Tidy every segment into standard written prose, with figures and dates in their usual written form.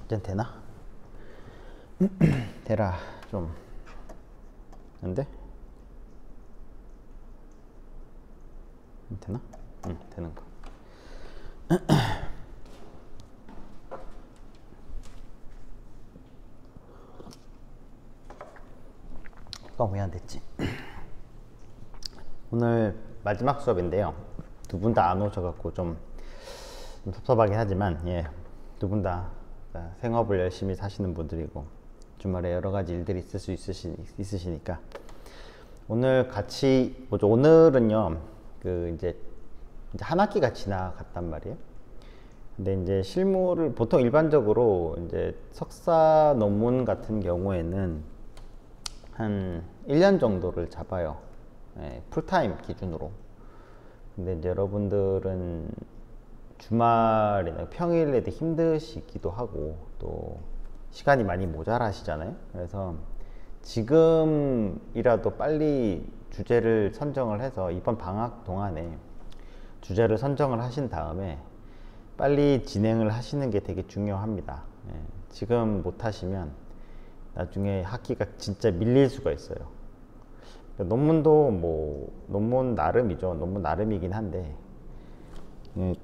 이젠 되나? 되라 좀. 안 돼? 되나? 응, 되는 거. 왜 안 됐지? 오늘 마지막 수업인데요. 두 분 다 안 오셔갖고 좀 섭섭하긴 하지만, 예, 두 분 다 생업을 열심히 사시는 분들이고 주말에 여러 가지 일들이 있을 수 있으시니까 오늘 같이 보죠. 오늘은요, 이제 한 학기가 지나갔단 말이에요. 근데 이제 실무를 보통 일반적으로 이제 석사 논문 같은 경우에는 한 1년 정도를 잡아요. 예, 풀타임 기준으로. 근데 이제 여러분들은 주말이나 평일에도 힘드시기도 하고 또 시간이 많이 모자라시잖아요. 그래서 지금이라도 빨리 주제를 선정을 해서 이번 방학 동안에 주제를 선정을 하신 다음에 빨리 진행을 하시는 게 되게 중요합니다. 예, 지금 못 하시면 나중에 학기가 진짜 밀릴 수가 있어요. 논문도 뭐 논문 나름이죠. 논문 나름이긴 한데, 예,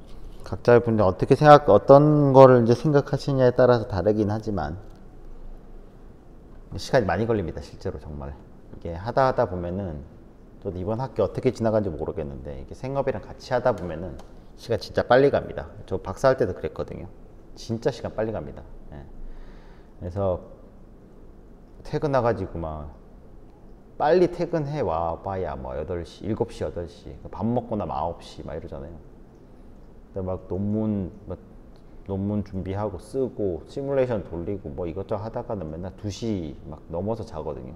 각자의 분들 어떤 거를 이제 생각하시냐에 따라서 다르긴 하지만 시간이 많이 걸립니다. 실제로 정말 이게 하다 보면은 저도 이번 학기 어떻게 지나간지 모르겠는데 이게 생업이랑 같이 하다 보면은 시간 진짜 빨리 갑니다. 저 박사할 때도 그랬거든요. 진짜 시간 빨리 갑니다. 예. 그래서 퇴근해가지고 막 빨리 퇴근해 와봐야 뭐 8시, 7시, 8시 밥 먹고 나면 9시 막 이러잖아요. 근데 막 논문 준비하고 쓰고 시뮬레이션 돌리고 뭐 이것저것 하다가는 맨날 2시 막 넘어서 자거든요.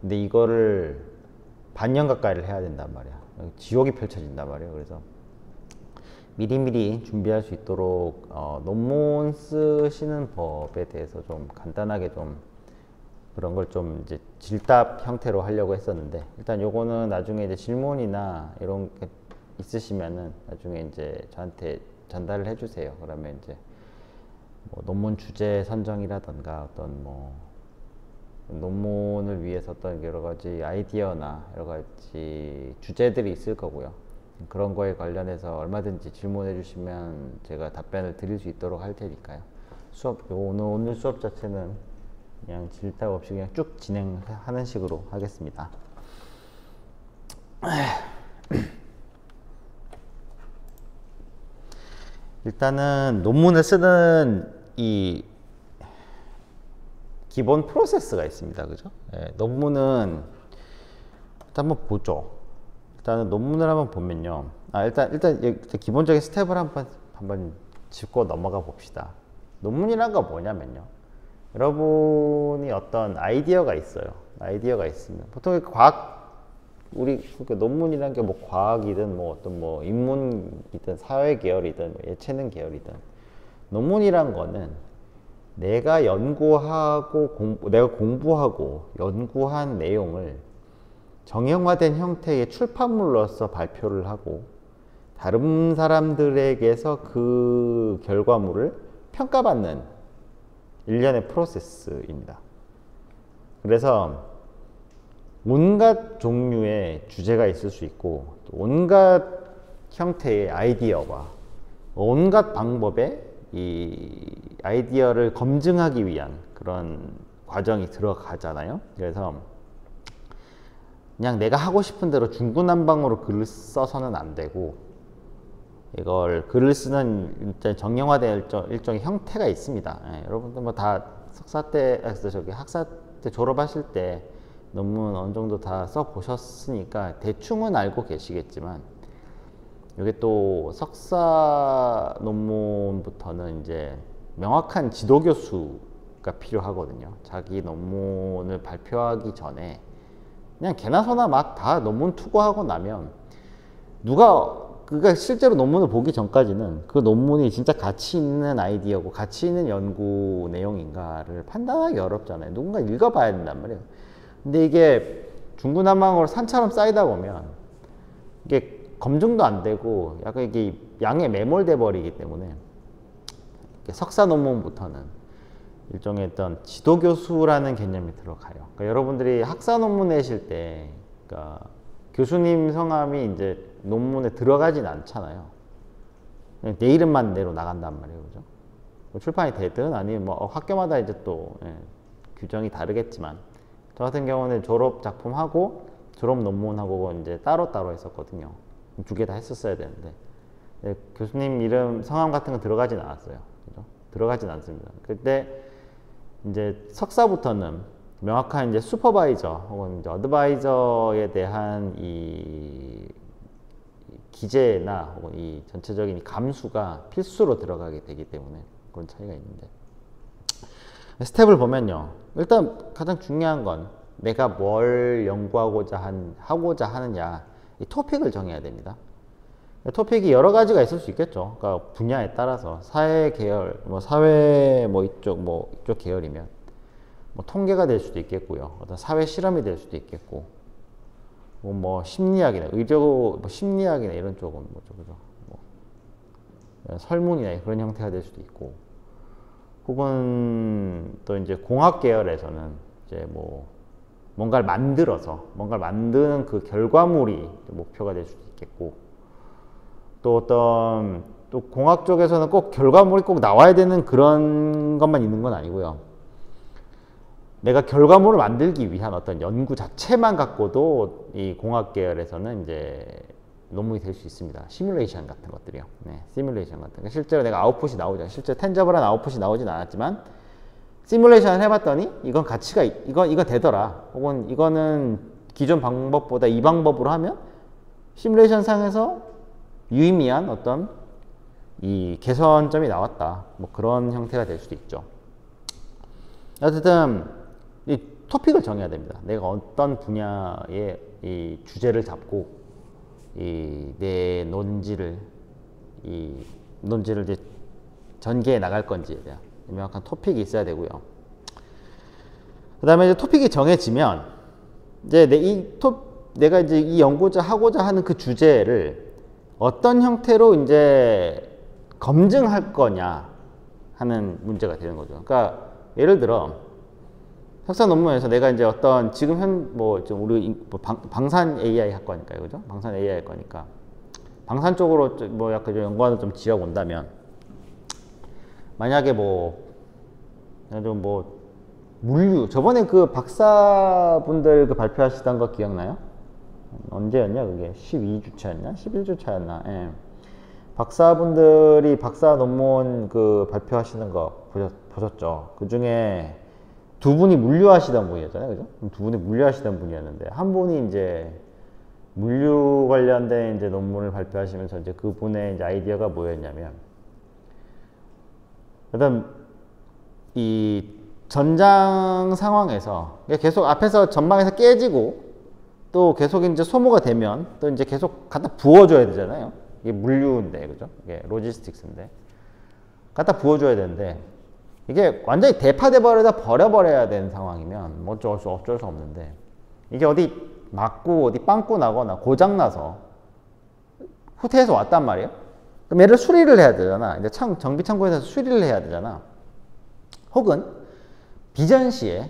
근데 이거를 반년 가까이를 해야 된단 말이야. 지옥이 펼쳐진단 말이에요. 그래서 미리미리 준비할 수 있도록 논문 쓰시는 법에 대해서 좀 간단하게 좀 그런 걸 좀 이제 질답 형태로 하려고 했었는데, 일단 요거는 나중에 이제 질문이나 이런 게 있으시면은 나중에 이제 저한테 전달을 해주세요. 그러면 이제 뭐 논문 주제 선정이라던가 어떤 뭐 논문을 위해서 어떤 여러 가지 아이디어나 여러 가지 주제들이 있을 거고요. 그런 거에 관련해서 얼마든지 질문해 주시면 제가 답변을 드릴 수 있도록 할 테니까요. 오늘 수업 자체는 그냥 질답 없이 그냥 쭉 진행하는 식으로 하겠습니다. 일단은 논문을 쓰는 이 기본 프로세스가 있습니다. 그죠? 예, 논문은 일단 한번 보죠. 일단은 논문을 한번 보면요. 일단 기본적인 스텝을 한번 짚고 넘어가 봅시다. 논문이란 건 뭐냐면요. 여러분이 어떤 아이디어가 있어요. 아이디어가 있으면 보통 논문이란 게 뭐 과학이든 뭐 어떤 뭐 인문이든 사회 계열이든 뭐 예체능 계열이든 논문이란 거는 내가 공부하고 연구한 내용을 정형화된 형태의 출판물로서 발표를 하고 다른 사람들에게서 그 결과물을 평가받는 일련의 프로세스입니다. 그래서 온갖 종류의 주제가 있을 수 있고 또 온갖 형태의 아이디어와 온갖 방법의 이 아이디어를 검증하기 위한 그런 과정이 들어가잖아요. 그래서 그냥 내가 하고 싶은 대로 중구난방으로 글을 써서는 안 되고, 이걸 글을 쓰는 정형화된 일종의 형태가 있습니다. 예, 여러분들 뭐 다 학사 때 졸업하실 때 논문 어느 정도 다 써 보셨으니까 대충은 알고 계시겠지만, 이게 또 석사 논문부터는 이제 명확한 지도 교수가 필요하거든요. 자기 논문을 발표하기 전에 그냥 개나 소나 막 다 논문 투고하고 나면 그러니까 실제로 논문을 보기 전까지는 그 논문이 진짜 가치 있는 아이디어고 가치 있는 연구 내용인가를 판단하기 어렵잖아요. 누군가 읽어봐야 된단 말이에요. 근데 이게 중구난방으로 산처럼 쌓이다 보면 이게 검증도 안 되고 약간 이게 양에 매몰돼 버리기 때문에 석사 논문부터는 일종의 어떤 지도교수라는 개념이 들어가요. 그러니까 여러분들이 학사 논문 내실 때, 그러니까 교수님 성함이 이제 논문에 들어가진 않잖아요. 그냥 내 이름만 내로 나간단 말이에요, 그죠? 뭐 출판이 되든 아니면 뭐 학교마다 이제 또 규정이 다르겠지만, 저 같은 경우는 졸업 작품하고 졸업 논문하고 이제 따로따로 했었거든요. 두 개 다 했었어야 되는데, 교수님 이름 성함 같은 거 들어가진 않았어요. 그죠? 들어가진 않습니다. 그때 이제 석사부터는 명확한 이제 슈퍼바이저 혹은 이제 어드바이저에 대한 이 기재나 혹은 이 전체적인 감수가 필수로 들어가게 되기 때문에 그런 차이가 있는데, 스텝을 보면요, 일단 가장 중요한 건 내가 뭘 연구하고자 하느냐, 이 토픽을 정해야 됩니다. 토픽이 여러 가지가 있을 수 있겠죠. 그러니까 분야에 따라서 사회 계열, 사회 이쪽 계열이면 통계가 될 수도 있겠고요. 어떤 사회 실험이 될 수도 있겠고, 심리학이나 의료 심리학이나 이런 쪽은 그죠? 설문이나 그런 형태가 될 수도 있고, 혹은 또 이제 공학 계열에서는 이제 뭔가를 만드는 그 결과물이 목표가 될 수도 있겠고, 또 공학 쪽에서는 꼭 결과물이 꼭 나와야 되는 그런 것만 있는 건 아니고요. 내가 결과물을 만들기 위한 어떤 연구 자체만 갖고도 이 공학 계열에서는 이제 논문이 될 수 있습니다. 시뮬레이션 같은 것들이요. 시뮬레이션 같은 거. 실제로 내가 아웃풋이 나오죠. 실제 텐저블한 아웃풋이 나오진 않았지만, 시뮬레이션을 해봤더니 이건 가치가 이건 되더라. 혹은 이거는 기존 방법보다 이 방법으로 하면 시뮬레이션 상에서 유의미한 어떤 이 개선점이 나왔다. 그런 형태가 될 수도 있죠. 어쨌든 이 토픽을 정해야 됩니다. 내가 어떤 분야의 이 주제를 잡고 내 논지를 이제 전개해 나갈 건지에 대한 명확한 토픽이 있어야 되고요. 그 다음에 이제 토픽이 정해지면 이제 내가 이제 이 연구자 하고자 하는 그 주제를 어떤 형태로 이제 검증할 거냐 하는 문제가 되는 거죠. 그러니까 예를 들어 석사 논문에서 내가 이제 어떤 지금 우리 방산 AI 학과니까요, 그죠? 방산 AI 학과니까 방산 쪽으로 약간 좀 연구하는 좀 지어 본다면, 만약에 물류, 저번에 그 박사분들 그 발표하시던 거 기억나요? 언제였냐, 그게? 12주차였나? 11주차였나? 예. 박사분들이 박사 논문 그 발표하시는 거 보셨죠? 그 중에 두 분이 물류하시던 분이었잖아요, 그죠? 두 분이 물류하시던 분이었는데, 한 분이 이제 물류 관련된 이제 논문을 발표하시면서 이제 그분의 이제 아이디어가 뭐였냐면, 일단 이 전장 상황에서 계속 앞에서 전망에서 깨지고 또 계속 이제 소모가 되면 또 이제 계속 갖다 부어줘야 되잖아요. 이게 물류인데, 그죠? 이게 로지스틱스인데 갖다 부어줘야 되는데, 이게 완전히 대파돼 버려야 되는 상황이면 어쩔 수 없는데, 이게 어디 맞고 어디 빵꾸 나거나 고장 나서 후퇴해서 왔단 말이에요. 그럼 얘를 수리를 해야 되잖아. 이제 정비 창고에서 수리를 해야 되잖아. 혹은 비전시에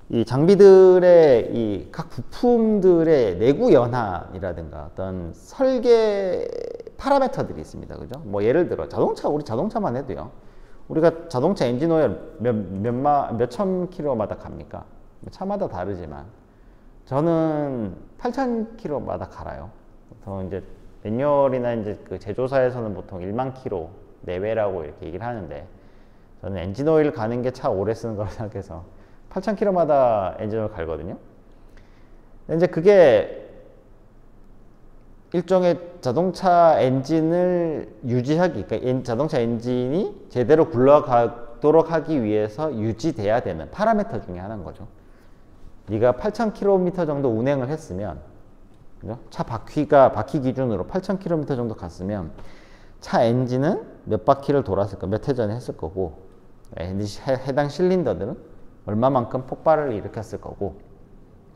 이 장비들의 이 각 부품들의 내구 연한이라든가 어떤 설계 파라미터들이 있습니다. 그죠? 예를 들어 우리 자동차만 해도요. 우리가 자동차 엔진 오일 몇천 킬로마다 갑니까? 차마다 다르지만 저는 8,000 킬로마다 갈아요. 보통 이제 매뉴얼이나 이제 그 제조사에서는 보통 1만 킬로 내외라고 이렇게 얘기를 하는데, 저는 엔진 오일 가는 게 차 오래 쓰는 거라고 생각해서 8,000 킬로마다 엔진 오일 갈거든요. 이제 그게 일종의 자동차 엔진을 유지하기, 그러니까 자동차 엔진이 제대로 굴러가도록 하기 위해서 유지돼야 되는 파라미터 중에 하나인 거죠. 네가 8,000km 정도 운행을 했으면, 그죠? 차 바퀴 기준으로 8,000km 정도 갔으면 차 엔진은 몇 바퀴를 돌았을 거, 몇 회전을 했을 거고, 해당 실린더들은 얼마만큼 폭발을 일으켰을 거고,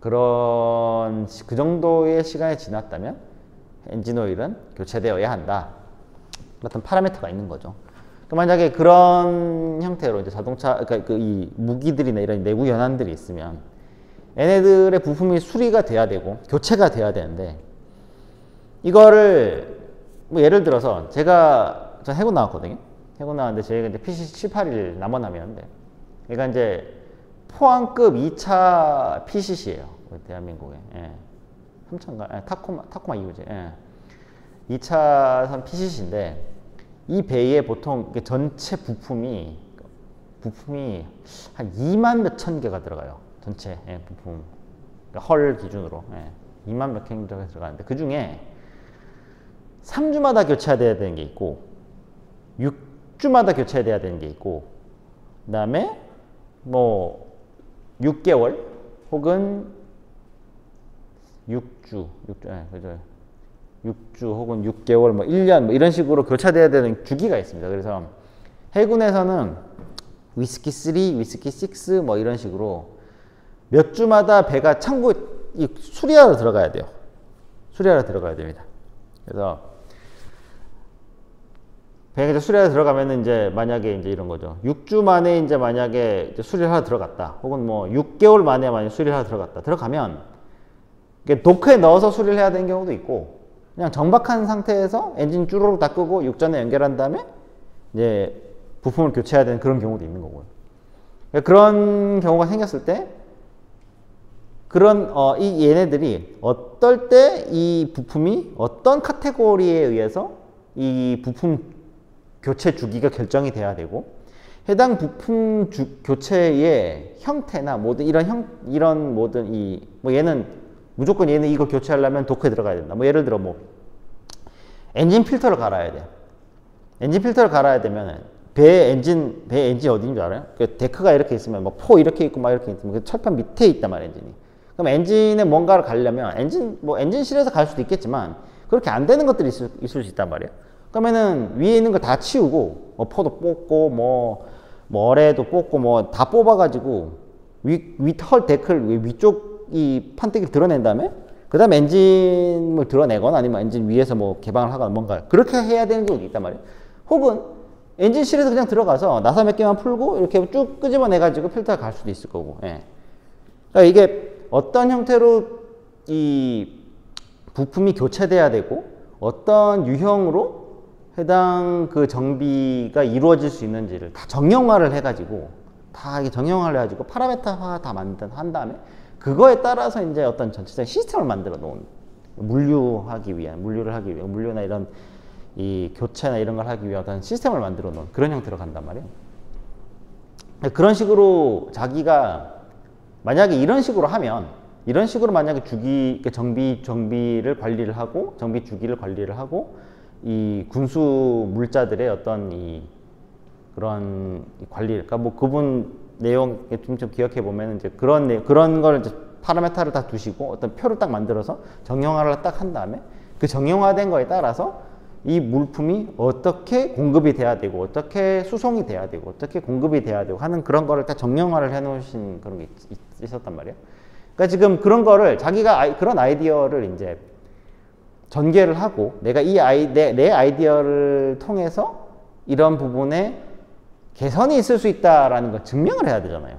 그 정도의 시간이 지났다면 엔진 오일은 교체되어야 한다. 같은 파라미터가 있는 거죠. 만약에 그런 형태로 이제 자동차, 그러니까 그 이 무기들이나 이런 내구 연안들이 있으면 얘네들의 부품이 수리가 돼야 되고 교체가 돼야 되는데, 이거를 뭐 예를 들어서 전 해군 나왔거든요. 해군 나왔는데 저희가 이제 PC 78일 남원함이었는데, 그러니까 이제 포항급 2차 PCC예요. 대한민국에. 예. 3차인가? 타코마 이후제. 예. 2차선 PCC인데, 이 배에 보통 전체 부품이 한 2만 몇천 개가 들어가요. 전체 부품. 그러니까 헐 기준으로. 2만 몇 개가 들어가는데, 그 중에 3주마다 교체해야 되는 게 있고, 6주마다 교체해야 되는 게 있고, 그 다음에 뭐 6개월 혹은 6주 혹은 6개월, 뭐 1년 뭐 이런 식으로 교체돼야 되는 주기가 있습니다. 그래서 해군에서는 위스키 3, 위스키 6 뭐 이런 식으로 몇 주마다 배가 창고 수리하러 들어가야 돼요. 수리하러 들어가야 됩니다. 그래서 배가 이제 수리하러 들어가면은 이제 만약에 이제 이런 거죠. 6주 만에 이제 만약에 이제 수리를 하러 들어갔다. 혹은 뭐 6개월 만에 만약 수리를 하러 들어갔다. 들어가면 도크에 넣어서 수리를 해야 되는 경우도 있고, 그냥 정박한 상태에서 엔진 쭈루룩 다 끄고 육전에 연결한 다음에 이제 부품을 교체해야 되는 그런 경우도 있는 거고요. 그런 경우가 생겼을 때 이 얘네들이 어떨 때 이 부품이 어떤 카테고리에 의해서 이 부품 교체 주기가 결정이 돼야 되고, 해당 부품 교체의 형태나 모든 이런 모든 뭐 얘는 무조건 얘는 이거 교체하려면 도크에 들어가야 된다. 뭐 예를 들어 뭐 엔진 필터를 갈아야 돼. 엔진 필터를 갈아야 되면 배 엔진 어디인 줄 알아요? 그 데크가 이렇게 있으면 뭐 포 이렇게 있고 막 이렇게 있으면 그 철판 밑에 있단 말이야, 엔진이. 그럼 엔진에 뭔가를 갈려면 엔진실에서 갈 수도 있겠지만 그렇게 안 되는 것들이 있을 수 있단 말이에요. 그러면은 위에 있는 거 다 치우고 뭐 포도 뽑고 뭐 어뢰도 뽑고 뭐 다 뽑아가지고 윗헐 데크를 위쪽 이 판때기를 드러낸 다음에 그 다음에 엔진을 드러내거나 아니면 엔진 위에서 뭐 개방을 하거나 뭔가 그렇게 해야 되는 경우도 있단 말이에요. 혹은 엔진실에서 그냥 들어가서 나사 몇 개만 풀고 이렇게 쭉 끄집어내 가지고 필터가 갈 수도 있을 거고. 예. 그러니까 이게 어떤 형태로 이 부품이 교체돼야 되고 어떤 유형으로 해당 그 정비가 이루어질 수 있는지를 다 정형화를 해가지고 파라메타화 다 한 다음에 그거에 따라서 이제 어떤 전체적인 시스템을 만들어 놓은, 물류를 하기 위한 물류나 이런 이 교체나 이런 걸 하기 위한 어떤 시스템을 만들어 놓은 그런 형태로 간단 말이에요. 그런 식으로 자기가 만약에 이런 식으로 만약에 정비를 관리를 하고 정비 주기를 관리를 하고 이 군수 물자들의 어떤 그런 관리, 그러니까 뭐 그분 내용 좀 기억해 보면 이제 그런 걸 이제 파라메타를 다 두시고 어떤 표를 딱 만들어서 정형화를 딱 한 다음에 그 정형화된 거에 따라서 이 물품이 어떻게 공급이 돼야 되고 어떻게 수송이 돼야 되고 어떻게 공급이 돼야 되고 하는 그런 거를 딱 정형화를 해 놓으신 그런 게 있었단 말이에요. 그러니까 지금 그런 거를 자기가 그런 아이디어를 이제 전개를 하고 내가 내 아이디어를 통해서 이런 부분에 개선이 있을 수 있다라는 걸 증명을 해야 되잖아요.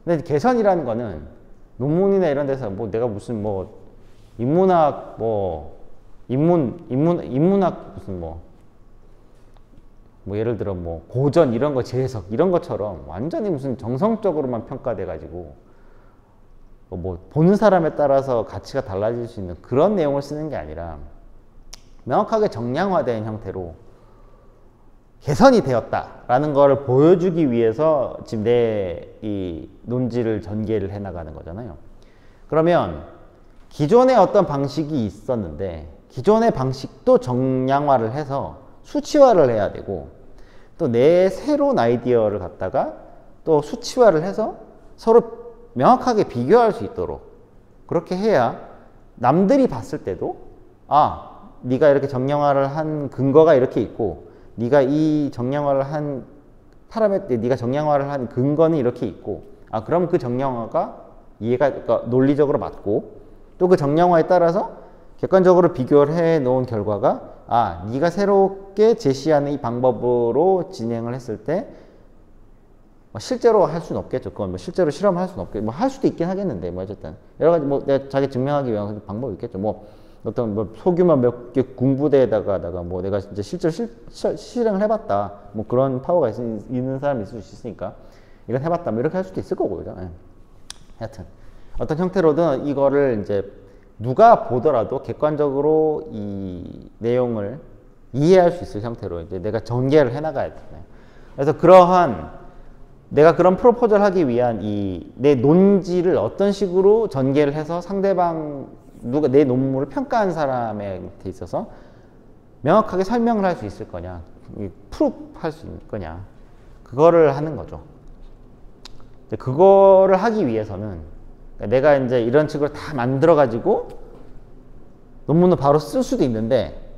근데 개선이라는 거는 논문이나 이런 데서 뭐 내가 무슨 뭐 인문학 무슨 뭐 예를 들어 뭐 고전 이런 거 재해석 이런 것처럼 완전히 무슨 정성적으로만 평가돼 가지고 뭐 보는 사람에 따라서 가치가 달라질 수 있는 그런 내용을 쓰는 게 아니라 명확하게 정량화된 형태로 개선이 되었다라는 걸 보여주기 위해서 지금 내 이 논지를 전개를 해 나가는 거잖아요. 그러면 기존의 어떤 방식이 있었는데 기존의 방식도 정량화를 해서 수치화를 해야 되고 또 내 새로운 아이디어를 갖다가 또 수치화를 해서 서로 명확하게 비교할 수 있도록 그렇게 해야 남들이 봤을 때도 네가 이렇게 정량화를 한 근거가 이렇게 있고 네가 이 정량화를 한 네가 정량화를 한 근거는 이렇게 있고 그럼 그 정량화가 그러니까 논리적으로 맞고 또 그 정량화에 따라서 객관적으로 비교를 해 놓은 결과가 네가 새롭게 제시하는 이 방법으로 진행을 했을 때 실제로 할 수는 없겠죠. 그건 뭐 실제로 실험할 수는 없겠죠. 뭐 할 수도 있긴 하겠는데, 뭐 어쨌든 여러 가지 뭐 내가 자기 증명하기 위한 방법이 있겠죠. 뭐 어떤 뭐 소규모 몇 개 군부대에다가 뭐 내가 이제 실제로 실행을 해봤다. 뭐 그런 파워가 있는 사람이 있을 수 있으니까 이건 해봤다. 뭐 이렇게 할 수도 있을 거고, 그죠? 예. 하여튼 어떤 형태로든 이거를 이제 누가 보더라도 객관적으로 이 내용을 이해할 수 있을 형태로 이제 내가 전개를 해나가야 돼. 그래서 내가 그런 프로포즈를 하기 위한 이 내 논지를 어떤 식으로 전개를 해서 상대방 누가 내 논문을 평가한 사람한테 있어서 명확하게 설명을 할 수 있을 거냐, 프루프할 수 있을 거냐, 그거를 하는 거죠. 그거를 하기 위해서는 내가 이제 이런 식으로 다 만들어 가지고 논문을 바로 쓸 수도 있는데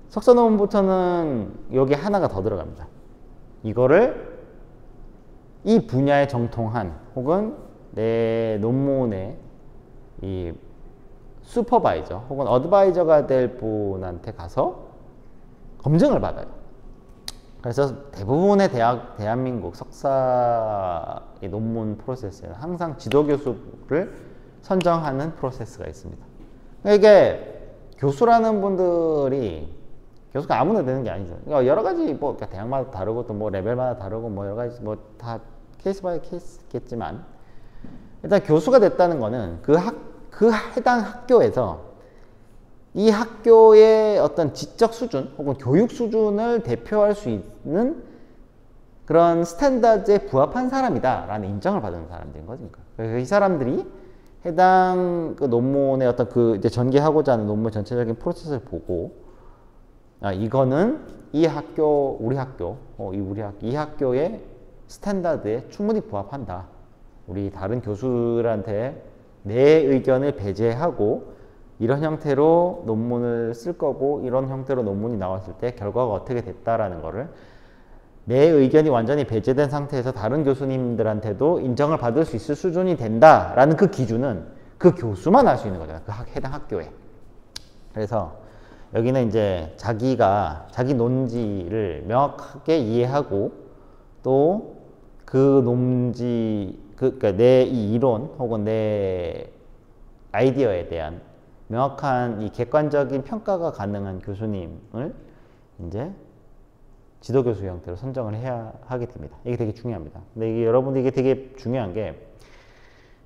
석사 논문부터는 여기 하나가 더 들어갑니다. 이거를 이 분야에 정통한 혹은 내 논문의 이 슈퍼바이저 혹은 어드바이저가 될 분한테 가서 검증을 받아요. 그래서 대부분의 대한민국 석사 논문 프로세스에는 항상 지도교수를 선정하는 프로세스가 있습니다. 이게 교수라는 분들이 교수가 아무나 되는 게 아니죠. 그러니까 여러 가지 뭐 대학마다 다르고 또 뭐 레벨마다 다르고 뭐 여러 가지 뭐 다 케이스 바이 케이스겠지만 일단 교수가 됐다는 거는 그 해당 학교에서 이 학교의 어떤 지적 수준 혹은 교육 수준을 대표할 수 있는 그런 스탠다드에 부합한 사람이다라는 인정을 받은 사람들인 거죠. 그러니까 이 사람들이 해당 그 논문의 어떤 그 이제 전개하고자 하는 논문 전체적인 프로세스를 보고 이거는 이 학교, 이 학교의 스탠다드에 충분히 부합한다. 우리 다른 교수들한테 내 의견을 배제하고 이런 형태로 논문을 쓸 거고 이런 형태로 논문이 나왔을 때 결과가 어떻게 됐다라는 거를 내 의견이 완전히 배제된 상태에서 다른 교수님들한테도 인정을 받을 수 있을 수준이 된다라는 그 기준은 그 교수만 알 수 있는 거잖아요. 그 해당 학교에. 그래서 여기는 이제 자기 논지를 명확하게 이해하고 또 그 논지, 그러니까 내 이 이론 혹은 내 아이디어에 대한 명확한 이 객관적인 평가가 가능한 교수님을 이제 지도교수 형태로 선정을 해야 하게 됩니다. 이게 되게 중요합니다. 근데 이게 여러분들 이게 되게 중요한 게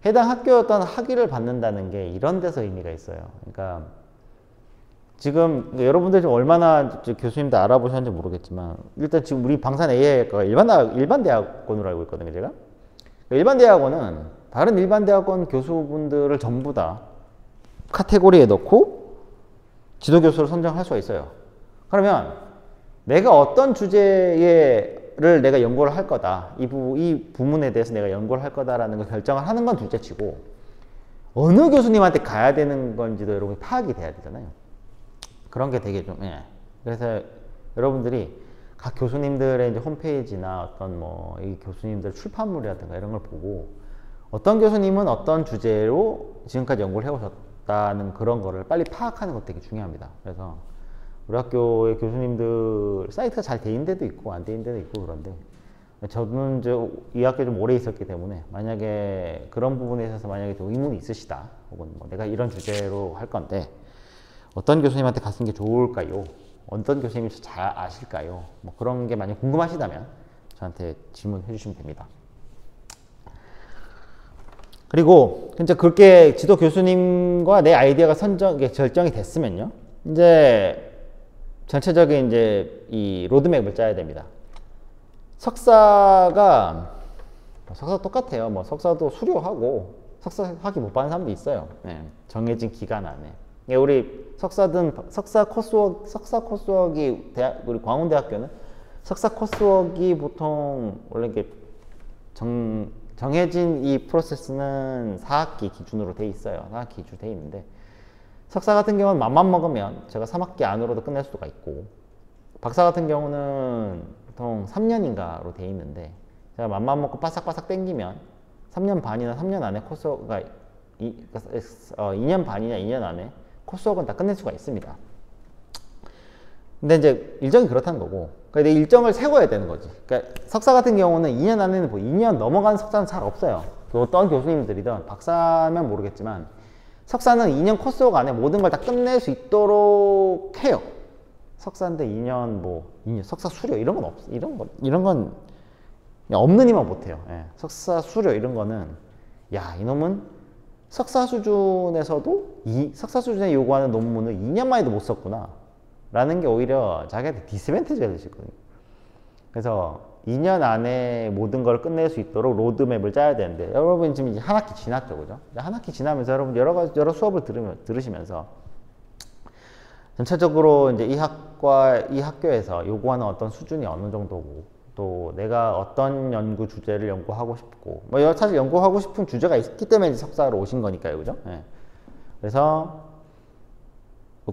해당 학교 어떤 학위를 받는다는 게 이런 데서 의미가 있어요. 그러니까 지금 여러분들 좀 얼마나 교수님들 알아보셨는지 모르겠지만 일단 지금 우리 방산 AI학과가 일반 대학원으로 알고 있거든요, 제가. 일반 대학원은 다른 일반 대학원 교수분들을 전부 다 카테고리에 넣고 지도교수를 선정할 수가 있어요. 그러면 내가 어떤 주제를 내가 연구를 할 거다, 이 부문에 대해서 내가 연구를 할 거다라는 걸 결정을 하는 건 둘째치고 어느 교수님한테 가야 되는 건지도 여러분이 파악이 돼야 되잖아요. 그런 게 되게 좀, 그래서 여러분들이 각 교수님들의 이제 홈페이지나 어떤 뭐 이 교수님들 출판물이라든가 이런 걸 보고 어떤 교수님은 어떤 주제로 지금까지 연구를 해오셨다는 그런 거를 빨리 파악하는 것도 되게 중요합니다. 그래서 우리 학교의 교수님들 사이트가 잘 돼 있는 데도 있고 안 돼 있는 데도 있고 그런데 저는 이제 이 학교에 좀 오래 있었기 때문에 만약에 그런 부분에 있어서 만약에 좀 의문이 있으시다 혹은 뭐 내가 이런 주제로 할 건데 어떤 교수님한테 갔는 게 좋을까요? 어떤 교수님이 잘 아실까요? 뭐 그런 게 만약 궁금하시다면 저한테 질문해 주시면 됩니다. 그리고 이제 그렇게 지도 교수님과 내 아이디어가 결정이 됐으면요. 이제 전체적인 이제 이 로드맵을 짜야 됩니다. 석사도 똑같아요. 뭐 석사도 수료하고 석사 학위 못 받는 사람도 있어요. 정해진 기간 안에. 우리 석사 코스웍이 우리 광운대학교는 석사 코스웍이 보통 원래 이게 정해진 이 프로세스는 4학기 기준으로 돼 있어요. 4학기 기준으로 돼 있는데 석사 같은 경우는 맘만 먹으면 제가 3학기 안으로도 끝낼 수가 있고 박사 같은 경우는 보통 3년인가로 돼 있는데 제가 맘만 먹고 바삭바삭 땡기면 3년 반이나 3년 안에 코스가 2년 반이나 2년 안에 코스웍은 다 끝낼 수가 있습니다. 근데 이제 일정이 그렇다는 거고, 그러니까 일정을 세워야 되는 거지. 그러니까 석사 같은 경우는 2년 안에는 뭐 2년 넘어가는 석사는 잘 없어요. 어떤 교수님들이든 박사면 모르겠지만 석사는 2년 코스워크 안에 모든 걸 다 끝낼 수 있도록 해요. 석사인데 2년 뭐 2년 석사 수료 이런 건 없어. 이런 건 없는 이만 못해요. 예. 석사 수료 이런 거는 야 이놈은 석사 수준에서도 석사 수준에 요구하는 논문을 2년 만에도 못 썼구나 라는 게 오히려 자기한테 디스밴티지가 될 수 있거든요. 그래서 2년 안에 모든 걸 끝낼 수 있도록 로드맵을 짜야 되는데, 여러분 지금 이제 한 학기 지났죠, 그죠? 한 학기 지나면서 여러분 여러 수업을 들으시면서 전체적으로 이제 이 학교에서 요구하는 어떤 수준이 어느 정도고, 또 내가 어떤 연구 주제를 연구하고 싶고, 뭐 사실 연구하고 싶은 주제가 있기 때문에 석사로 오신 거니까요, 그죠? 예. 그래서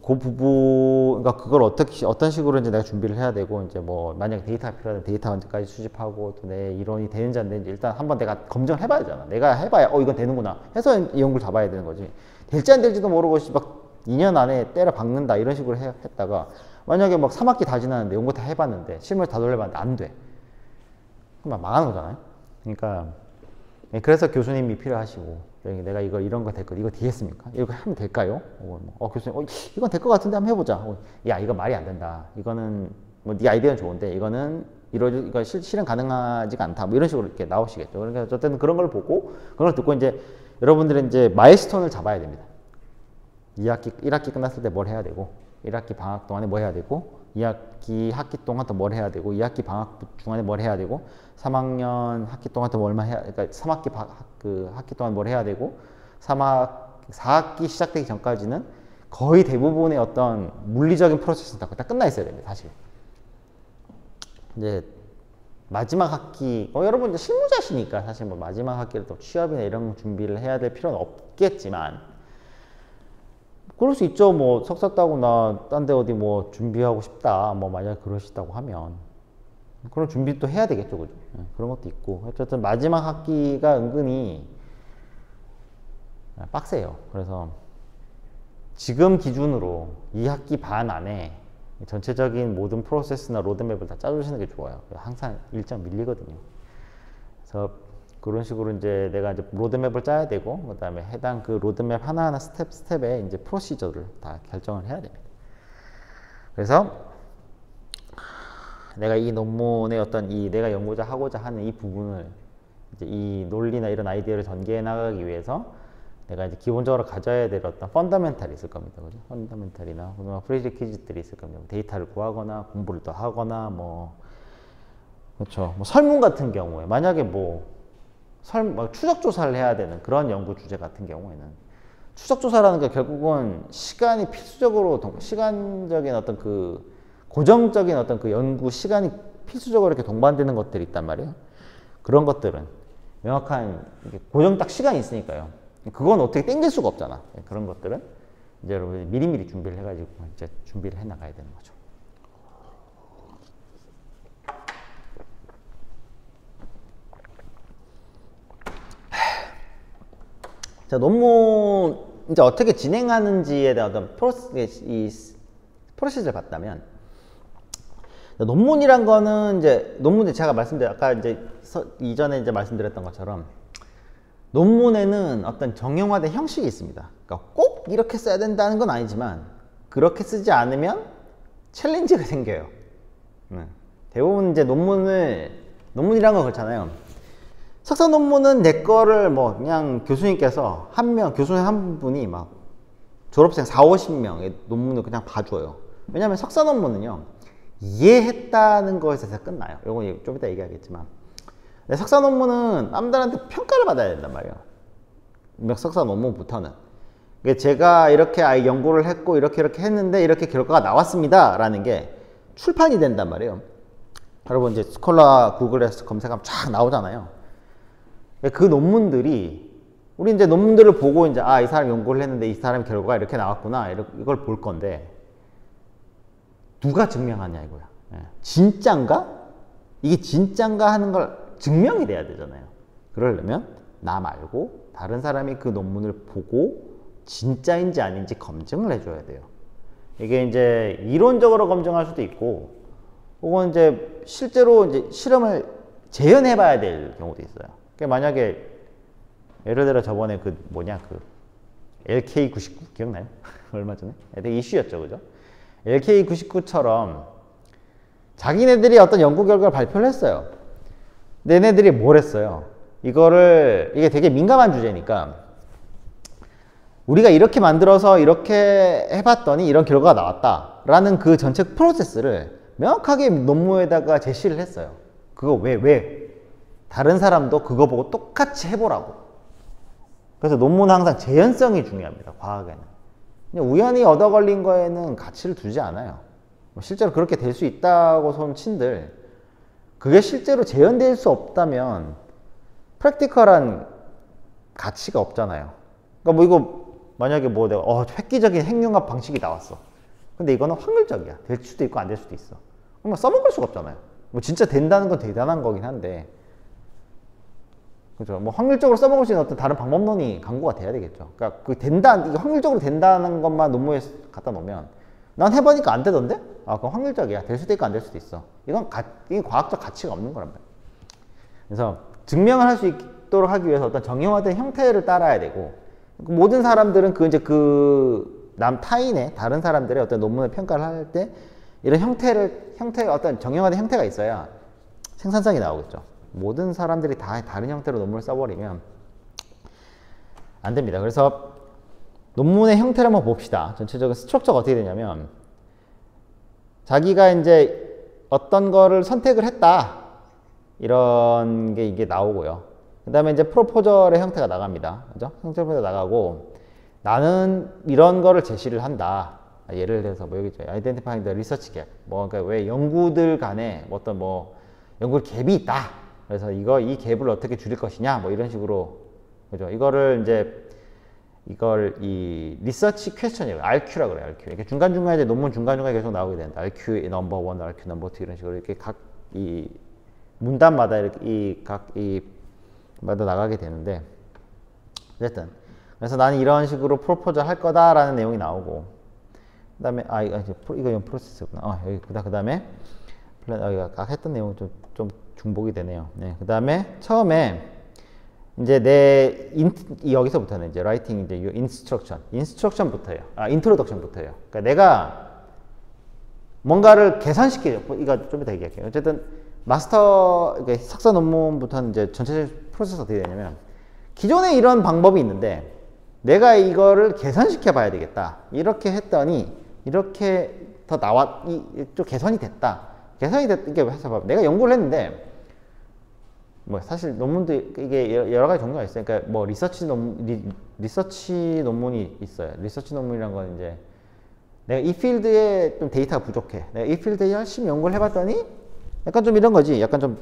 그 부분, 그러니까 그걸 어떤 식으로 이제 내가 준비를 해야 되고, 이제 뭐 만약에 데이터가 필요하면 데이터 언제까지 수집하고, 또 내 이론이 되는지 안 되는지 일단 한번 내가 검증을 해봐야 되잖아. 내가 해봐야 이건 되는구나 해서 이 연구를 잡아야 되는 거지. 될지 안 될지도 모르고 막 2년 안에 때려 박는다 이런 식으로 했다가 만약에 막 3학기 다 지났는데 연구 다 해봤는데 실물 다 돌려봤는데 안 돼. 그럼 망하는 거잖아요. 그러니까 그래서 교수님이 필요하시고, 내가 이런 거 될 거, 이거 되겠습니까? 이거 하면 될까요? 교수님, 이건 될 것 같은데 한번 해보자. 야, 이거 말이 안 된다. 이거는 뭐 네 아이디어는 좋은데 이거는 이거 실현 가능하지가 않다. 뭐 이런 식으로 이렇게 나오시겠죠. 그러니까 어쨌든 그런 걸 보고 그런 걸 듣고 이제 여러분들은 이제 마일스톤을 잡아야 됩니다. 1학기 끝났을 때 뭘 해야 되고, 1학기 방학 동안에 뭐 해야 되고, 2학기 학기 동안 또 뭘 해야 되고, 2학기 방학 중간에 뭘 해야 되고, 3학년 학기 동안 또 얼마 해야, 그러니까 3학기 학기 동안 뭘 해야 되고, 4학기 시작되기 전까지는 거의 대부분의 어떤 물리적인 프로세스가 다 끝나 있어야 됩니다, 사실. 이제 마지막 학기, 여러분 이제 실무자시니까 사실 뭐 마지막 학기를 또 취업이나 이런 준비를 해야 될 필요는 없겠지만, 그럴 수 있죠. 뭐 석사 따고 나 딴 데 어디 뭐 준비하고 싶다, 뭐 만약에 그러시다고 하면 그런 준비 또 해야 되겠죠, 그죠? 그런 것도 있고, 어쨌든 마지막 학기가 은근히 빡세요. 그래서 지금 기준으로 2학기 반 안에 전체적인 모든 프로세스나 로드맵을 다 짜주시는 게 좋아요. 항상 일정 밀리거든요. 그래서 그런 식으로 이제 내가 이제 로드맵을 짜야 되고, 그 다음에 해당 그 로드맵 하나하나 스텝에 이제 프로시저를 다 결정을 해야 됩니다. 그래서 내가 이 논문의 어떤 내가 연구자 하고자 하는 이 부분을 이제 이 논리나 이런 아이디어를 전개해 나가기 위해서 내가 이제 기본적으로 가져야 될 어떤 펀더멘탈이 있을 겁니다. 그죠? 펀더멘탈이나 프리리퀴지트들이 있을 겁니다. 데이터를 구하거나 공부를 더 하거나 그렇죠. 뭐 설문 같은 경우에 만약에 추적 조사를 해야 되는 그런 연구 주제 같은 경우에는 추적 조사라는 게 결국은 시간이 필수적으로 시간적인 어떤 그 고정적인 어떤 그 연구 시간이 필수적으로 이렇게 동반되는 것들이 있단 말이에요. 그런 것들은 명확한 고정 딱 시간이 있으니까요. 그건 어떻게 땡길 수가 없잖아. 그런 것들은 이제 여러분이 미리미리 준비를 해가지고 이제 준비를 해 나가야 되는 거죠. 자, 논문 이제 어떻게 진행하는지에 대한 어떤 프로세스를 봤다면, 논문이란 거는 논문에 제가 아까 이전에 말씀드렸던 것처럼 논문에는 어떤 정형화된 형식이 있습니다. 그러니까 꼭 이렇게 써야 된다는 건 아니지만 그렇게 쓰지 않으면 챌린지가 생겨요. 대부분 이제 논문이란 건 그렇잖아요. 석사 논문은 내 거를 그냥 교수님께서 교수님 한 분이 막 졸업생 40-50명의 논문을 그냥 봐줘요. 왜냐면 석사 논문은요, 이해했다는 거에서 끝나요. 이건 좀 이따 얘기하겠지만. 석사 논문은 남들한테 평가를 받아야 된단 말이에요. 석사 논문부터는. 제가 이렇게 연구를 했고, 이렇게 했는데, 이렇게 결과가 나왔습니다. 라는 게 출판이 된단 말이에요. 여러분, 이제 스콜라 구글에서 검색하면 쫙 나오잖아요. 그 논문들이, 우리 이제 논문들을 보고 이 사람 연구를 했는데 이 사람 결과가 이렇게 나왔구나. 이걸 볼 건데, 누가 증명하냐 이거야. 진짠가? 이게 진짠가 하는 걸 증명이 돼야 되잖아요. 그러려면 나 말고 다른 사람이 그 논문을 보고 진짜인지 아닌지 검증을 해줘야 돼요. 이게 이제 이론적으로 검증할 수도 있고, 혹은 이제 실제로 이제 실험을 재현해 봐야 될 경우도 있어요. 그러니까 만약에 예를 들어 저번에 그 뭐냐 그 LK99 기억나요? 얼마 전에 되게 이슈였죠, 그죠? LK99처럼 자기네들이 어떤 연구 결과를 발표를 했어요. 근데 얘네들이 뭘 했어요? 이게 되게 민감한 주제니까 우리가 이렇게 만들어서 이렇게 해봤더니 이런 결과가 나왔다 라는 그 전체 프로세스를 명확하게 논문에다가 제시를 했어요. 그거 왜? 다른 사람도 그거 보고 똑같이 해보라고. 그래서 논문은 항상 재현성이 중요합니다, 과학에는. 그냥 우연히 얻어 걸린 거에는 가치를 두지 않아요. 실제로 그렇게 될 수 있다고 손 친들, 그게 실제로 재현될 수 없다면 프랙티컬한 가치가 없잖아요. 그러니까 뭐 이거 만약에 뭐 내가 획기적인 핵융합 방식이 나왔어. 근데 이거는 확률적이야. 될 수도 있고 안 될 수도 있어. 그럼 써먹을 수가 없잖아요. 뭐 진짜 된다는 건 대단한 거긴 한데, 그죠? 뭐 확률적으로 써먹을 수 있는 어떤 다른 방법론이 강구가 돼야 되겠죠. 그러니까 이게 확률적으로 된다는 것만 논문에 갖다 놓으면 난 해보니까 안 되던데? 그건 확률적이야. 될 수도 있고 안 될 수도 있어. 이게 과학적 가치가 없는 거란 말이야. 그래서 증명을 할 수 있도록 하기 위해서 어떤 정형화된 형태를 따라야 되고, 모든 사람들은 타인의 다른 사람들의 어떤 논문을 평가를 할 때 이런 형태의 어떤 정형화된 형태가 있어야 생산성이 나오겠죠. 모든 사람들이 다 다른 형태로 논문을 써버리면 안 됩니다. 그래서 논문의 형태를 한번 봅시다. 전체적인 스트럭처가 어떻게 되냐면, 자기가 이제 어떤 거를 선택을 했다, 이런 게 이게 나오고요. 그 다음에 이제 프로포절의 형태가 나갑니다. 그죠? 형태가 나가고, 나는 이런 거를 제시를 한다. 예를 들어서 뭐 여기 있죠. Identifying the research gap. 그러니까 왜 연구들 간에 어떤 연구 갭이 있다. 그래서 이 갭을 어떻게 줄일 것이냐. 이런 식으로. 그죠? 이걸 이 리서치 퀘스천이에요. RQ라고 그래요, RQ. 이렇게 중간중간에 논문 중간중간에 계속 나오게 된다. RQ 넘버 1, RQ 넘버 2 이런 식으로 이렇게 각 이 문단마다 이렇게 마다 나가게 되는데, 어쨌든 그래서 나는 이런 식으로 프로포즈 할 거다라는 내용이 나오고, 그 다음에 이거 프로세스구나. 여기 그 다음에 여기가 각 했던 내용 좀 중복이 되네요. 네, 그 다음에 처음에 이제 여기서부터는 이제 라이팅 이제 인스트럭션부터예요. 인트로덕션부터예요. 그러니까 내가 뭔가를 계산시키죠. 이거 좀 이따 얘기할게요. 어쨌든 석사 논문부터는 이제 전체적 프로세스 어떻게 되냐면, 기존에 이런 방법이 있는데 내가 이거를 계산시켜 봐야 되겠다. 이렇게 했더니 이렇게 좀 개선이 됐다. 이게 해서 봐. 내가 연구를 했는데, 사실 논문도 이게 여러 가지 종류가 있어요. 그러니까 리서치 논문이 있어요. 리서치 논문이란 건 이제 내가 이 필드에 좀 데이터가 부족해. 내가 이 필드에 열심히 연구를 해봤더니 약간 좀 이런 거지. 약간 좀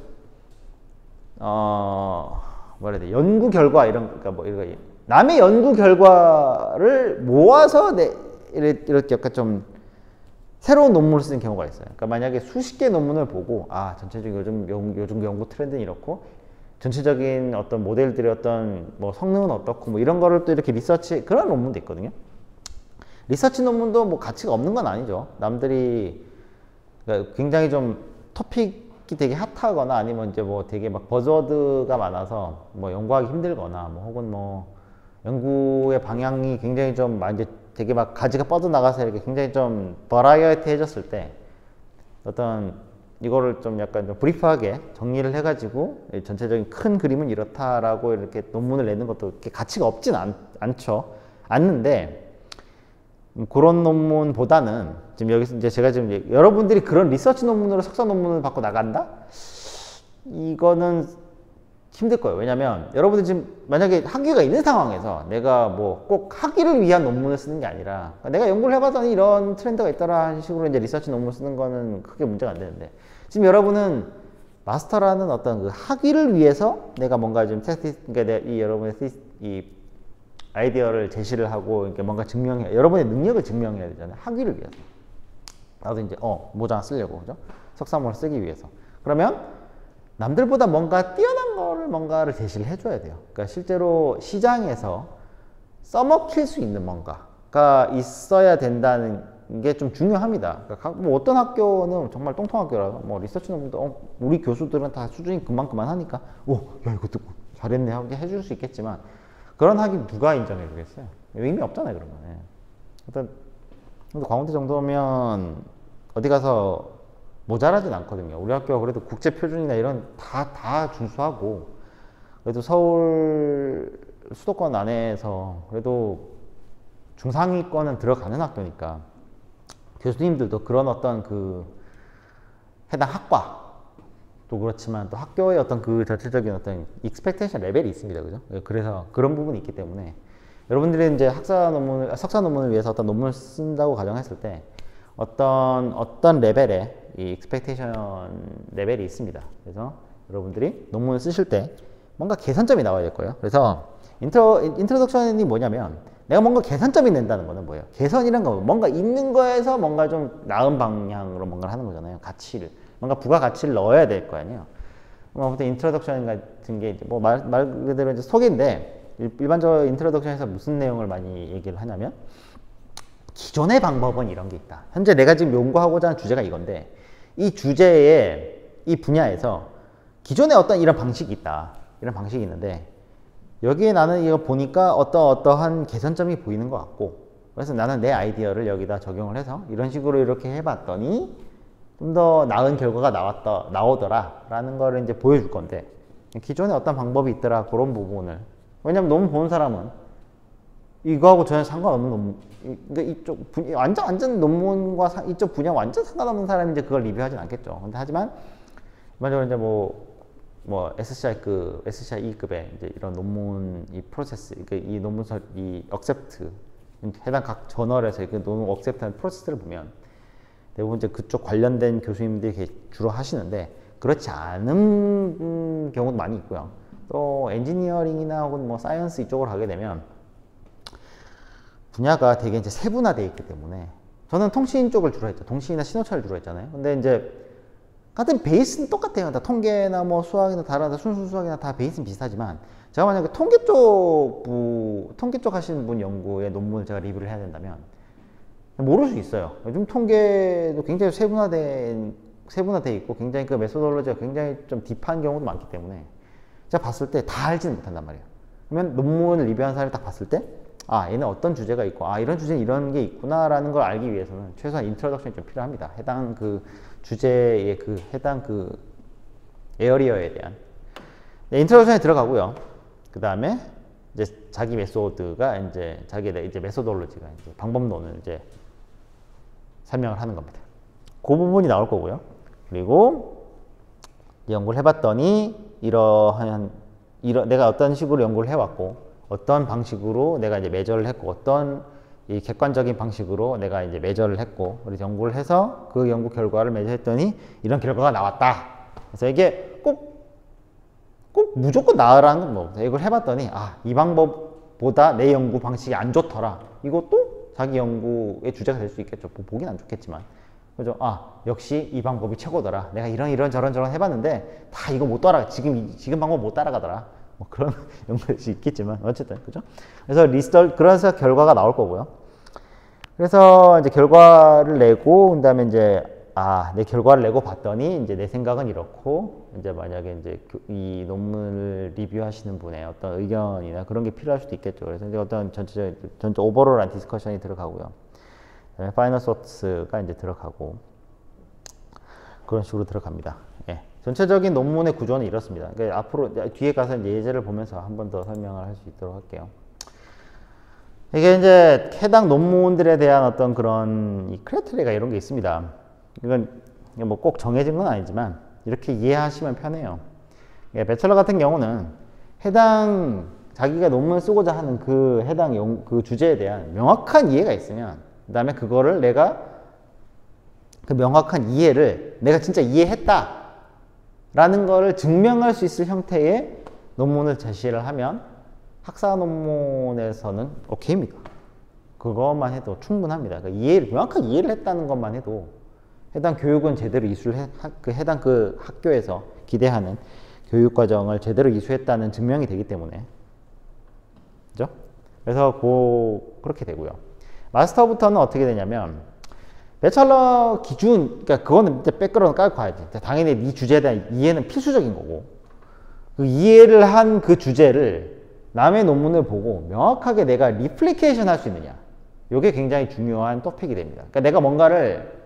뭐라 해야 돼? 연구 결과 그러니까 이런 남의 연구 결과를 모아서 이렇게 약간 좀 새로운 논문을 쓰는 경우가 있어요. 그러니까 만약에 수십 개 논문을 보고 전체적인 요즘 연구 트렌드는 이렇고, 전체적인 어떤 모델들의 어떤 성능은 어떻고 이런 거를 또 이렇게 리서치, 그런 논문도 있거든요. 리서치 논문도 가치가 없는 건 아니죠. 남들이 그러니까 굉장히 좀 토픽이 되게 핫하거나, 아니면 이제 되게 버즈워드가 많아서 연구하기 힘들거나, 혹은 연구의 방향이 굉장히 좀 이제 되게 가지가 뻗어나가서 이렇게 굉장히 좀 버라이어티해졌을 때, 어떤 이거를 좀 약간 좀 브리프하게 정리를 해가지고 전체적인 큰 그림은 이렇다라고 이렇게 논문을 내는 것도 이렇게 가치가 없진 않는데, 그런 논문보다는 지금 여기서 이제 제가 지금 여러분들이 그런 리서치 논문으로 석사 논문을 받고 나간다? 이거는 힘들 거예요. 왜냐면 여러분들 지금 만약에 학위가 있는 상황에서 내가 꼭 학위를 위한 논문을 쓰는 게 아니라, 내가 연구를 해봤더니 이런 트렌드가 있더라 식으로 이제 리서치 논문 쓰는 거는 크게 문제가 안 되는데, 지금 여러분은 마스터라는 어떤 그 학위를 위해서 내가 뭔가 좀 그러니까 여러분의 이 아이디어를 제시를 하고 이렇게 뭔가 여러분의 능력을 증명해야 되잖아요. 학위를 위해서. 나도 이제 모장 쓰려고, 그죠? 석사모를 쓰기 위해서. 그러면 남들보다 뭔가 뛰어난 뭔가를 제시를 해줘야 돼요. 그러니까 실제로 시장에서 써먹힐 수 있는 뭔가가 있어야 된다는 게 좀 중요합니다. 그러니까 뭐 어떤 학교는 정말 똥통 학교라 뭐 리서치 논문도 우리 교수들은 다 수준이 그만큼만 하니까 야 이거 듣고 잘했네 하고 해줄 수 있겠지만 그런 학위 누가 인정해 주겠어요? 의미 없잖아요 그런 거. 일단 광운대 정도면 어디 가서 모자라진 않거든요. 우리 학교가 그래도 국제 표준이나 이런 다 준수하고 그래도 서울 수도권 안에서 그래도 중상위권은 들어가는 학교니까 교수님들도 그런 어떤 그 해당 학과도 그렇지만 또 학교의 어떤 그 전체적인 어떤 익스펙테이션 레벨이 있습니다. 그죠? 그래서 그런 부분이 있기 때문에 여러분들이 이제 석사 논문을 위해서 어떤 논문을 쓴다고 가정했을 때 어떤 레벨의 이 익스펙테이션 레벨이 있습니다. 그래서 여러분들이 논문을 쓰실 때 뭔가 개선점이 나와야 될 거예요. 그래서 인트로덕션이 뭐냐면 내가 뭔가 개선점이 된다는 거는 뭐예요? 개선이란 거 뭔가 있는 거에서 뭔가 좀 나은 방향으로 뭔가를 하는 거잖아요. 가치를 뭔가 부가가치를 넣어야 될 거 아니에요. 아무튼 인트로덕션 같은 게 이제 뭐 말 그대로 이제 소개인데 일반적으로 인트로덕션에서 무슨 내용을 많이 얘기를 하냐면 기존의 방법은 이런 게 있다. 현재 내가 지금 연구하고자 하는 주제가 이건데 이 주제의 이 분야에서 기존에 어떤 이런 방식이 있다. 이런 방식이 있는데 여기에 나는 이거 보니까 어떠한 개선점이 보이는 것 같고 그래서 나는 내 아이디어를 여기다 적용을 해서 이런 식으로 이렇게 해봤더니 좀 더 나은 결과가 나오더라 라는 거를 이제 보여줄 건데 기존에 어떤 방법이 있더라 그런 부분을 왜냐면 논문 보는 사람은 이거하고 전혀 상관없는 논문 근데 이쪽 완전 논문과 이쪽 분야 완전 상관없는 사람이 이제 그걸 리뷰하진 않겠죠. 근데 하지만 일반적으로 이제 뭐 SCI E급의 이제 이런 논문 이 프로세스, 이 논문서 이 억셉트 해당 각 저널에서 그 논문 억셉트하는 프로세스를 보면 대부분 이제 그쪽 관련된 교수님들이 주로 하시는데 그렇지 않은 경우도 많이 있고요. 또 엔지니어링이나 혹은 뭐 사이언스 이쪽으로 가게 되면 분야가 되게 이제 세분화되어 있기 때문에 저는 통신 쪽을 주로 했죠. 통신이나 신호철을 주로 했잖아요. 근데 이제 같은 베이스는 똑같아요. 다 통계나 뭐 수학이나 다른 순수 수학이나 다 베이스는 비슷하지만 제가 만약에 통계 쪽 하시는 분 연구의 논문을 제가 리뷰를 해야 된다면 모를 수 있어요. 요즘 통계도 굉장히 세분화되어 있고 굉장히 그 메소돌로지가 굉장히 좀 딥한 경우도 많기 때문에 제가 봤을 때 다 알지는 못한단 말이에요. 그러면 논문을 리뷰한 사람을 딱 봤을 때 얘는 어떤 주제가 있고 이런 주제는 이런 게 있구나라는 걸 알기 위해서는 최소한 인트로덕션이 좀 필요합니다. 해당 그 주제의 해당 에어리어에 대한 인트로덕션에 들어가고요. 그 다음에 이제 자기 메소드가 이제 자기의 이제 메소돌로지가 이제 방법론을 이제 설명을 하는 겁니다. 그 부분이 나올 거고요. 그리고 연구를 해봤더니 내가 어떤 식으로 연구를 해왔고 어떤 방식으로 내가 이제 매저를 했고 어떤 이 객관적인 방식으로 내가 이제 매저를 했고 그래서 연구를 해서 그 연구 결과를 매저했더니 이런 결과가 나왔다. 그래서 이게 꼭 무조건 나으라는 건 뭐 이걸 해봤더니 이 방법보다 내 연구 방식이 안 좋더라. 이것도 자기 연구의 주제가 될 수 있겠죠. 보긴 안 좋겠지만 그죠? 역시 이 방법이 최고더라. 내가 이런 저런 해봤는데 다 이거 못 따라가. 지금 방법 못 따라가더라. 뭐 그런 연구일 수 있겠지만 어쨌든 그죠? 그래서 결과가 나올 거고요. 그래서 이제 결과를 내고 그다음에 이제 내 결과를 내고 봤더니 이제 내 생각은 이렇고 이제 만약에 이제 이 논문을 리뷰하시는 분의 어떤 의견이나 그런 게 필요할 수도 있겠죠. 그래서 이제 어떤 전체 오버롤한 디스커션이 들어가고요. 파이널 소스가 이제 들어가고 그런 식으로 들어갑니다. 전체적인 논문의 구조는 이렇습니다. 그러니까 앞으로 뒤에 가서 이제 예제를 보면서 한 번 더 설명을 할 수 있도록 할게요. 이게 이제 해당 논문들에 대한 어떤 그런 이 크라이테리아가 이런 게 있습니다. 이건 뭐 꼭 정해진 건 아니지만 이렇게 이해하시면 편해요. 배철러 같은 경우는 자기가 논문을 쓰고자 하는 그 주제에 대한 명확한 이해가 있으면 그 다음에 그거를 그 명확한 이해를 내가 진짜 이해했다 라는 거를 증명할 수 있을 형태의 논문을 제시를 하면 학사 논문에서는 오케이입니다. 그것만 해도 충분합니다. 그러니까 명확한 이해를 했다는 것만 해도 해당 교육은 제대로 해당 그 학교에서 기대하는 교육과정을 제대로 이수했다는 증명이 되기 때문에 그죠? 그래서 그렇게 되고요. 마스터부터는 어떻게 되냐면 배철러 기준, 그러니까 그거는 이제 백그라운드 깔고 가야지. 당연히 이 주제에 대한 이해는 필수적인 거고, 그 이해를 한 그 주제를 남의 논문을 보고 명확하게 내가 리플리케이션 할 수 있느냐, 이게 굉장히 중요한 토픽이 됩니다. 그러니까 내가 뭔가를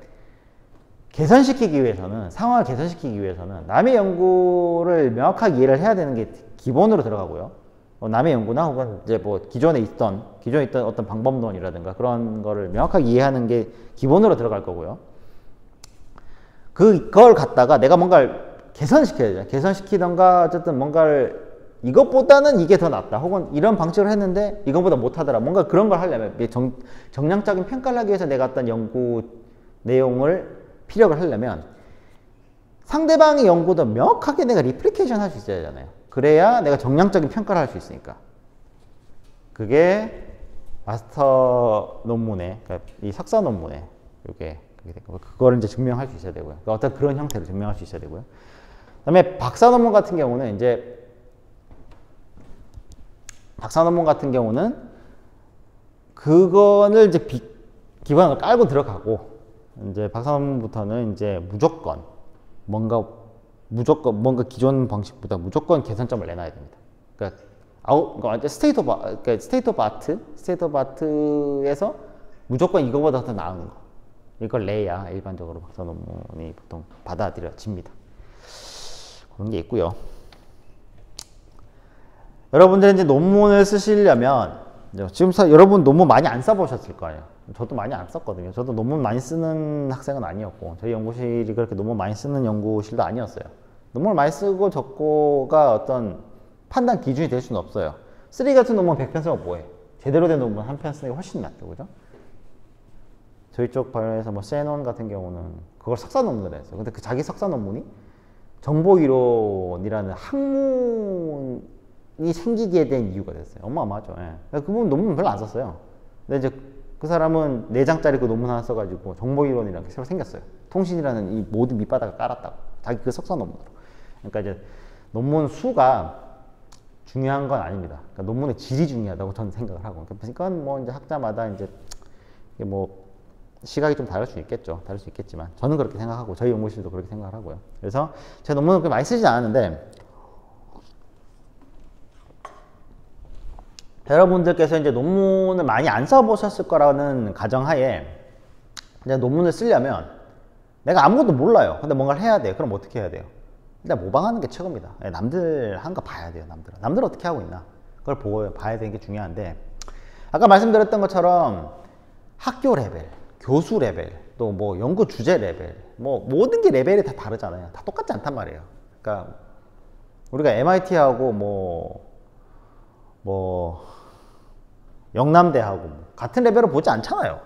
개선시키기 위해서는, 상황을 개선시키기 위해서는 남의 연구를 명확하게 이해를 해야 되는 게 기본으로 들어가고요. 남의 연구나 혹은 이제 뭐 기존에 있던 어떤 방법론이라든가 그런 거를 명확하게 이해하는 게 기본으로 들어갈 거고요. 그걸 갖다가 내가 뭔가를 개선시켜야 되죠. 개선시키던가 어쨌든 뭔가를 이것보다는 이게 더 낫다, 혹은 이런 방식으로 했는데 이것보다 못하더라, 뭔가 그런 걸 하려면 정량적인 평가를 하기 위해서 내가 어떤 연구 내용을 피력을 하려면 상대방의 연구도 명확하게 내가 리플리케이션 할 수 있어야 되잖아요. 그래야 내가 정량적인 평가를 할 수 있으니까. 그게 마스터 논문에, 그러니까 이 석사 논문에 그거를 이제 증명할 수 있어야 되고요. 그러니까 어떤 그런 형태로 증명할 수 있어야 되고요. 그다음에 박사 논문 같은 경우는 그거를 이제 기반으로 깔고 들어가고, 이제 박사 논문부터는 이제 무조건 뭔가 기존 방식보다 무조건 개선점을 내놔야 됩니다. 그러니까 스테이트 오브 아트에서 무조건 이거보다 더 나은 거, 이걸 내야 일반적으로 박사 논문이 보통 받아들여집니다. 그런 게 있고요. 여러분들이 이제 논문을 쓰시려면, 지금 여러분 논문 많이 안 써보셨을 거예요. 저도 많이 안 썼거든요. 저도 논문 많이 쓰는 학생은 아니었고, 저희 연구실이 그렇게 논문 많이 쓰는 연구실도 아니었어요. 논문을 많이 쓰고 적고가 어떤 판단 기준이 될 수는 없어요. 쓰레기 같은 논문 100편 쓰면 뭐해? 제대로 된 논문 한 편 쓰는 게 훨씬 낫죠, 그죠? 저희 쪽 발언에서 뭐 세논 같은 경우는 그걸 석사 논문을 했어요. 근데 그 자기 석사 논문이 정보이론이라는 학문이 생기게 된 이유가 됐어요. 어마어마하죠. 예. 그분 논문 별로 안 썼어요. 근데 이제 그 사람은 4장짜리 그 논문 하나 써가지고 정보이론이라는 게 새로 생겼어요. 통신이라는 이 모든 밑바닥을 깔았다고. 자기 그 석사 논문으로. 그러니까 이제 논문 수가 중요한 건 아닙니다. 그러니까 논문의 질이 중요하다고 저는 생각을 하고. 그러니까 뭐 이제 학자마다 이제 뭐 시각이 좀 다를 수 있겠죠. 다를 수 있겠지만 저는 그렇게 생각하고, 저희 연구실도 그렇게 생각을 하고요. 그래서 제 논문을 그렇게 많이 쓰지 않았는데, 여러분들께서 이제 논문을 많이 안 써보셨을 거라는 가정하에 이제 논문을 쓰려면 내가 아무것도 몰라요. 근데 뭔가를 해야 돼요. 그럼 어떻게 해야 돼요? 일단 모방하는 게 최고입니다. 남들 한 거 봐야 돼요. 남들 어떻게 하고 있나, 그걸 보고 봐야 되는 게 중요한데, 아까 말씀드렸던 것처럼 학교 레벨, 교수 레벨, 또 뭐 연구 주제 레벨, 뭐 모든 게 레벨이 다 다르잖아요. 다 똑같지 않단 말이에요. 그러니까 우리가 MIT하고 뭐 영남대하고 같은 레벨을 보지 않잖아요.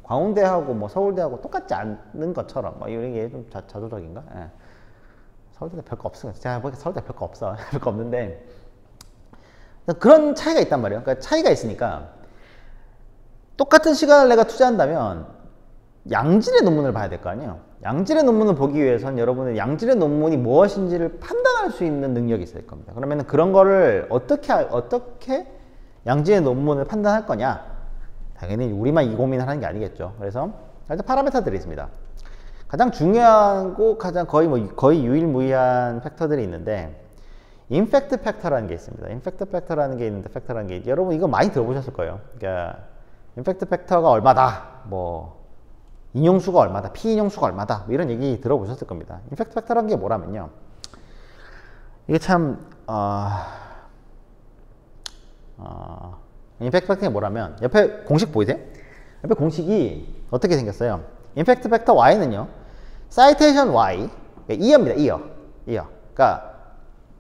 광운대하고 뭐 서울대하고 똑같지 않는 것처럼, 뭐 이런 게 좀 자조적인가? 예. 서울대 별거 없어요. 제가 보기엔 서울대 별거 없어. 별거 없는데 그런 차이가 있단 말이에요. 그러니까 차이가 있으니까 똑같은 시간을 내가 투자한다면 양질의 논문을 봐야 될 거 아니에요. 양질의 논문을 보기 위해서는 여러분은 양질의 논문이 무엇인지를 판단할 수 있는 능력이 있어야 될 겁니다. 그러면 그런 거를 어떻게 양질의 논문을 판단할 거냐? 당연히 우리만 이 고민을 하는 게 아니겠죠. 그래서 일단 파라미터들이 있습니다. 가장 중요하고 가장 거의 유일무이한 팩터들이 있는데, 임팩트 팩터라는 게 있습니다. 임팩트 팩터라는 게 있는데, 팩터라는 게 여러분 이거 많이 들어보셨을 거예요. 그러니까 임팩트 팩터가 얼마다, 뭐 인용수가 얼마다, 피인용수가 얼마다, 뭐 이런 얘기 들어보셨을 겁니다. 임팩트 팩터라는 게 뭐라면요, 이게 참 임팩트 팩터가 뭐라면, 옆에 공식 보이세요? 옆에 공식이 어떻게 생겼어요? 임팩트 팩터 Y는요, 사이테이션 Y, 이어입니다. 이어. 그러니까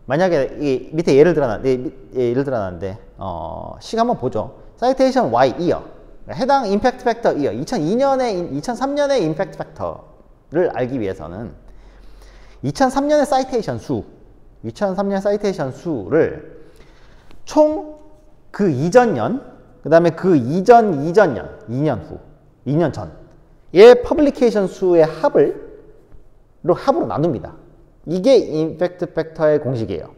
만약에 이 밑에 예를 들어놨는데 식 한번 보죠. 사이테이션 Y 이어, 해당 임팩트 팩터 이어, 2003년의 임팩트 팩터를 알기 위해서는 2003년의 사이테이션 수를 총 그 이전 년, 그 다음에 그 이전 년, 2년 전의 퍼블리케이션 수의 합으로 나눕니다. 이게 임팩트 팩터의 공식이에요.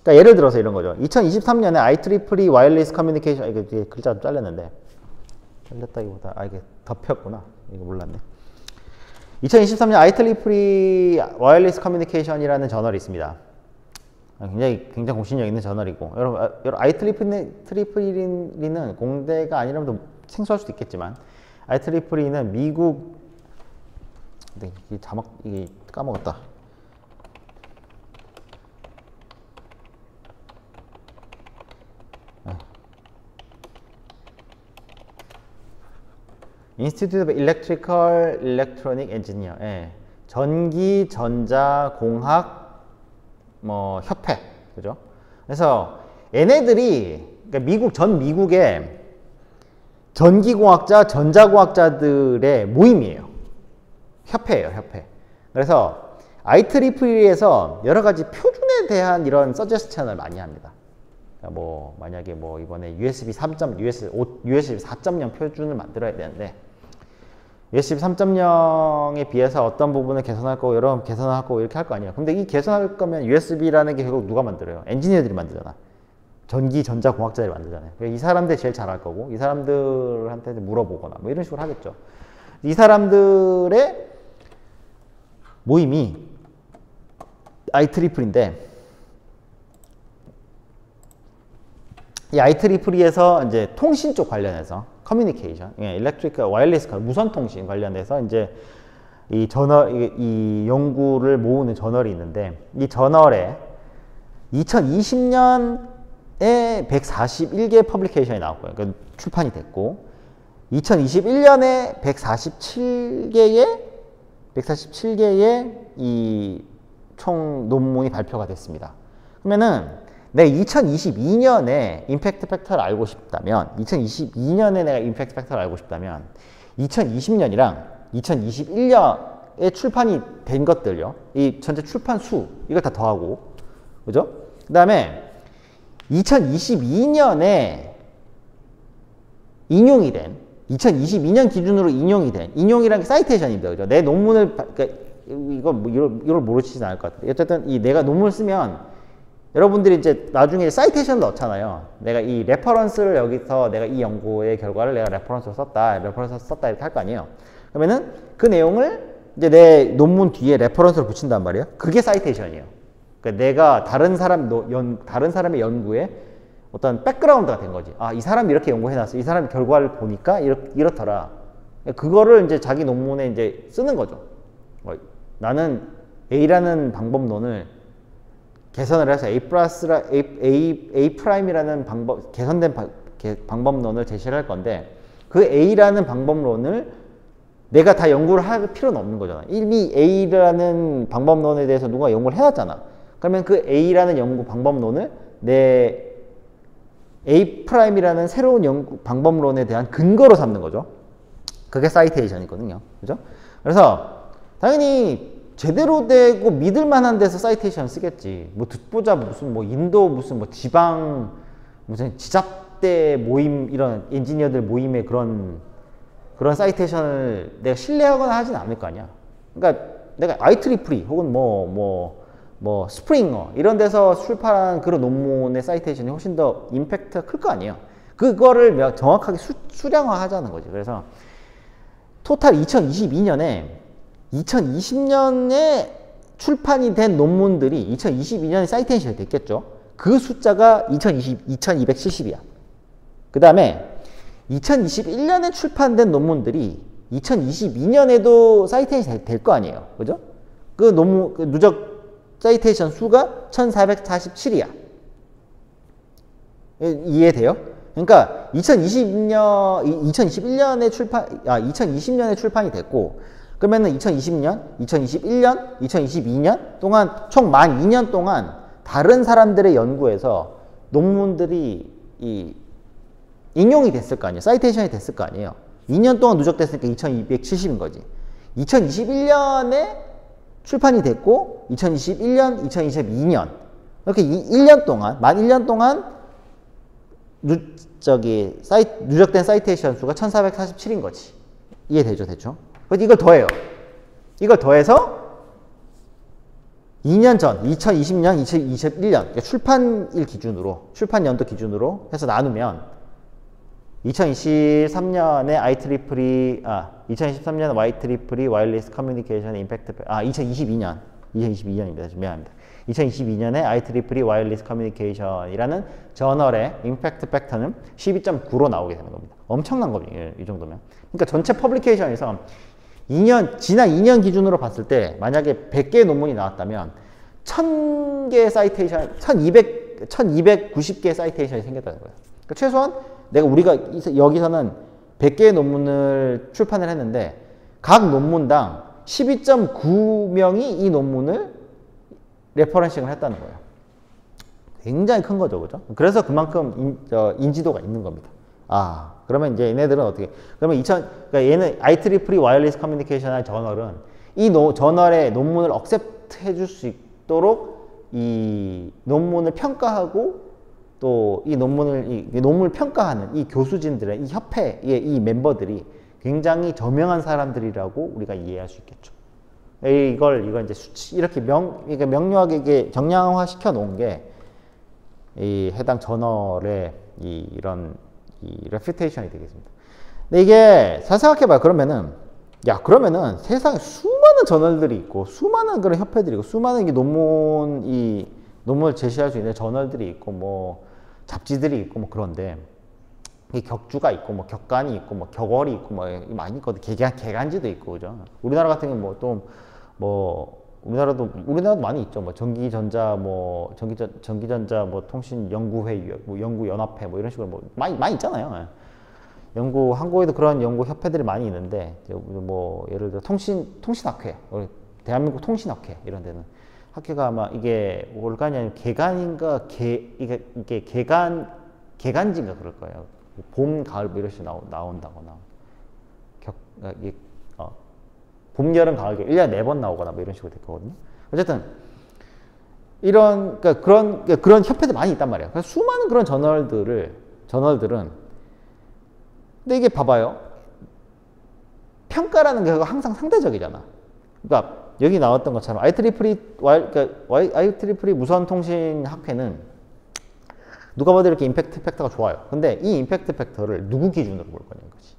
그러니까 예를 들어서 이런 거죠. 2023년에 IEEE 와이어리스 커뮤니케이션, 이거 글자 좀 잘렸는데, 잘렸다기보다 이게 덮였구나. 이거 몰랐네. 2023년 IEEE 와이어리스 커뮤니케이션이라는 저널이 있습니다. 굉장히 공신력 있는 저널이고, 여러분 IEEE는 공대가 아니라면 생소할 수도 있겠지만, IEEE는 미국, 이 자막 이게 까먹었다. Institute of Electrical Electronic Engineer, 전기 전자 공학 협회, 그죠? 그래서 얘네들이 그러니까 전 미국의 전기공학자, 전자공학자들의 모임이에요. 협회예요, 협회. 그래서 IEEE에서 여러 가지 표준에 대한 이런 서제스천을 많이 합니다. 그러니까 만약에 이번에 USB 4.0 표준을 만들어야 되는데, USB 3.0에 비해서 어떤 부분을 개선할 거고, 여러 번 개선할 거고, 이렇게 할 거 아니에요. 근데 이 개선할 거면 USB라는 게 결국 누가 만들어요? 엔지니어들이 만들잖아. 전기, 전자, 공학자들이 만들잖아요. 이 사람들이 제일 잘할 거고, 이 사람들한테 물어보거나, 이런 식으로 하겠죠. 이 사람들의 모임이 IEEE인데, 이 IEEE에서 이제 통신 쪽 관련해서 커뮤니케이션, 일렉트리컬 와이어리스 무선 통신 관련해서 이제 이 이 연구를 모으는 저널이 있는데, 이 저널에 2020년에 141개 퍼블리케이션이 나왔고요. 그러니까 출판이 됐고, 2021년에 147개의 이 총 논문이 발표가 됐습니다. 그러면은 내가 2022년에 임팩트 팩터를 알고 싶다면, 2020년이랑 2021년에 출판이 된 것들요, 이 전체 출판 수, 이걸 다 더하고, 그죠? 그 다음에 2022년에 인용이 된, 2022년 기준으로 인용이 된, 인용이라는 게 사이테이션입니다. 그죠? 내 논문을, 그러니까 이걸 모르시진 않을 것 같아요. 어쨌든 내가 논문을 쓰면 여러분들이 이제 나중에 사이테이션을 넣잖아요. 내가 이 레퍼런스를 여기서 내가 이 연구의 결과를 내가 레퍼런스로 썼다 이렇게 할 거 아니에요. 그러면은 그 내용을 이제 내 논문 뒤에 레퍼런스를 붙인단 말이에요. 그게 사이테이션이에요. 그러니까 내가 다른 사람의 연구에 어떤 백그라운드가 된 거지. 이 사람이 이렇게 연구해놨어. 이 사람의 결과를 보니까 이렇더라. 그거를 이제 자기 논문에 이제 쓰는 거죠. 나는 A라는 방법론을 개선을 해서 A 프라임이라는 개선된 방법론을 제시를 할 건데, 그 A라는 방법론을 내가 다 연구를 할 필요는 없는 거잖아. 이미 A라는 방법론에 대해서 누가 연구를 해놨잖아. 그러면 그 A라는 연구 방법론을 내 A 프라임이라는 새로운 연구 방법론에 대한 근거로 삼는 거죠. 그게 사이테이션이거든요. 그죠? 그래서 당연히 제대로 되고 믿을 만한 데서 사이테이션 쓰겠지. 듣보자 무슨 인도 무슨 지방 무슨 지잡대 모임, 이런 엔지니어들 모임의 그런 사이테이션을 내가 신뢰하거나 하진 않을 거 아니야. 그러니까 내가 IEEE 혹은 스프링어 이런 데서 출판한 그런 논문의 사이테이션이 훨씬 더 임팩트가 클 거 아니에요. 그거를 정확하게 수량화 하자는 거지. 그래서 토탈 2020년에 출판이 된 논문들이 2022년에 사이테이션이 됐겠죠. 그 숫자가 2270이야. 그 다음에 2021년에 출판된 논문들이 2022년에도 사이테이션이 될 거 아니에요. 그죠? 그 누적 사이테이션 수가 1447이야. 이해돼요? 그러니까 2020년에 출판이 됐고, 그러면은 2020년, 2021년, 2022년 동안 총 만 2년 동안 다른 사람들의 연구에서 논문들이 인용이 됐을 거 아니에요. 사이테이션이 됐을 거 아니에요. 2년 동안 누적됐으니까 2270인 거지. 2021년에 출판이 됐고 2021년, 2022년 이렇게 1년 동안, 만 1년 동안 누적된 사이테이션 수가 1447인 거지. 이해되죠? 대충? 그래서 이걸 더해요. 이걸 더해서 2년 전, 2020년, 2021년, 그러니까 출판 연도 기준으로 해서 나누면 2023년에 IEEE YEEE 와이어리스 커뮤니케이션 임팩트 2022년입니다. 미안합니다. 2022년에 IEEE 와이어리스 커뮤니케이션이라는 저널의 임팩트 팩터는 12.9로 나오게 되는 겁니다. 엄청난 거죠. 이 정도면. 그러니까 전체 퍼블리케이션에서 지난 2년 기준으로 봤을 때 만약에 100개의 논문이 나왔다면 1000개의 사이테이션, 1290개의 사이테이션이 생겼다는 거예요. 그러니까 최소한 우리가 여기서는 100개의 논문을 출판을 했는데 각 논문당 12.9명이 이 논문을 레퍼런싱을 했다는 거예요. 굉장히 큰 거죠, 그죠? 그래서 그만큼 인지도가 있는 겁니다. 그러면 이제 얘네들은 어떻게? 그러면 그러니까 얘는 IEEE 와이어리스 커뮤니케이션 저널은 이 저널의 논문을 억셉트 해줄 수 있도록 이 논문을 평가하고 또 이 논문을 평가하는 이 교수진들의 이 협회의 이 멤버들이 굉장히 저명한 사람들이라고 우리가 이해할 수 있겠죠. 이걸 이제 이렇게 명료하게 이게 정량화 시켜 놓은 게 이 해당 저널의 이런 레퓨테이션이 되겠습니다. 근데 이게 잘 생각해봐요. 그러면은 세상에 수많은 저널들이 있고 수많은 그런 협회들이 있고 수많은 논문을 제시할 수 있는 저널들이 있고 뭐 잡지들이 있고 뭐 그런데 격주가 있고 뭐 격간이 있고 뭐 격월이 있고 뭐 많이 있거든. 개간지도 있고 그죠. 우리나라 같은 경우는 우리나라도 많이 있죠. 뭐 전기전자 뭐 통신연구회 뭐 연구연합회 뭐 이런 식으로 뭐 많이 있잖아요. 한국에도 그런 연구 협회들이 많이 있는데 뭐 예를 들어 통신학회, 대한민국 통신학회 이런 데는 학회가 아마 이게 올간이 아니면 개간인가 이게 개간지인가 그럴 거예요. 봄, 가을 뭐 이런 식으로 나온다거나 봄, 여름, 가을, 겨울 1년에 4번 나오거나 뭐 이런 식으로 됐거든요. 어쨌든 그러니까 그런 협회들이 많이 있단 말이에요. 그래서 수많은 그런 저널들은 근데 이게 봐봐요. 평가라는 게 항상 상대적이잖아. 그러니까 여기 나왔던 것처럼 IEEE 무선통신학회는 누가 봐도 이렇게 임팩트 팩터가 좋아요. 근데 이 임팩트 팩터를 누구 기준으로 볼 거냐는 거지.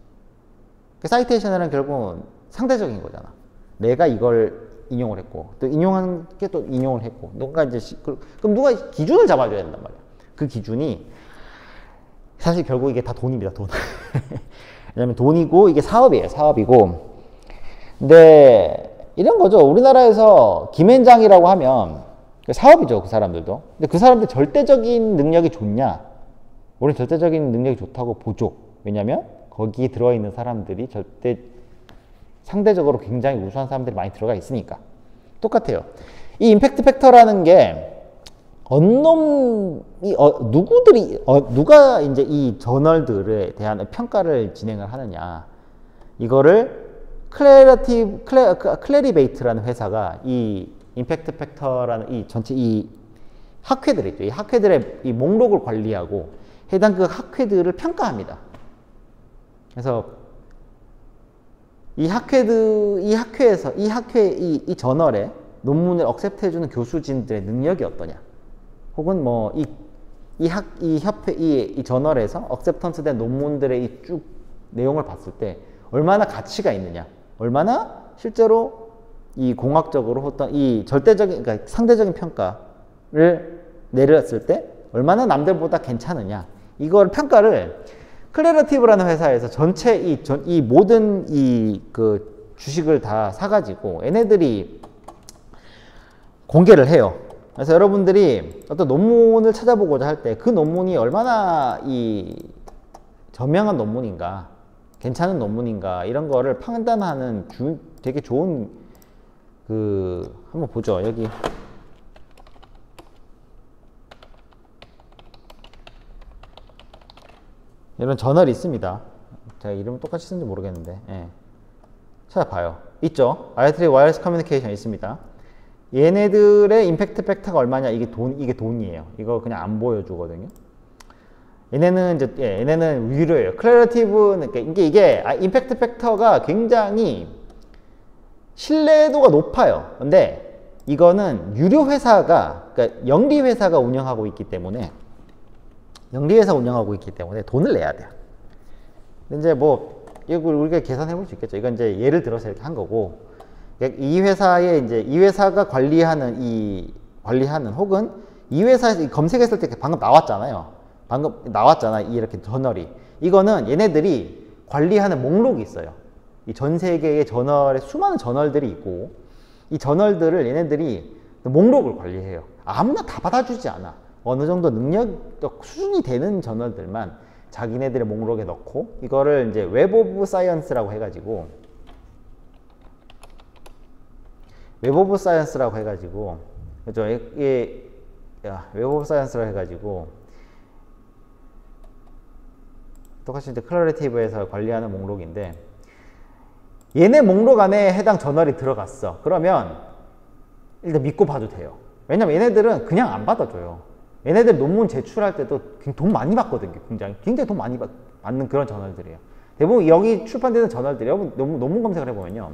사이테이션이란 결국은 상대적인 거잖아. 내가 이걸 인용을 했고 또 인용한 게 또 인용을 했고 그럼 누가 기준을 잡아줘야 된단 말이야. 그 기준이 사실 결국 이게 다 돈입니다. 돈. 왜냐면 돈이고 이게 사업이고 근데 이런 거죠. 우리나라에서 김앤장이라고 하면 사업이죠. 그 사람들도. 근데 그 사람들 절대적인 능력이 좋냐? 우리는 절대적인 능력이 좋다고 보죠. 왜냐면 거기에 들어있는 사람들이 상대적으로 굉장히 우수한 사람들이 많이 들어가 있으니까. 똑같아요. 이 임팩트 팩터라는 게 누가 이제 이 저널들에 대한 평가를 진행을 하느냐. 이거를 클래리베이트라는 회사가 이 임팩트 팩터라는 이 전체 이 학회들 있죠. 이 학회들의 이 목록을 관리하고 해당 그 학회들을 평가합니다. 그래서 이 저널에 논문을 억셉트 해주는 교수진들의 능력이 어떠냐. 혹은 뭐 이 저널에서 억셉턴스 된 논문들의 이 쭉 내용을 봤을 때 얼마나 가치가 있느냐. 얼마나 실제로 이 공학적으로 어떤 이 그러니까 상대적인 평가를 내렸을 때 얼마나 남들보다 괜찮으냐. 이걸 평가를 클래러티브라는 회사에서 전체 이 모든 그 주식을 다 사가지고 얘네들이 공개를 해요. 그래서 여러분들이 어떤 논문을 찾아보고자 할 때 그 논문이 얼마나 저명한 논문인가, 괜찮은 논문인가 이런 거를 판단하는 되게 좋은 한번 보죠. 여기 이런 저널이 있습니다. 제가 이름을 똑같이 쓴지 모르겠는데 찾아봐요. 있죠. IEEE 와이어리스 커뮤니케이션 있습니다. 얘네들의 임팩트 팩터가 얼마냐? 이게 돈이에요. 이거 그냥 안 보여주거든요. 얘네는 유료예요. 클래러티브는 이게 임팩트 팩터가 굉장히 신뢰도가 높아요. 근데 이거는 유료 회사가 그러니까 영리 회사가 운영하고 있기 때문에 돈을 내야 돼요. 근데 이제 뭐 이거 우리가 계산해 볼 수 있겠죠. 이건 이제 예를 들어서 이렇게 한 거고, 이 회사에 이제 이 회사가 관리하는 혹은 이 회사에서 검색했을 때 방금 나왔잖아요. 방금 나왔잖아. 이렇게 저널이. 이거는 얘네들이 관리하는 목록이 있어요. 이 전 세계의 저널에 수많은 저널들이 있고, 이 저널들을 얘네들이 목록을 관리해요. 아무나 다 받아주지 않아. 어느 정도 능력 수준이 되는 저널들만 자기네들의 목록에 넣고, 이거를 이제 웹 오브 사이언스라고 해가지고, 그죠? 이게 웹 오브 사이언스라고 해가지고, 똑같이 이제 클러리티브에서 관리하는 목록인데, 얘네 목록 안에 해당 저널이 들어갔어. 그러면 일단 믿고 봐도 돼요. 왜냐면 얘네들은 그냥 안 받아줘요. 얘네들 논문 제출할 때도 돈 많이 받거든요. 굉장히 돈 많이 받는 그런 저널들이에요. 대부분 여기 출판되는 저널들이, 여러분 논문 검색을 해보면요,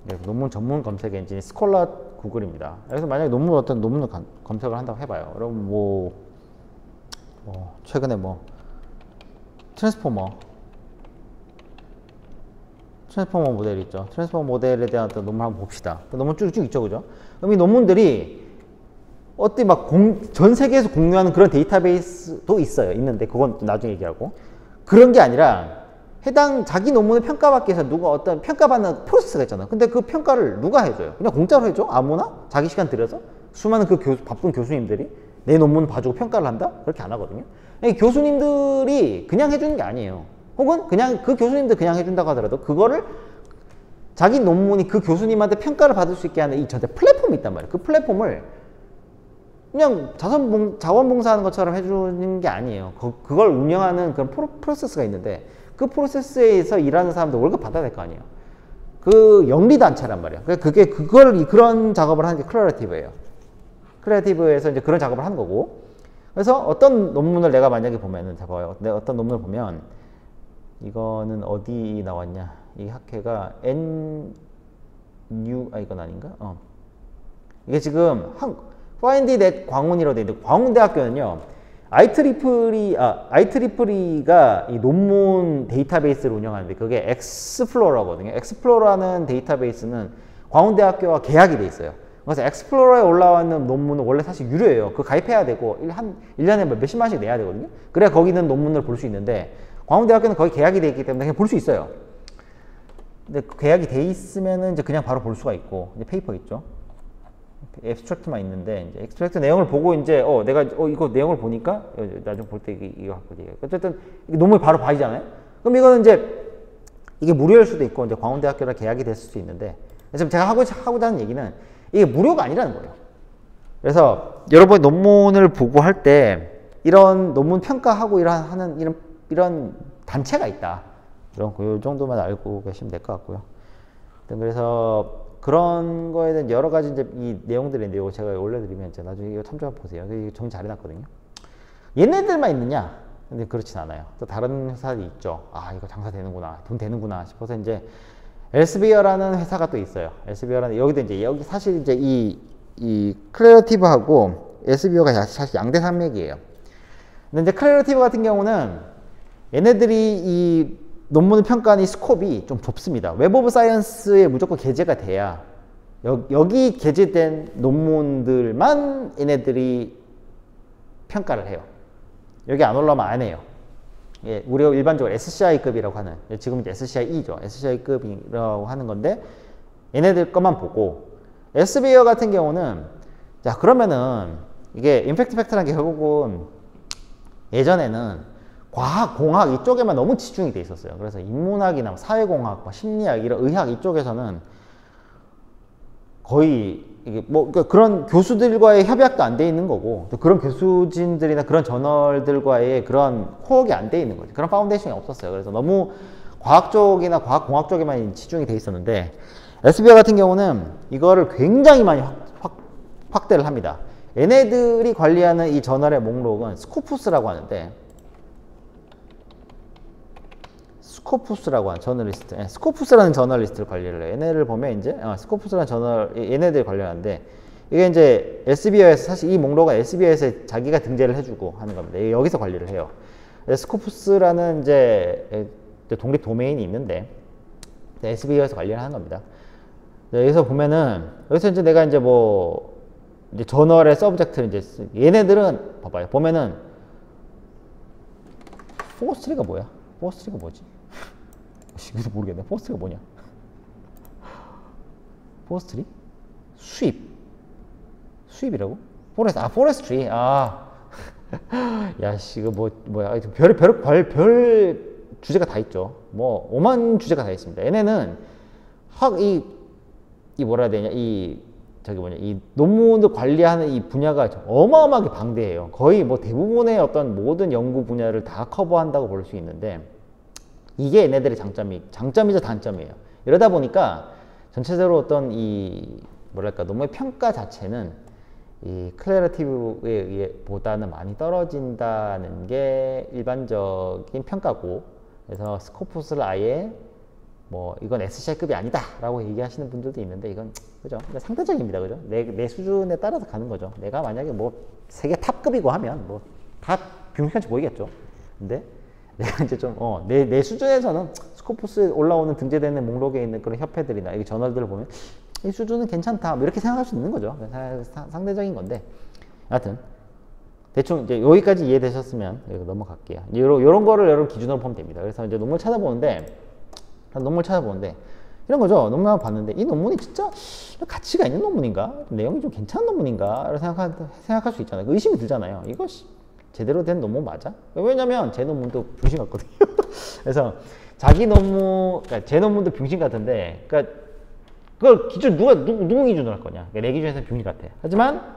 네, 논문 전문 검색 엔진이 스콜라 구글입니다. 그래서 만약에 어떤 논문을 검색을 한다고 해봐요. 여러분 최근에 트랜스포머 모델 있죠. 트랜스포머 모델에 대한 어떤 논문 한번 봅시다. 논문 쭉 있죠, 그죠? 그럼 이 논문들이 전 세계에서 공유하는 그런 데이터베이스도 있는데 그건 나중에 얘기하고, 그런 게 아니라 자기 논문을 평가받기 위해서 누가 어떤 평가받는 프로세스가 있잖아. 근데 그 평가를 누가 해줘요? 그냥 공짜로 해줘? 아무나? 자기 시간 들여서? 수많은 바쁜 교수님들이 내 논문 봐주고 평가를 한다? 그렇게 안 하거든요. 교수님들이 그냥 해주는 게 아니에요. 혹은 그냥 그 교수님들 그냥 해준다고 하더라도 그거를 자기 논문이 그 교수님한테 평가를 받을 수 있게 하는 이 전체 플랫폼이 있단 말이에요. 그 플랫폼을 그냥 자원봉사하는 것처럼 해주는 게 아니에요. 그걸 운영하는 그런 프로세스가 있는데, 그 프로세스에서 일하는 사람들 월급 받아야 될 거 아니에요. 그 영리단체란 말이에요. 그런 작업을 하는 게 클러리티브예요. 클러리티브에서 이제 그런 작업을 하는 거고, 그래서 어떤 논문을 내가 만약에 보면은, 봐봐요. 내가 어떤 논문을 보면, 이거는 어디 나왔냐? 이 학회가 이건 아닌가? 이게 지금 find that 광운이라고 돼 있는데, 광운대학교는요, IEEE가 이 논문 데이터베이스를 운영하는데, 그게 엑스플로러거든요. 엑스플로러라는 데이터베이스는 광운대학교와 계약이 돼 있어요. 그래서 엑스플로러에 올라오는 논문은 원래 사실 유료예요. 그거 가입해야 되고 1년에 몇십만씩 내야 되거든요. 그래야 거기 있는 논문을 볼 수 있는데, 광운대학교는 거의 계약이 돼 있기 때문에 그냥 볼 수 있어요. 근데 그 계약이 돼 있으면은 이제 그냥 바로 볼 수가 있고, 이제 페이퍼 있죠. 앱스트랙트만 있는데, 이제 앱스트랙트 내용을 보고 이제 내가 이거 내용을 보니까 나중에 볼 때 이거 갖고 얘기해. 어쨌든 논문이 바로 봐지잖아요. 그럼 이거는 이제 이게 무료일 수도 있고, 이제 광운대학교랑 계약이 됐을 수도 있는데, 지금 제가 하고자 하는 얘기는 이게 무료가 아니라는 거예요. 그래서 여러분이 논문을 보고 할 때 이런 논문 평가하고 이런 단체가 있다. 그 정도만 알고 계시면 될 것 같고요. 그래서 그런 거에 대한 여러 가지 이제 이 내용들이 있는데, 이거 제가 올려드리면 이제 나중에 이거 참조해 보세요. 이거 정리 잘 해놨거든요. 얘네들만 있느냐? 근데 그렇진 않아요. 또 다른 회사들이 있죠. 이거 장사 되는구나, 돈 되는구나 싶어서 이제 엘스비어라는 회사가 또 있어요. 엘스비어라는, 여기 사실 이제 이 클래리티브하고 엘스비어가 사실 양대 산맥이에요. 근데 이제 클래리티브 같은 경우는 얘네들이 이 논문을 평가하는 이 스콥이 좀 좁습니다. 웹 오브 사이언스에 무조건 게재가 돼야, 여기 게재된 논문들만 얘네들이 평가를 해요. 여기 안 올라오면 안 해요. 예, 우리가 일반적으로 SCI급이라고 하는, 지금 이제 SCIE죠. SCI급이라고 하는 건데, 얘네들 것만 보고, 엘스비어 같은 경우는, 자, 그러면은, 이게 임팩트 팩터라는 게 결국은 예전에는 과학, 공학 이쪽에만 너무 집중이 돼 있었어요. 그래서 인문학이나 사회공학, 심리학, 이런 의학 이쪽에서는 거의 이게 그러니까 그런 교수들과의 협약도 안 돼 있는 거고, 또 그런 교수진들이나 그런 저널들과의 그런 호흡이 안 돼 있는 거죠. 그런 파운데이션이 없었어요. 그래서 너무 과학 쪽이나 과학 쪽에만 치중이 돼 있었는데, 엘스비어 같은 경우는 이거를 굉장히 많이 확대를 합니다. 얘네들이 관리하는 이 저널의 목록은 스코푸스라고 하는데, 스코푸스라고 하는 저널리스트, 스코푸스라는 저널리스트를 관리를 해요. 얘네를 보면 이제 스코푸스라는 얘네들 관리하는데, 이게 이제 엘세비어에서 사실 이 목록은 엘세비어에서 자기가 등재를 해주고 하는 겁니다. 여기서 관리를 해요. 스코프스라는 이제 독립 도메인이 있는데 엘세비어에서 관리를 하는 겁니다. 여기서 보면은 여기서 이제 내가 이제 뭐 이제 저널의 서브젝트를 이제 얘네들은 봐봐요. 보면은 포스트리가 뭐야? 포스트리가 뭐지? 이것도 모르겠네. 포스트리가 뭐냐? 포스트리? 수입이라고? 포레스트리. 야, 씨, 이거 뭐야. 별 주제가 다 있죠. 뭐, 오만 주제가 다 있습니다. 얘네는 이 뭐라 해야 되냐. 이 논문을 관리하는 이 분야가 어마어마하게 방대해요. 거의 뭐 대부분의 어떤 모든 연구 분야를 다 커버한다고 볼 수 있는데, 이게 얘네들의 장점이자 단점이에요. 이러다 보니까 전체적으로 어떤 이 뭐랄까 논문의 평가 자체는 이 클래러티브에 의해 보다는 많이 떨어진다는 게 일반적인 평가고, 그래서 스코프스를 아예 뭐 이건 SCI급이 아니다 라고 얘기하시는 분들도 있는데, 이건 그죠? 상대적입니다. 그죠? 내 수준에 따라서 가는 거죠. 내가 만약에 뭐 세계 탑급이고 하면 뭐 다 빈칸치 보이겠죠. 근데 내가 이제 좀 내 수준에서는 스코프스에 올라오는 등재되는 목록에 있는 그런 협회들이나 이 저널들을 보면 이 수준은 괜찮다 뭐 이렇게 생각할 수 있는 거죠. 상대적인 건데, 하여튼 대충 이제 여기까지 이해되셨으면 여기 넘어갈게요. 요런 거를 여러분 기준으로 보면 됩니다. 그래서 이제 논문 찾아보는데 이런 거죠. 논문을 봤는데 이 논문이 진짜 가치가 있는 논문인가? 내용이 좀 괜찮은 논문인가? 라고 생각할 수 있잖아요. 의심이 들잖아요. 이거 제대로 된 논문 맞아? 왜냐면 제 논문도 병신 같거든요. 그래서 자기 논문, 그러니까 제 논문도 병신 같은데, 그러니까 그걸 기준 누구 기준으로 할 거냐? 그러니까 내 기준에서는 병신 같아. 하지만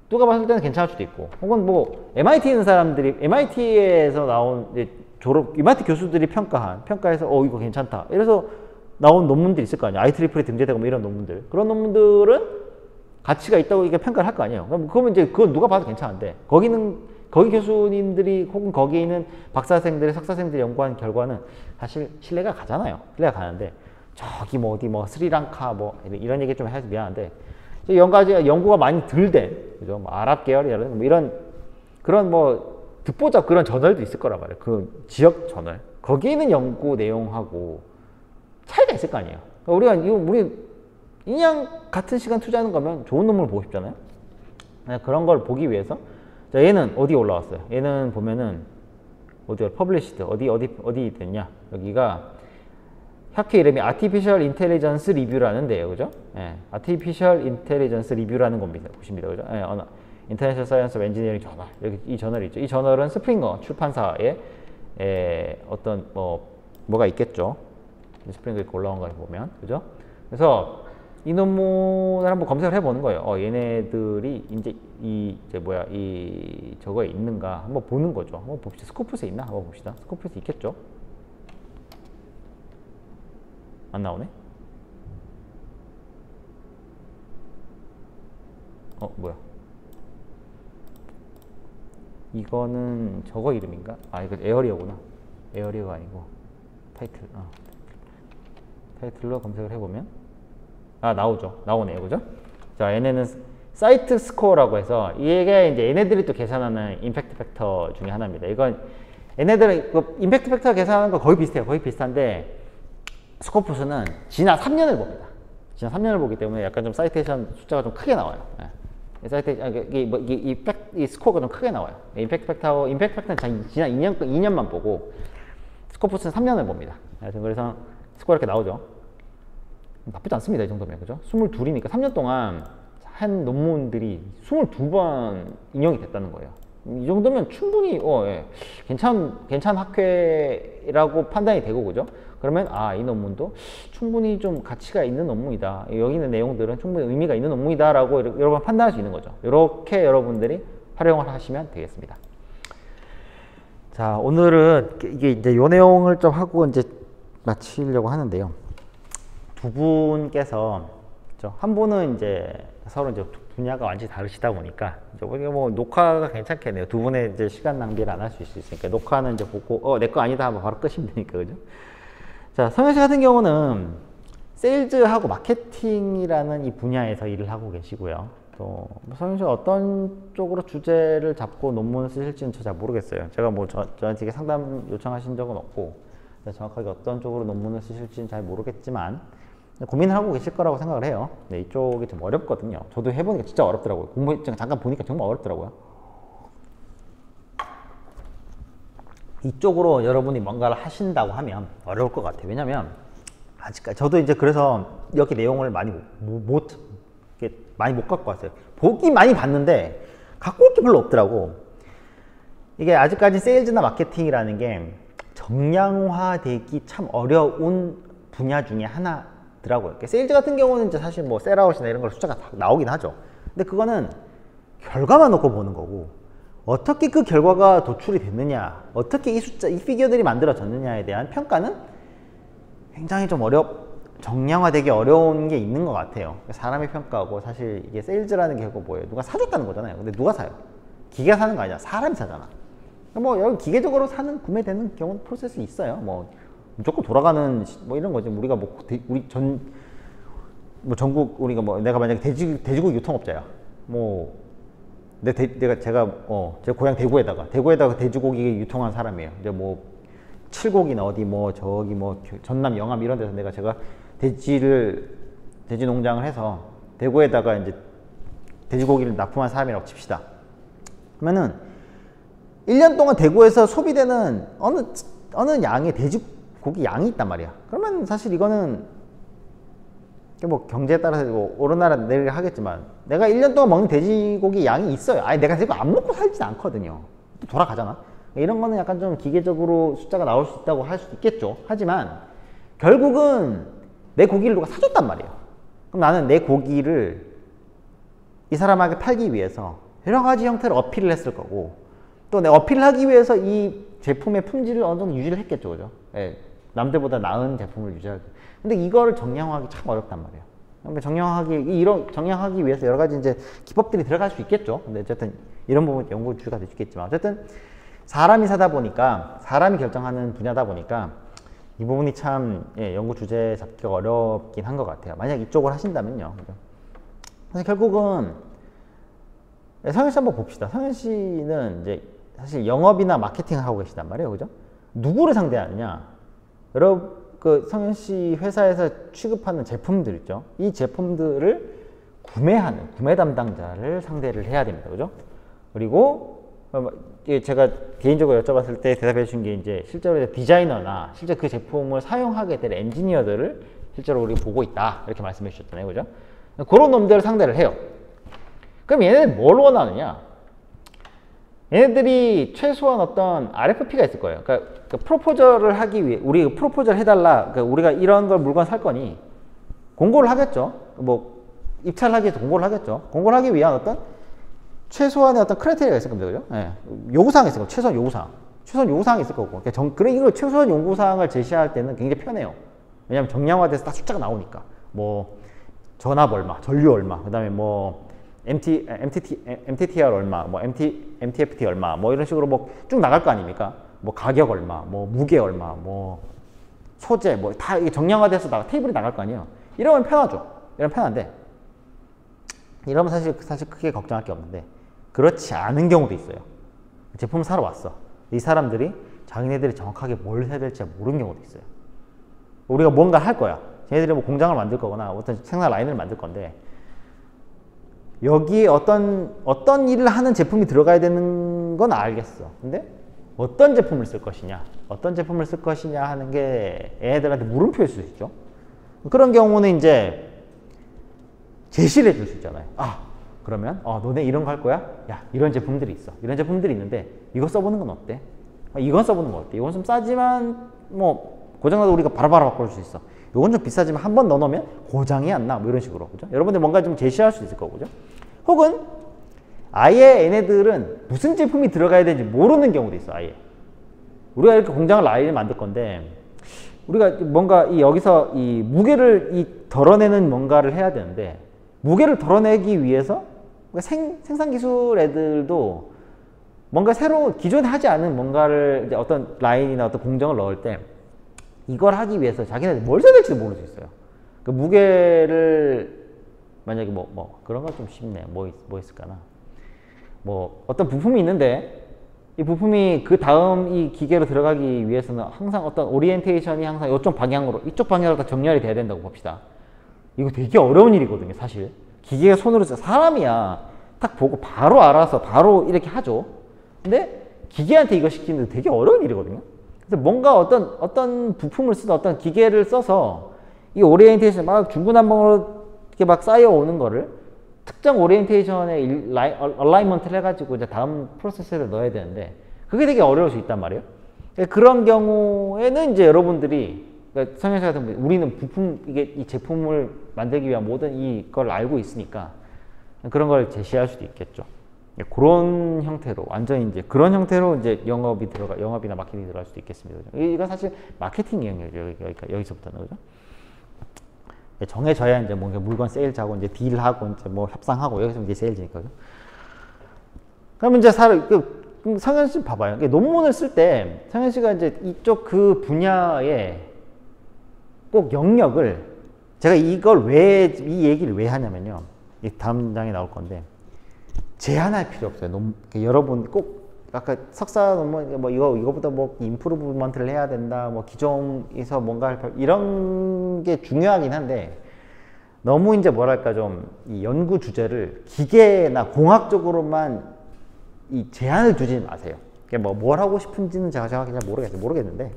누가 봤을 때는 괜찮을 수도 있고, 혹은 뭐 MIT 있는 사람들이 MIT에서 나온 이제 MIT 교수들이 평가해서 이거 괜찮다. 이래서 나온 논문들이 있을 거 아니야. IEEE 등재되고 뭐 이런 논문들. 그런 논문들은 가치가 있다고 이게 평가를 할 거 아니에요. 그러면 이제 그건 누가 봐도 괜찮은데, 거기 교수님들이 혹은 거기에 있는 박사생들이 석사생들이 연구한 결과는 사실 신뢰가 가잖아요. 신뢰가 가는데, 저기 뭐 어디 뭐 스리랑카 뭐 이런 얘기 좀 해서 미안한데, 연구가 많이 덜 된, 그죠? 뭐 아랍 계열이라든가 뭐 이런 그런 뭐 듣보잡 그런 저널도 있을 거란 말이에요. 그 지역 저널. 거기에 있는 연구 내용하고 차이가 있을 거 아니에요. 그러니까 우리 그냥 같은 시간 투자하는 거면 좋은 논문을 보고 싶잖아요. 그런 걸 보기 위해서, 자, 얘는 어디 올라왔어요? 얘는 보면은 퍼블리시드 어디 됐냐? 여기가 학회 이름이 Artificial Intelligence Review라는 데예요, 그죠? 예, Artificial Intelligence Review라는 겁니다. 보십니다, 그죠? 예, International Science of Engineering 저널. 여기 이 저널이 있죠. 이 저널은 스프링거 출판사에 어떤 뭐가 있겠죠. 스프링거 이렇게 올라온 걸 보면, 그죠? 그래서 이 논문을 한번 검색을 해보는 거예요. 얘네들이 이제 저거에 있는가 한번 보는 거죠. 한번 봅시다. 스코프스에 있나? 한번 봅시다. 스코프스에 있겠죠? 안 나오네? 뭐야? 이거는 저거 이름인가? 이거 에어리어구나. 에어리어가 아니고 타이틀로 검색을 해보면 나오죠. 나오네요. 그죠? 자, 얘네는 사이트 스코어라고 해서, 이게 이제 얘네들이 또 계산하는 임팩트 팩터 중에 하나입니다. 이건 얘네들은 임팩트 팩터 계산하는 거 거의 비슷해요. 거의 비슷한데, 스코프스는 지난 3년을 봅니다. 지난 3년을 보기 때문에 약간 좀 사이테이션 숫자가 좀 크게 나와요. 이 스코어가 좀 크게 나와요. 임팩트 팩터는 지난 2년만 보고, 스코프스는 3년을 봅니다. 그래서 스코어 이렇게 나오죠. 나쁘지 않습니다. 이 정도면. 그죠? 22이니까 3년 동안 한 논문들이 22번 인용이 됐다는 거예요. 이 정도면 충분히 괜찮은 학회라고 판단이 되고, 그죠? 그러면 이 논문도 충분히 좀 가치가 있는 논문이다. 여기 있는 내용들은 충분히 의미가 있는 논문이다 라고 여러분 판단할 수 있는 거죠. 이렇게 여러분들이 활용을 하시면 되겠습니다. 자, 오늘은 이게 이제 요 내용을 좀 하고 이제 마치려고 하는데요. 두 분께서, 한 분은 이제 서로 이제 분야가 완전히 다르시다 보니까 이제 뭐 녹화가 괜찮겠네요. 두 분의 이제 시간 낭비를 안 할 수 있으니까 녹화는 이제 보고 내 거 아니다 하면 바로 끄시면 되니까, 그죠? 자, 성현 씨 같은 경우는 세일즈하고 마케팅이라는 이 분야에서 일을 하고 계시고요. 또 성현 씨 어떤 쪽으로 주제를 잡고 논문을 쓰실지는 저 잘 모르겠어요. 제가 뭐 저한테 이게 상담 요청하신 적은 없고 정확하게 어떤 쪽으로 논문을 쓰실지는 잘 모르겠지만 고민을 하고 계실 거라고 생각을 해요. 네, 이쪽이 좀 어렵거든요. 저도 해보니까 진짜 어렵더라고요. 공부 잠깐 보니까 정말 어렵더라고요. 이쪽으로 여러분이 뭔가를 하신다고 하면 어려울 것 같아요. 왜냐면 아직까지 저도 이제 그래서 여기 내용을 많이 못 갖고 왔어요. 보기 많이 봤는데 갖고 올 게 별로 없더라고. 이게 아직까지 세일즈나 마케팅이라는 게 정량화되기 참 어려운 분야 중에 하나더라고요. 세일즈 같은 경우는 이제 사실 뭐 셀아웃이나 이런 걸 숫자가 다 나오긴 하죠. 근데 그거는 결과만 놓고 보는 거고, 어떻게 그 결과가 도출이 됐느냐, 어떻게 이 숫자, 이 피규어들이 만들어졌느냐에 대한 평가는 굉장히 좀 정량화되기 어려운 게 있는 것 같아요. 사람의 평가하고, 사실 이게 세일즈라는 게 결국 뭐예요? 누가 사줬다는 거잖아요. 근데 누가 사요? 기계가 사는 거 아니야. 사람이 사잖아. 뭐 여기 기계적으로 사는, 구매되는 경우 프로세스 있어요. 뭐 무조건 돌아가는 뭐 이런 거지. 우리가 뭐 전국, 우리가 뭐 내가 만약에 돼지고기 유통업자야. 뭐 제가 고향 대구에다가 돼지고기 유통한 사람이에요. 이제 뭐 칠곡이나 어디 뭐 저기 뭐 전남 영암 이런 데서 제가 돼지 농장을 해서 대구에다가 이제 돼지고기를 납품한 사람이라고 칩시다. 그러면은 1년 동안 대구에서 소비되는 어느 양의 돼지고기 양이 있단 말이야. 그러면 사실 이거는 뭐 경제에 따라서 뭐 오르나라 내리라 하겠지만 내가 1년 동안 먹는 돼지고기 양이 있어요. 아니 내가 지금 안 먹고 살진 않거든요. 또 돌아가잖아. 이런 거는 약간 좀 기계적으로 숫자가 나올 수 있다고 할 수도 있겠죠. 하지만 결국은 내 고기를 누가 사줬단 말이에요. 그럼 나는 내 고기를 이 사람에게 팔기 위해서 여러 가지 형태로 어필을 했을 거고, 또 내 어필을 하기 위해서 이 제품의 품질을 어느 정도 유지를 했겠죠. 그죠? 예, 남들보다 나은 제품을 유지하기. 근데 이거를 정량화하기 참 어렵단 말이에요. 정량하기 위해서 여러 가지 이제 기법들이 들어갈 수 있겠죠. 근데 어쨌든 이런 부분 연구 주가 될 수 있겠지만, 어쨌든 사람이 사다 보니까, 사람이 결정하는 분야다 보니까 이 부분이 참 연구 주제 잡기가 어렵긴 한 것 같아요. 만약 이쪽을 하신다면요. 그래서 결국은 성현 씨 한번 봅시다. 성현 씨는 이제 사실 영업이나 마케팅을 하고 계시단 말이에요. 그죠? 누구를 상대하느냐? 성현 씨 회사에서 취급하는 제품들 있죠? 이 제품들을 구매하는 구매 담당자를 상대를 해야 됩니다. 그죠? 그리고 제가 개인적으로 여쭤봤을 때 대답해 주신 게 이제 실제로 디자이너나 실제 그 제품을 사용하게 될 엔지니어들을 실제로 우리가 보고 있다. 이렇게 말씀해 주셨잖아요. 그죠? 그런 놈들을 상대를 해요. 그럼 얘네들 뭘 원하느냐? 얘네들이 최소한 어떤 RFP가 있을 거예요. 그러니까 프로포절을 하기 위해, 우리 프로포절 해달라. 그러니까 우리가 이런 걸 물건 살 거니 공고를 하겠죠. 뭐 입찰을 하기 위해서 공고를 하겠죠. 공고를 하기 위한 어떤 최소한의 어떤 크라이테리아가 있을 겁니다. 그죠? 예. 요구사항이 있을 거고, 최소한 요구사항이 있을 거고. 그러니까 이걸 최소한 요구사항을 제시할 때는 굉장히 편해요. 왜냐하면 정량화돼서 딱 숫자가 나오니까. 뭐 전압 얼마, 전류 얼마, 그 다음에 뭐 MTTR 얼마, 뭐 MTFT 얼마, 뭐 이런 식으로 뭐 쭉 나갈 거 아닙니까? 뭐 가격 얼마, 뭐 무게 얼마, 뭐 소재, 뭐 다 이게 정량화돼서 테이블이 나갈 거 아니에요. 이러면 편하죠. 이러면 편한데, 이러면 사실 크게 걱정할 게 없는데, 그렇지 않은 경우도 있어요. 제품을 사러 왔어. 이 사람들이 자기네들이 정확하게 뭘 해야 될지 모르는 경우도 있어요. 우리가 뭔가 할 거야. 쟤네들이 뭐 공장을 만들 거거나 어떤 생산 라인을 만들 건데, 여기에 어떤 일을 하는 제품이 들어가야 되는 건 알겠어. 근데 어떤 제품을 쓸 것이냐 하는 게 얘네들한테 물음표일 수 있죠. 그런 경우는 이제 제시를 해줄 수 있잖아요. 그러면 너네 이런 거 할 거야? 야, 이런 제품들이 있어. 이런 제품들이 있는데 이거 써보는 건 어때? 이건 써보는 건 어때? 이건 좀 싸지만 뭐 고장나도 우리가 바로바로 바꿔줄 수 있어. 이건 좀 비싸지만 한 번 넣어놓으면 고장이 안 나. 뭐 이런 식으로. 그죠? 여러분들 뭔가 좀 제시할 수 있을 거고. 그죠? 혹은 아예 얘네들은 무슨 제품이 들어가야 되는지 모르는 경우도 있어. 아예. 우리가 이렇게 공장을 라인을 만들 건데, 우리가 뭔가 여기서 이 무게를 덜어내는 뭔가를 해야 되는데, 무게를 덜어내기 위해서 생산 기술 애들도 뭔가 새로 기존에 하지 않은 뭔가를 이제 어떤 라인이나 어떤 공정을 넣을 때 이걸 하기 위해서 자기네들 뭘 써야 될지도 모를 수 있어요. 그 무게를 만약에 뭐 그런 거 좀 쉽네. 뭐 있을까나. 뭐 어떤 부품이 있는데 이 부품이 그 다음 이 기계로 들어가기 위해서는 항상 어떤 오리엔테이션이 항상 이쪽 방향으로 다 정렬이 돼야 된다고 봅시다. 이거 되게 어려운 일이거든요, 사실. 기계가 손으로 사람이야 딱 보고 바로 알아서 바로 이렇게 하죠. 근데 기계한테 이거 시키는 게 되게 어려운 일이거든요. 그래서 뭔가 어떤 부품을 쓰든 어떤 기계를 써서 이 오리엔테이션 막 중구난방으로 이렇게 막 쌓여오는 거를 특정 오리엔테이션에 얼라이먼트를 해가지고 이제 다음 프로세스에 넣어야 되는데 그게 되게 어려울 수 있단 말이에요. 그런 경우에는 이제 여러분들이 그러니까 성현 씨 같은 분 우리는 부품 이 제품을 만들기 위한 모든 이걸 알고 있으니까 그런 걸 제시할 수도 있겠죠. 그런 형태로 완전히 이제 그런 형태로 이제 영업이나 마케팅이 들어갈 수도 있겠습니다. 그죠? 이건 사실 마케팅 영역이죠. 여기서부터는 그죠? 정해져야 이제 뭔가 물건 세일즈하고 이제 딜하고 이제 뭐 협상하고 여기서 이제 세일즈니까. 그죠? 그러면 이제 성현 씨 봐봐요. 논문을 쓸 때 성현 씨가 이제 이쪽 그 분야에 꼭 영역을 제가 이 얘기를 왜 하냐면요. 이 다음 장에 나올 건데 제한할 필요 없어요. 여러분 꼭 아까 석사 논문 뭐 이거보다 뭐 임프루브먼트를 해야 된다. 뭐 기존에서 뭔가 이런 게 중요하긴 한데 너무 이제 뭐랄까 좀 이 연구 주제를 기계나 공학적으로만 이 제한을 두지 마세요. 뭘 하고 싶은지는 제가 정확히 잘 모르겠는데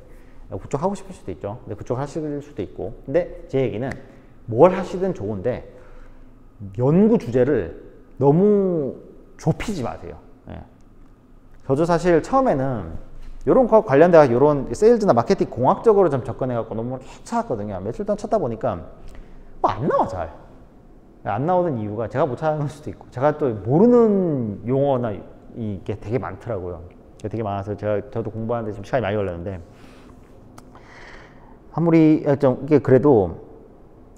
그쪽 하고 싶을 수도 있죠. 근데 그쪽 하실 수도 있고. 근데 제 얘기는 뭘 하시든 좋은데 연구 주제를 너무 좁히지 마세요. 예. 저도 사실 처음에는 이런 거 관련돼서 이런 세일즈나 마케팅 공학적으로 좀 접근해갖고 논문을 계속 찾았거든요. 며칠 동안 찾다 보니까 뭐 안 나와 잘. 안 나오는 이유가 제가 못 찾는 수도 있고 제가 또 모르는 용어나 이게 되게 많더라고요. 되게 많아서 저도 공부하는데 좀 시간이 많이 걸렸는데 아무리 좀 이게 그래도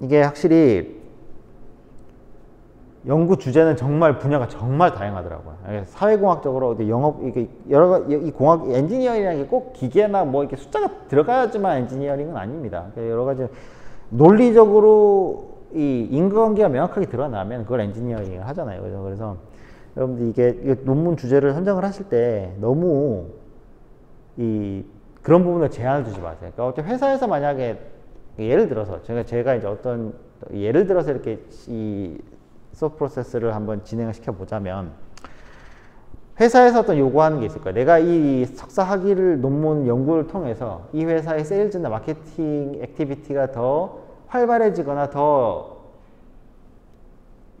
이게 확실히 연구 주제는 정말 분야가 정말 다양하더라고요. 사회공학적으로 이게 이 공학 엔지니어링이라는 게 꼭 기계나 뭐 이렇게 숫자가 들어가야지만 엔지니어링은 아닙니다. 여러 가지 논리적으로 이 인과관계가 명확하게 드러나면 그걸 엔지니어링을 하잖아요. 그래서 여러분들 이게 논문 주제를 선정을 하실 때 너무 그런 부분에 제한을 두지 마세요. 그러니까 회사에서 만약에 예를 들어서 제가 이제 예를 들어서 이렇게 이 수업 프로세스를 한번 진행을 시켜보자면 회사에서 어떤 요구하는 게 있을 거예요. 내가 이 석사 학위를 논문 연구를 통해서 이 회사의 세일즈나 마케팅 액티비티가 더 활발해지거나 더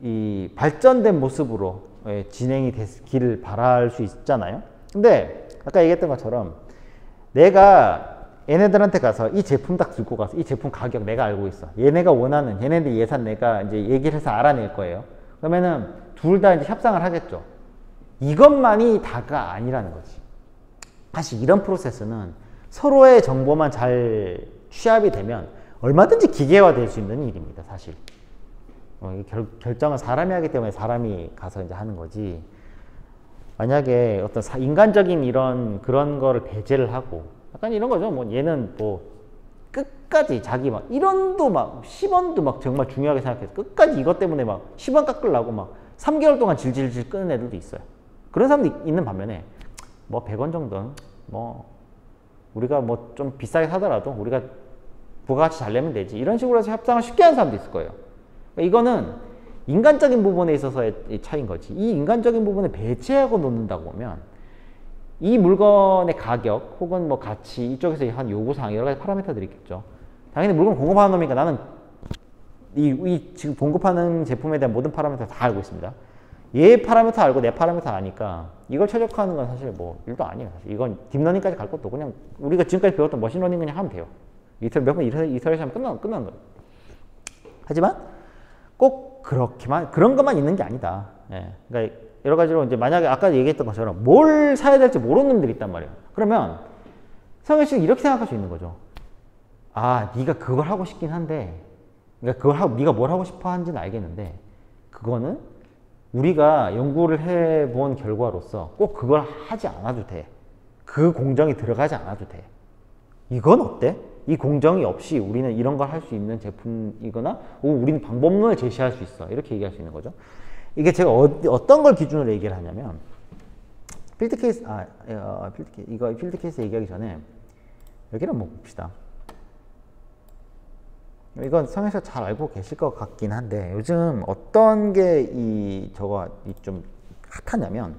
이 발전된 모습으로 진행이 되기를 바랄 수 있잖아요. 근데 아까 얘기했던 것처럼 내가 얘네들한테 가서 이 제품 딱 들고 가서 이 제품 가격 내가 알고 있어. 얘네가 원하는 얘네들 예산 내가 이제 얘기를 해서 알아낼 거예요. 그러면은 둘 다 이제 협상을 하겠죠. 이것만이 다가 아니라는 거지. 사실 이런 프로세스는 서로의 정보만 잘 취합이 되면 얼마든지 기계화될 수 있는 일입니다, 사실. 결정은 사람이 하기 때문에 사람이 가서 이제 하는 거지. 만약에 어떤 인간적인 그런 거를 배제를 하고 약간 이런 거죠. 뭐 얘는 뭐 끝까지 자기 막 1원도 막 10원도 막 정말 중요하게 생각해서 끝까지 이것 때문에 막 10원 깎으려고 막 3개월 동안 질질질 끄는 애들도 있어요. 그런 사람도 있는 반면에 뭐 100원 정도는 뭐 우리가 뭐 좀 비싸게 사더라도 우리가 부가가치 잘 내면 되지. 이런 식으로 해서 협상을 쉽게 하는 사람도 있을 거예요. 그러니까 이거는 인간적인 부분에 있어서의 차이인 거지. 이 인간적인 부분을 배제하고 놓는다고 보면 이 물건의 가격 혹은 뭐 가치 이쪽에서 한 요구사항 여러 가지 파라미터들이 있겠죠. 당연히 물건 공급하는 놈이니까 나는 이 지금 공급하는 제품에 대한 모든 파라미터 다 알고 있습니다. 얘 파라미터 알고 내 파라미터 아니까 이걸 최적화하는 건 사실 뭐 일도 아니에요. 사실 이건 딥러닝까지 갈 것도 그냥 우리가 지금까지 배웠던 머신러닝 그냥 하면 돼요. 몇 번 이터레이션 하면 끝나는 거예요. 하지만 꼭 그런 것만 있는 게 아니다. 예. 그러니까 여러 가지로 이제 만약에 아까 얘기했던 것처럼 뭘 사야 될지 모르는 놈들이 있단 말이에요. 그러면 성현 씨는 이렇게 생각할 수 있는 거죠. 아, 네가 그걸 하고 싶긴 한데, 그러니까 네가 뭘 하고 싶어 하는지는 알겠는데, 그거는 우리가 연구를 해본 결과로서 꼭 그걸 하지 않아도 돼. 그 공정이 들어가지 않아도 돼. 이건 어때? 이 공정이 없이 우리는 이런 걸 할 수 있는 제품이거나 우리는 방법론을 제시할 수 있어. 이렇게 얘기할 수 있는 거죠. 이게 제가 어떤 걸 기준으로 얘기를 하냐면 필드 케이스, 필드 케이스 얘기하기 전에 여기를 한번 봅시다. 이건 성현씨가 잘 알고 계실 것 같긴 한데 요즘 어떤 게 좀 핫하냐면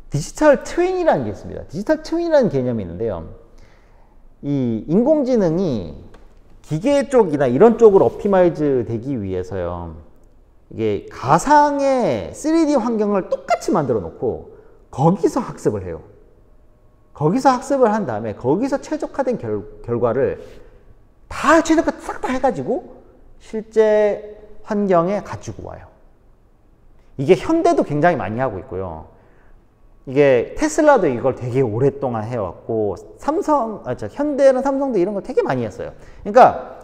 디지털 트윈이라는 게 있습니다. 디지털 트윈이라는 개념이 있는데요. 이 인공지능이 기계 쪽이나 이런 쪽으로 옵티마이즈 되기 위해서요. 이게 가상의 3D 환경을 똑같이 만들어 놓고 거기서 학습을 해요. 거기서 학습을 한 다음에 거기서 최적화된 결과를 다 최적화 싹 다 해가지고 실제 환경에 가지고 와요. 이게 현대도 굉장히 많이 하고 있고요. 이게 테슬라도 이걸 되게 오랫동안 해왔고 현대는 삼성도 이런 걸 되게 많이 했어요. 그러니까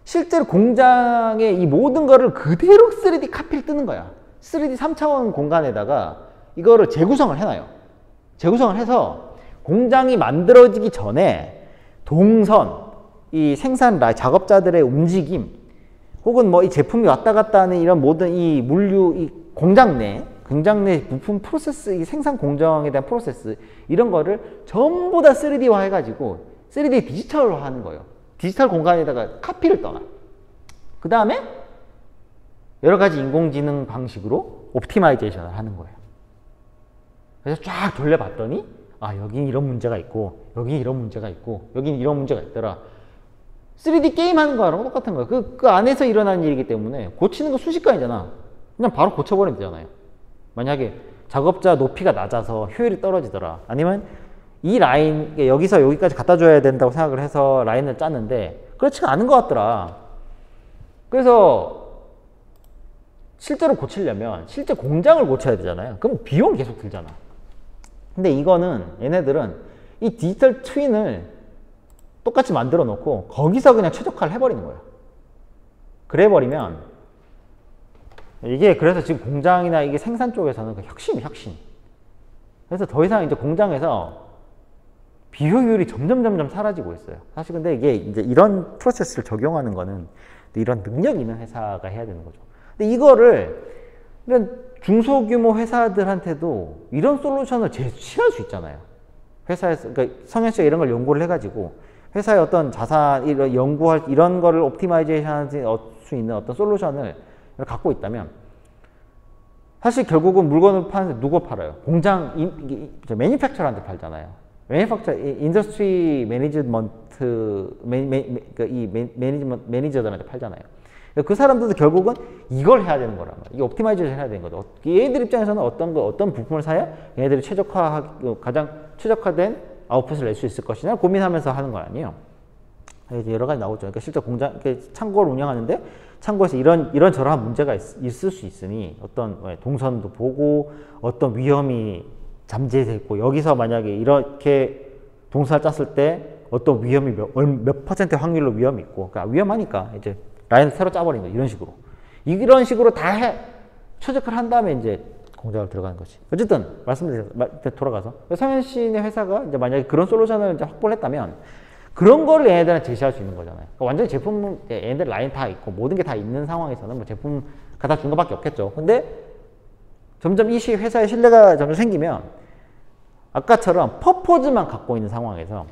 실제로 공장에 이 모든 거를 그대로 3D 카피를 뜨는 거야. 3D 3차원 공간에다가 이거를 재구성을 해놔요. 재구성을 해서 공장이 만들어지기 전에 동선, 이 생산 작업자들의 움직임, 혹은 뭐 이 제품이 왔다 갔다 하는 이런 모든 이 물류, 이 공장 내 부품 프로세스, 이 생산 공정에 대한 프로세스, 이런 거를 전부 다 3D화 해가지고 3D 디지털화 하는 거예요. 디지털 공간에다가 카피를 떠나. 그 다음에 여러 가지 인공지능 방식으로 옵티마이제이션을 하는 거예요. 그래서 쫙 돌려봤더니 여긴 이런 문제가 있고 여긴 이런 문제가 있고 여긴 이런 문제가 있더라. 3D 게임 하는 거랑 똑같은 거예요. 그 안에서 일어나는 일이기 때문에 고치는 거 순식간이잖아. 그냥 바로 고쳐버리면 되잖아요. 만약에 작업자 높이가 낮아서 효율이 떨어지더라. 아니면 이 라인, 여기서 여기까지 갖다 줘야 된다고 생각을 해서 라인을 짰는데 그렇지가 않은 것 같더라. 그래서 실제로 고치려면 실제 공장을 고쳐야 되잖아요. 그럼 비용이 계속 들잖아. 근데 얘네들은 이 디지털 트윈을 똑같이 만들어 놓고 거기서 그냥 최적화를 해버리는 거예요. 그래 버리면 이게 그래서 지금 공장이나 이게 생산 쪽에서는 그 혁신. 그래서 더 이상 이제 공장에서 비효율이 점점 사라지고 있어요. 사실 근데 이게 이제 이런 프로세스를 적용하는 거는 이런 능력 있는 회사가 해야 되는 거죠. 근데 이런 중소규모 회사들한테도 이런 솔루션을 제시할 수 있잖아요. 회사에서, 그러니까 성현 씨가 이런 걸 연구를 해가지고 회사의 어떤 자산, 이런 거를 옵티마이제이션 할 수 있는 어떤 솔루션을 갖고 있다면 사실 결국은 물건을 파는데 누구 팔아요? 공장, 매니팩처러한테 팔잖아요. 인더스트리 매니지먼트, 매니저들한테 팔잖아요. 그 사람들도 결국은 이걸 해야 되는 거란 말이에요. 이 옵티마이제이션 해야 되는 거죠. 얘들 입장에서는 어떤 부품을 사야 얘네들이 가장 최적화된 아웃풋을 낼 수 있을 것이냐 고민하면서 하는 거 아니에요. 여러 가지 나오죠. 그러니까 실제 창고를 운영하는데 창고에서 이런저런 문제가 있을 수 있으니 어떤 동선도 보고 어떤 위험이 잠재되고 여기서 만약에 이렇게 동선을 짰을 때 어떤 위험이 몇 퍼센트 확률로 위험이 있고 그러니까 위험하니까 이제 라인을 새로 짜버린 거예요. 이런 식으로 다 최적화를 한 다음에 이제 공장을 들어가는 거지. 어쨌든 말씀드린 돌아가서 성현 씨네 회사가 이제 만약에 그런 솔루션을 이제 확보를 했다면 그런 거를 얘네들한테 제시할 수 있는 거잖아요. 그러니까 완전히 제품 얘네들 라인 다 있고 모든 게 다 있는 상황에서는 뭐 제품 갖다 준 것밖에 없겠죠. 근데 점점 이 회사의 신뢰가 점점 생기면 아까처럼 퍼포즈만 갖고 있는 상황에서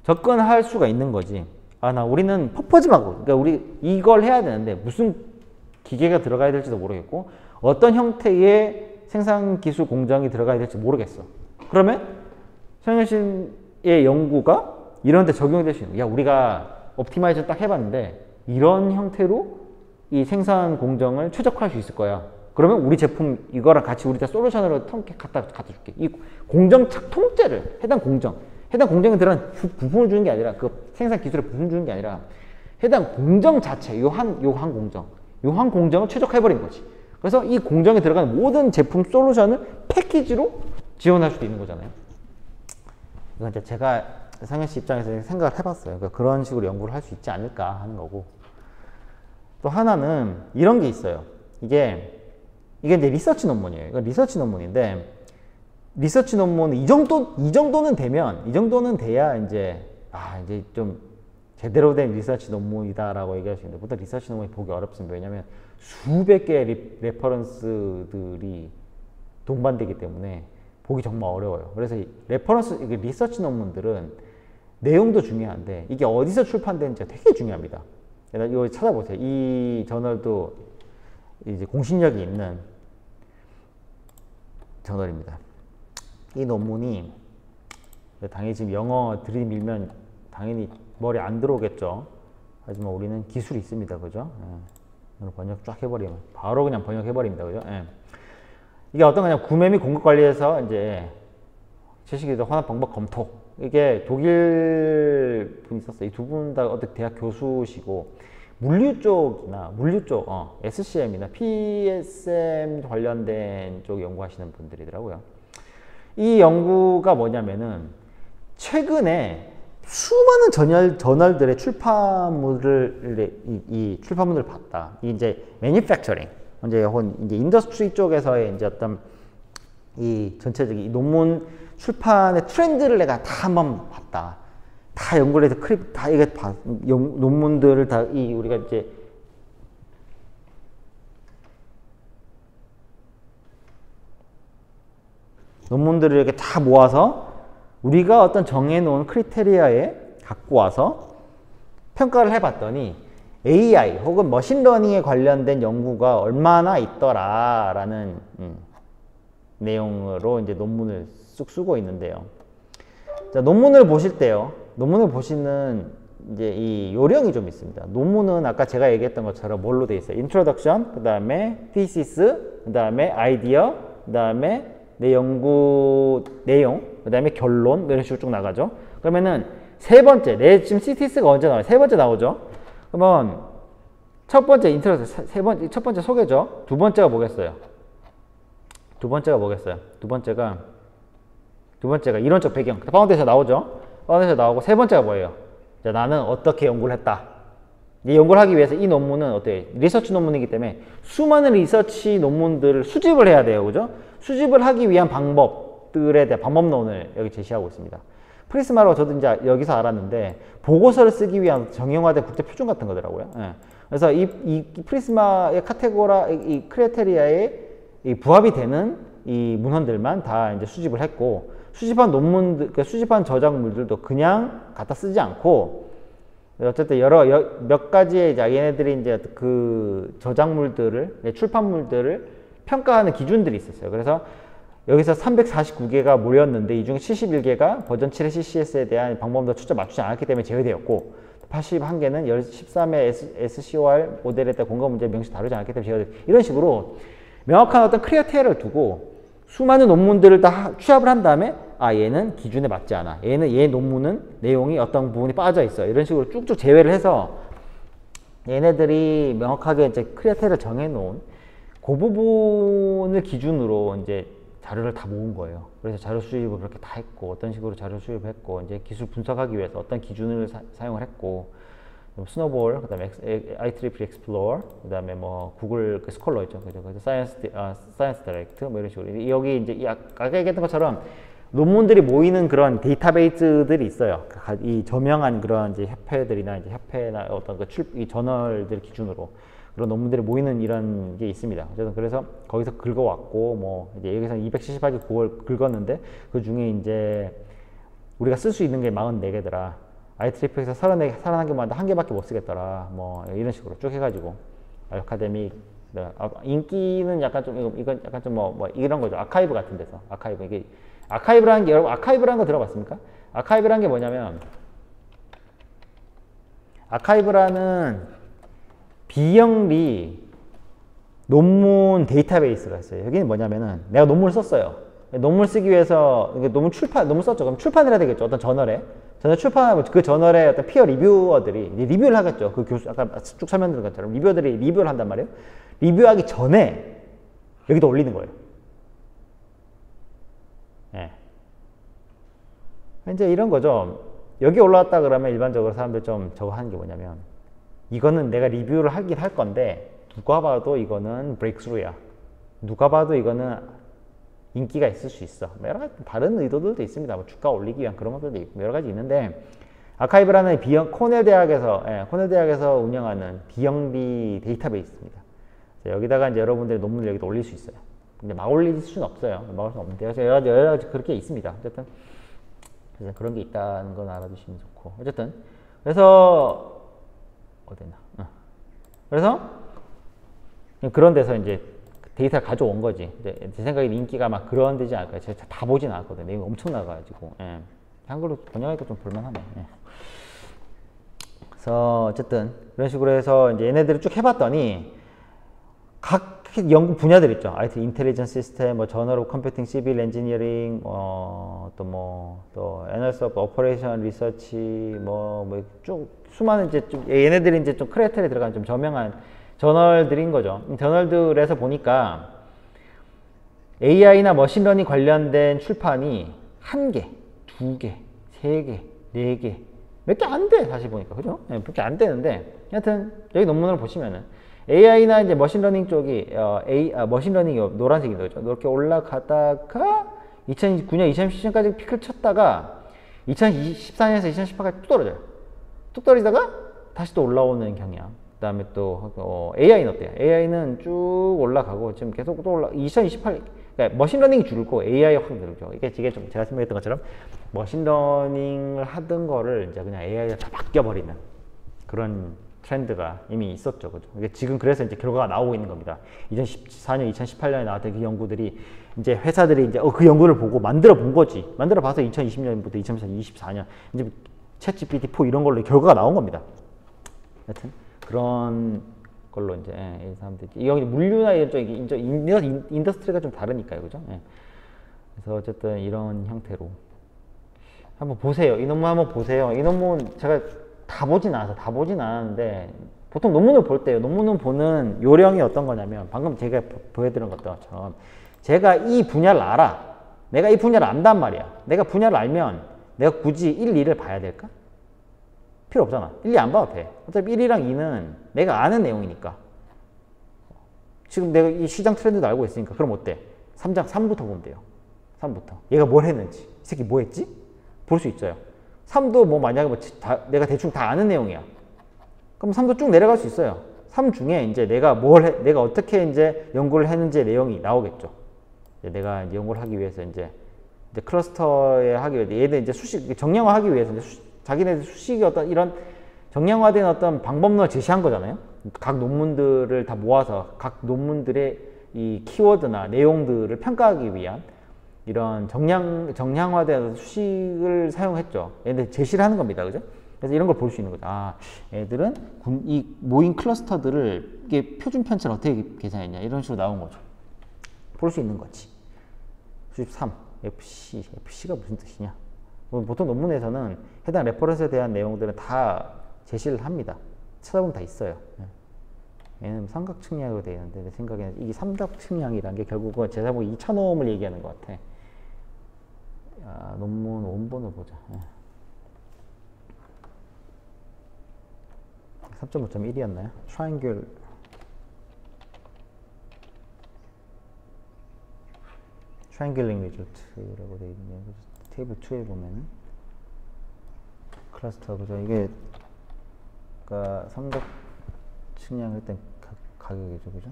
접근할 수가 있는 거지. 우리는 퍼포즈만, 그러니까 우리 이걸 해야 되는데 무슨 기계가 들어가야 될지도 모르겠고 어떤 형태의 생산 기술 공정이 들어가야 될지 모르겠어. 그러면 성현 씨의 연구가 이런 데 적용될 수 있는 거야. 우리가 옵티마이저 딱 해봤는데 이런 형태로 이 생산 공정을 최적화할 수 있을 거야. 그러면 우리 제품 이거랑 같이 우리 다 솔루션으로 갖다 줄게. 이 공정 통째를 해당 공정에 들어간 부품을 주는 게 아니라 그 생산 기술의 부품을 주는 게 아니라 해당 공정 자체, 요 한 공정을 최적화해버린 거지. 그래서 이 공정에 들어가는 모든 제품 솔루션을 패키지로 지원할 수도 있는 거잖아요. 이건 이제 제가 성현 씨 입장에서 생각을 해봤어요. 그러니까 그런 식으로 연구를 할 수 있지 않을까 하는 거고. 또 하나는 이런 게 있어요. 이게 이제 리서치 논문이에요. 이건 리서치 논문인데 리서치 논문 이 정도는 돼야 이제 이제 좀 제대로 된 리서치 논문이다라고 얘기할 수 있는데, 보통 리서치 논문이 보기 어렵습니다. 왜냐하면 수백 개의 레퍼런스들이 동반되기 때문에 보기 정말 어려워요. 그래서 리서치 논문들은 내용도 중요한데 이게 어디서 출판되는지가 되게 중요합니다. 이거 찾아보세요. 이 저널도 이제 공신력이 있는 저널입니다. 이 논문이 당연히 지금 영어 들이밀면 당연히 머리 안 들어오겠죠. 하지만 우리는 기술이 있습니다. 그죠? 예. 번역 쫙 해버리면 바로 그냥 번역해버립니다. 그죠? 예. 이게 어떤 거냐, 구매 및 공급 관리에서 이제 채식이도 혼합 방법 검토. 이게 독일 분이 썼어요. 이 두 분 다 어떤 대학 교수시고 물류 쪽 SCM이나 PSM 관련된 쪽 연구하시는 분들이더라고요. 이 연구가 뭐냐면은 최근에 수많은 저널들의 출판물을 봤다. 이 이제 매니팩처링, 이제 인더스트리 쪽에서의 이제 어떤 이 전체적인 이 논문 출판의 트렌드를 내가 다 한번 봤다. 다 연구를 해서 다 이게 논문들을 다 우리가 이제 논문들을 이렇게 다 모아서 우리가 어떤 정해놓은 크리테리아에 갖고 와서 평가를 해봤더니 AI 혹은 머신러닝에 관련된 연구가 얼마나 있더라라는 내용으로 이제 논문을 쑥 쓰고 있는데요. 자, 논문을 보실 때요. 논문을 보시는 이제 이 요령이 좀 있습니다. 논문은 아까 제가 얘기했던 것처럼 뭘로 돼 있어요? 인트로덕션, 그 다음에 thesis, 그 다음에 아이디어, 그 다음에 내 연구 내용, 그 다음에 결론, 이런 식으로 쭉 나가죠. 그러면은 세 번째, 내 지금 CTS가 언제 나와요? 세 번째 나오죠. 그러면 첫 번째 인트로덕션, 첫 번째 소개죠. 두 번째가 뭐겠어요? 두 번째가 이론적 배경, 파운데이션 나오죠. 파운데이션 나오고, 세 번째가 뭐예요? 자, 나는 어떻게 연구를 했다. 이 연구를 하기 위해서 이 논문은 어때요? 리서치 논문이기 때문에 수많은 리서치 논문들을 수집을 해야 돼요. 그죠? 수집을 하기 위한 방법들에 대한 방법론을 여기 제시하고 있습니다. 프리스마라고 저도 이제 여기서 알았는데, 보고서를 쓰기 위한 정형화된 국제 표준 같은 거더라고요. 예. 그래서 이 프리스마의 이 크리테리아에 부합이 되는 이 문헌들만 다 이제 수집을 했고, 수집한 논문들, 수집한 저작물들도 그냥 갖다 쓰지 않고, 어쨌든 몇 가지의 이제 얘네들이 이제 그 저작물들을, 출판물들을 평가하는 기준들이 있었어요. 그래서 여기서 349개가 모였는데 이 중에 71개가 버전 7의 CCS에 대한 방법도 초점 맞추지 않았기 때문에 제외되었고, 81개는 13의 SCOR 모델에 대한 공감 문제 명시 다루지 않았기 때문에 제외되었고, 이런 식으로 명확한 어떤 크리테리아를 두고 수많은 논문들을 다 취합을 한 다음에 얘는 기준에 맞지 않아. 얘 논문은 내용이 어떤 부분이 빠져 있어. 이런 식으로 쭉쭉 제외를 해서 얘네들이 명확하게 이제 크리테리아를 정해놓은 그 부분을 기준으로 이제 자료를 다 모은 거예요. 그래서 자료 수집을 그렇게 다 했고, 어떤 식으로 자료 수집을 했고, 이제 기술 분석하기 위해서 어떤 기준을 사용을 했고, 스노볼, 그 다음에 IEEE Explorer, 그 다음에 뭐 구글 스콜러 있죠. 그죠? 그래서 사이언스 다이렉트, 뭐 이런 식으로. 여기 이제 아까 얘기했던 것처럼 논문들이 모이는 그런 데이터베이스들이 있어요. 이 저명한 그런 이제 협회들이나 이제 협회나 어떤 이 저널들 기준으로 그런 논문들이 모이는 이런 게 있습니다. 그래서 거기서 긁어왔고, 뭐 이제 여기서 278개 국어를 긁었는데 그 중에 이제 우리가 쓸 수 있는 게 44개더라. IEEE에서 31개만 한 개밖에 못 쓰겠더라. 뭐 이런 식으로 쭉 해가지고 아카데믹, 인기는 약간 좀 이건 약간 좀 뭐 이런 거죠. 아카이브 같은 데서 이게 아카이브라는 게, 여러분 아카이브라는 거 들어봤습니까? 아카이브라는 게 뭐냐면, 아카이브라는 비영리 논문 데이터베이스가 있어요. 여기는 뭐냐면은 내가 논문을 썼어요. 논문을 쓰기 위해서 논문 썼죠. 그럼 출판을 해야 되겠죠. 어떤 저널 출판하면 그 저널의 어떤 피어 리뷰어들이 리뷰를 하겠죠. 그 교수, 아까 쭉 설명드린 것처럼 리뷰어들이 리뷰를 한단 말이에요. 리뷰하기 전에 여기다 올리는 거예요. 예. 이제 이런 거죠. 여기 올라왔다 그러면 일반적으로 사람들 좀 저거 하는 게 뭐냐면, 이거는 내가 리뷰를 하긴 할 건데 누가 봐도 이거는 브레이크스루야. 누가 봐도 이거는 인기가 있을 수 있어. 여러 가지 다른 의도들도 있습니다. 뭐 주가 올리기 위한 그런 것들도 있고 여러 가지 있는데, 아카이브라는 코넬 대학에서 운영하는 비영리 데이터베이스입니다. 여기다가 이제 여러분들의 논문을 여기다 올릴 수 있어요. 근데 막 올릴 수는 없어요. 막을 수는 없는데, 그래서 여러 가지 그렇게 있습니다. 어쨌든 그래서 그런 게 있다는 건 알아두시면 좋고, 어쨌든 그래서 어디나 그래서 그런 데서 이제 데이터를 가져온 거지. 제 생각에 인기가 막 그런 데지 않을까요? 제가 다 보진 않았거든요. 내용이 엄청 나가지고. 예. 한글로 번역하니까 좀 볼만하네. 예. 그래서 어쨌든 이런 식으로 해서 이제 얘네들을 쭉 해봤더니 각 연구 분야들 있죠. IT 인텔리전스 시스템, 뭐 저널 오브 컴퓨팅, 시빌 엔지니어링, 또 애널리시스 오브 오퍼레이션 리서치, 뭐 쭉 수많은 이제 좀 얘네들이 이제 좀 크레텔에 들어간 좀 저명한 저널들인 거죠. 저널들에서 보니까 AI나 머신러닝 관련된 출판이 1개, 2개, 3개, 4개, 몇 개 안 돼, 사실 보니까. 그죠? 네, 몇 개 안 되는데, 여하튼, 여기 논문을 보시면은, AI나 이제 머신러닝 쪽이, 머신러닝이 노란색인 거죠. 이렇게 올라가다가, 2009년, 2017년까지 피크를 쳤다가, 2014년에서 2018까지 뚝 떨어져요. 뚝 떨어지다가, 다시 또 올라오는 경향. 그 다음에 또 AI는 어때요? AI는 쭉 올라가고 지금 계속 또 2028, 그러니까 머신러닝이 줄고 AI가 확 늘죠. 이게 좀 제가 생각했던 것처럼 머신러닝을 하던 거를 이제 그냥 AI가 다 바뀌어버리는 그런 트렌드가 이미 있었죠. 그죠? 이게 지금 그래서 이제 결과가 나오고 있는 겁니다. 2014년, 2018년에 나왔던 그 연구들이 이제 회사들이 이제 그 연구를 보고 만들어 본 거지. 만들어 봐서 2020년부터 2024년 이제 챗GPT4 이런 걸로 결과가 나온 겁니다. 하여튼. 그런 걸로 이제 이 사람들이 여기 물류나 이런 쪽 인더스트리가 좀 다르니까요, 그죠? 예. 그래서 어쨌든 이런 형태로 한번 보세요. 이 논문 한번 보세요. 이 논문 제가 다 보진 않았는데 보통 논문을 볼 때요. 논문을 보는 요령이 어떤 거냐면 방금 제가 보여드린 것처럼 제가 이 분야를 알아. 내가 이 분야를 안단 말이야. 내가 분야를 알면 내가 굳이 1, 2를 봐야 될까? 필요 없잖아. 1, 2 안 봐도 돼. 어차피 1이랑 2는 내가 아는 내용이니까. 지금 내가 이 시장 트렌드도 알고 있으니까. 그럼 어때? 3부터 보면 돼요. 3부터. 얘가 뭘 했는지. 이 새끼 뭐 했지? 볼 수 있어요. 3도 뭐 만약에 내가 대충 다 아는 내용이야. 그럼 3도 쭉 내려갈 수 있어요. 3 중에 이제 내가 내가 어떻게 이제 연구를 했는지의 내용이 나오겠죠. 내가 이제 연구를 하기 위해서 이제 클러스터에 하기 위해서 얘들 이제 정량화 하기 위해서 이제 자기네들 수식이 이런 정량화된 어떤 방법론을 제시한 거잖아요. 각 논문들을 다 모아서 각 논문들의 이 키워드나 내용들을 평가하기 위한 이런 정량화된 수식을 사용했죠. 얘네들 제시를 하는 겁니다. 그죠? 그래서 이런 걸 볼 수 있는 거죠. 애들은 이 모인 클러스터들을 이게 표준 편차를 어떻게 계산했냐 이런 식으로 나온 거죠. 볼 수 있는 거지. 수집 3, FC가 무슨 뜻이냐? 보통 논문에서는 해당 레퍼런스에 대한 내용들은 다 제시를 합니다. 찾아보면 다 있어요. 얘는 삼각측량으로 되어 있는데 내 생각에는 이게 삼각측량이라는 게 결국은 제가 보기 2005을 얘기하는 것 같아. 논문 원본을 보자. 3.5.1이었나요? 트라이앵글링 리조트라고 되어 있네요. 테이블 2에 보면은 클러스터 그죠? 이게 그러니까 삼각 측량할 때 가격이죠, 그죠?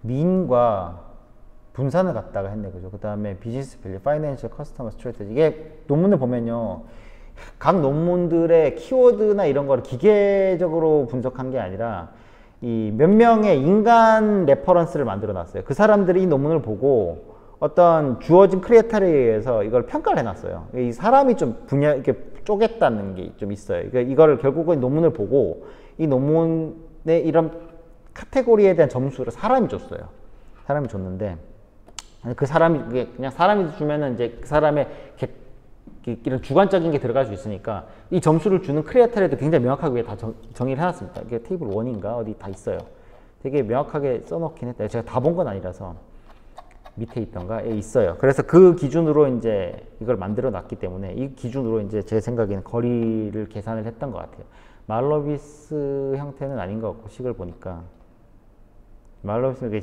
민과 분산을 갖다가 했네, 그죠? 그 다음에 비즈니스 밸류, 파이낸셜 커스터머 스트래티지. 이게 논문을 보면요, 각 논문들의 키워드나 이런 거를 기계적으로 분석한 게 아니라 이 몇 명의 인간 레퍼런스를 만들어 놨어요. 그 사람들이 이 논문을 보고 어떤 주어진 크리에이터에 의해서 이걸 평가를 해놨어요. 이 사람이 좀 이렇게 쪼갰다는 게 좀 있어요. 그러니까 이거를 결국은 논문을 보고 이 논문의 이런 카테고리에 대한 점수를 사람이 줬어요. 사람이 줬는데 그 사람이 그냥 사람이 주면은 이제 그 사람의 이런 주관적인 게 들어갈 수 있으니까 이 점수를 주는 크리에이터에도 굉장히 명확하게 다 정의를 해놨습니다. 이게 테이블 1인가 어디 다 있어요. 되게 명확하게 써놓긴 했다. 제가 다 본 건 아니라서 밑에 있던가에 있어요. 그래서 그 기준으로 이제 이걸 만들어 놨기 때문에 이 기준으로 이제 제 생각에는 거리를 계산을 했던 것 같아요. 말로비스 형태는 아닌 것 같고 식을 보니까 말로비스는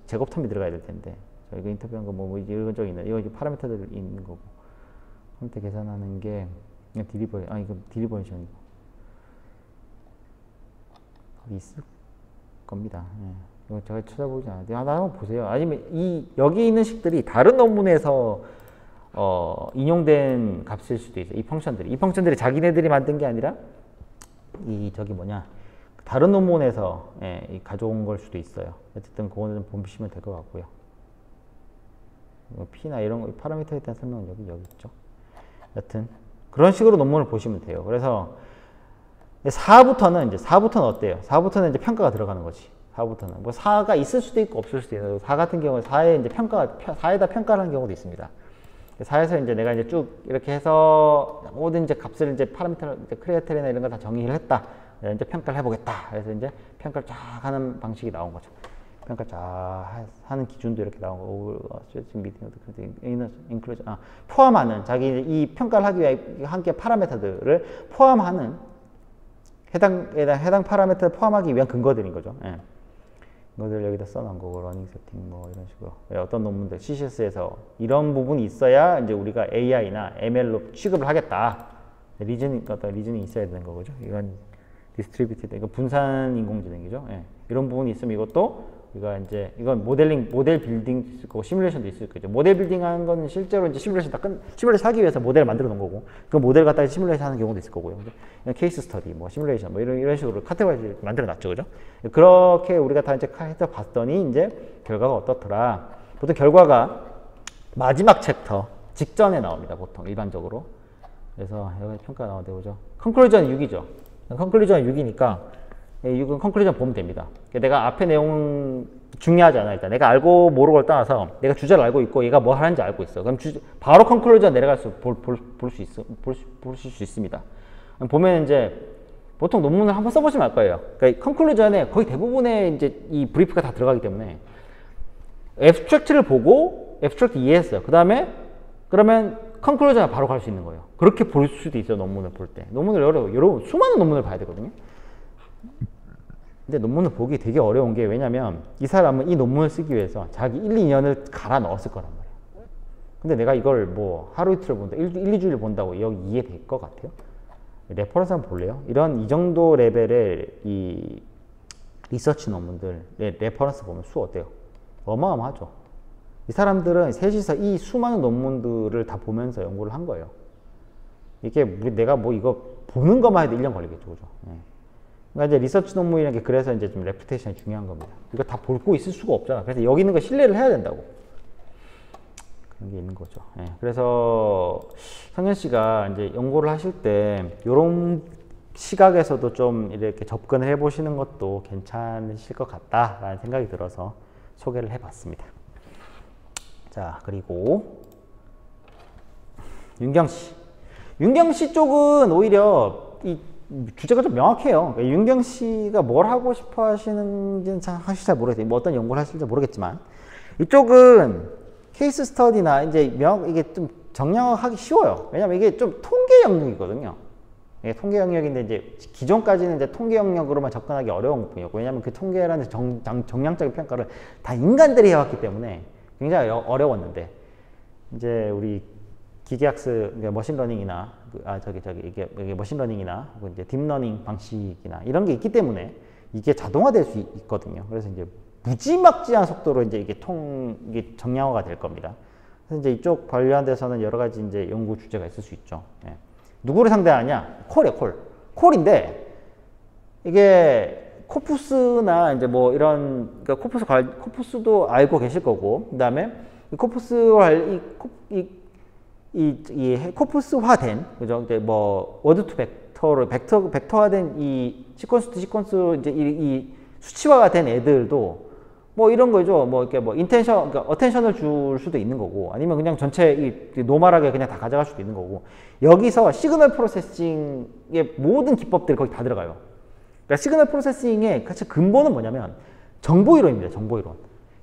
제곱텀이 들어가야 될 텐데 이거 인터뷰한 거 뭐 이런 쪽 있는 이거 이제 파라미터들 있는 거고 형태 계산하는 게 딜리버리 이거 딜리버리션이고 있을 겁니다. 예. 이거 제가 찾아보지 않았는데 한번 보세요. 아니면 여기 있는 식들이 다른 논문에서 인용된 값일 수도 있어요. 이 펑션들이 자기네들이 만든 게 아니라 다른 논문에서 가져온 걸 수도 있어요. 어쨌든 그거는 좀 보시면 될 것 같고요. P나 이런 거, 파라미터에 대한 설명은 여기 있죠. 여튼 그런 식으로 논문을 보시면 돼요. 그래서 4부터는 어때요? 4부터는 이제 평가가 들어가는 거지. 4부터는 뭐 4가 있을 수도 있고 없을 수도 있어요. 4 같은 경우는 4에 이제 4에다 평가를 하는 경우도 있습니다. 4에서 이제 내가 이제 쭉 이렇게 해서 모든 이제 값을 이제 파라미터, 크리에테린이나 이런 거 다 정의를 했다. 이제 평가를 해보겠다. 그래서 이제 평가를 쫙 하는 방식이 나온 거죠. 평가 쫙 하는 기준도 이렇게 나온 거고, 포함하는 자기 이 평가를 하기 위해 함께 파라미터들을 포함하는 해당 파라미터를 포함하기 위한 근거들인 거죠. 예. 이거들 여기다 써놓은 거고, 러닝 세팅 뭐 이런 식으로. 어떤 논문들 CCS에서 이런 부분이 있어야 이제 우리가 AI나 ML로 취급을 하겠다. 어떤 리즈닝이 있어야 되는 거죠. 이건 디스트리뷰티드, 이거 분산 인공지능이죠. 예. 이런 부분이 있으면 이건 모델 빌딩도 있을 거고, 시뮬레이션도 있을 거죠. 모델 빌딩 하는 건 실제로 이제 시뮬레이션 하기 위해서 모델을 만들어 놓은 거고, 그 모델 갖다가 시뮬레이션 하는 경우도 있을 거고요. 케이스 스터디, 뭐 시뮬레이션, 뭐 이런 식으로 카테고리 만들어 놨죠. 그죠? 그렇게 우리가 다 이제 해서 봤더니 이제 결과가 어떻더라. 보통 결과가 마지막 챕터 직전에 나옵니다. 보통 일반적으로. 그래서 여기 평가 나오는데 보죠. 컨클루전 6이죠. 컨클루전 6이니까 6은 컨클루전 보면 됩니다. 내가 앞에 내용 중요하지 않아. 일단 내가 알고 모르고를 떠나서 내가 주제를 알고 있고 얘가 뭐 하는지 알고 있어. 그럼 바로 컨클루전 내려갈 수 있습니다. 보면 이제 보통 논문을 한번 써보시면 알 거예요. 그러니까 컨클루전에 거의 대부분의 이제 이 브리프가 다 들어가기 때문에 앱스트랙트를 보고 앱스트랙트 이해했어요. 그러면 컨클루전에 바로 갈 수 있는 거예요. 그렇게 볼 수도 있어요. 논문을 볼 때. 여러분 수많은 논문을 봐야 되거든요. 근데 논문을 보기 되게 어려운 게 왜냐면 이 사람은 이 논문을 쓰기 위해서 자기 1, 2년을 갈아 넣었을 거란 말이에요. 근데 내가 이걸 뭐 하루 이틀을 본다, 1, 2주일 본다고 여기 이해될 것 같아요? 레퍼런스 한번 볼래요? 이 정도 레벨의 이 리서치 논문들 레퍼런스 보면 수 어때요? 어마어마하죠. 이 사람들은 셋이서 이 수많은 논문들을 다 보면서 연구를 한 거예요. 이게 내가 뭐 이거 보는 것만 해도 1년 걸리겠죠. 그죠? 네. 그러니까 이제 리서치 논문이라는 게 그래서 이제 좀 레퓨테이션이 중요한 겁니다. 이거 다 보고 있을 수가 없잖아. 그래서 여기 있는 거 신뢰를 해야 된다고. 그런 게 있는 거죠. 네. 그래서 성현 씨가 이제 연구를 하실 때 이런 시각에서도 좀 이렇게 접근을 해보시는 것도 괜찮으실 것 같다라는 생각이 들어서 소개를 해봤습니다. 자, 그리고 윤경 씨. 윤경 씨 쪽은 오히려 이 주제가 좀 명확해요. 그러니까 윤경 씨가 뭘 하고 싶어 하시는지는 사실 잘 모르겠어요. 뭐 어떤 연구를 하실지 모르겠지만 이쪽은 케이스 스터디나 이제 이게 좀 정량하기 쉬워요. 왜냐면 이게 좀 통계 영역이거든요. 이게 통계 영역인데 이제 기존까지는 이제 통계 영역으로만 접근하기 어려운 뿐이었고, 왜냐면 그 통계라는 정량적인 평가를 다 인간들이 해왔기 때문에 굉장히 어려웠는데, 이제 우리 기계학습, 머신러닝이나 이게 머신러닝이나 이제 딥러닝 방식이나 이런 게 있기 때문에 이게 자동화될 수 있거든요. 그래서 이제 무지막지한 속도로 이제 이게 정량화가 될 겁니다. 그래서 이제 이쪽 관련돼서는 여러 가지 이제 연구 주제가 있을 수 있죠. 예. 누구를 상대하냐? 콜이에요, 콜. 콜인데 이게 코푸스나 이제 뭐 이런, 그러니까 코푸스도 알고 계실 거고, 그 다음에 코푸스화된, 그죠? 이제 뭐 워드 투 벡터화된 이 시퀀스 투 시퀀스 이제 이 수치화가 된 애들도 뭐 이런 거죠. 뭐 이렇게 뭐 그러니까 어텐션을 줄 수도 있는 거고, 아니면 그냥 전체 이 노멀하게 그냥 다 가져갈 수도 있는 거고, 여기서 시그널 프로세싱의 모든 기법들이 거기 다 들어가요. 그러니까 시그널 프로세싱의 가장 근본은 뭐냐면 정보 이론입니다. 정보 이론.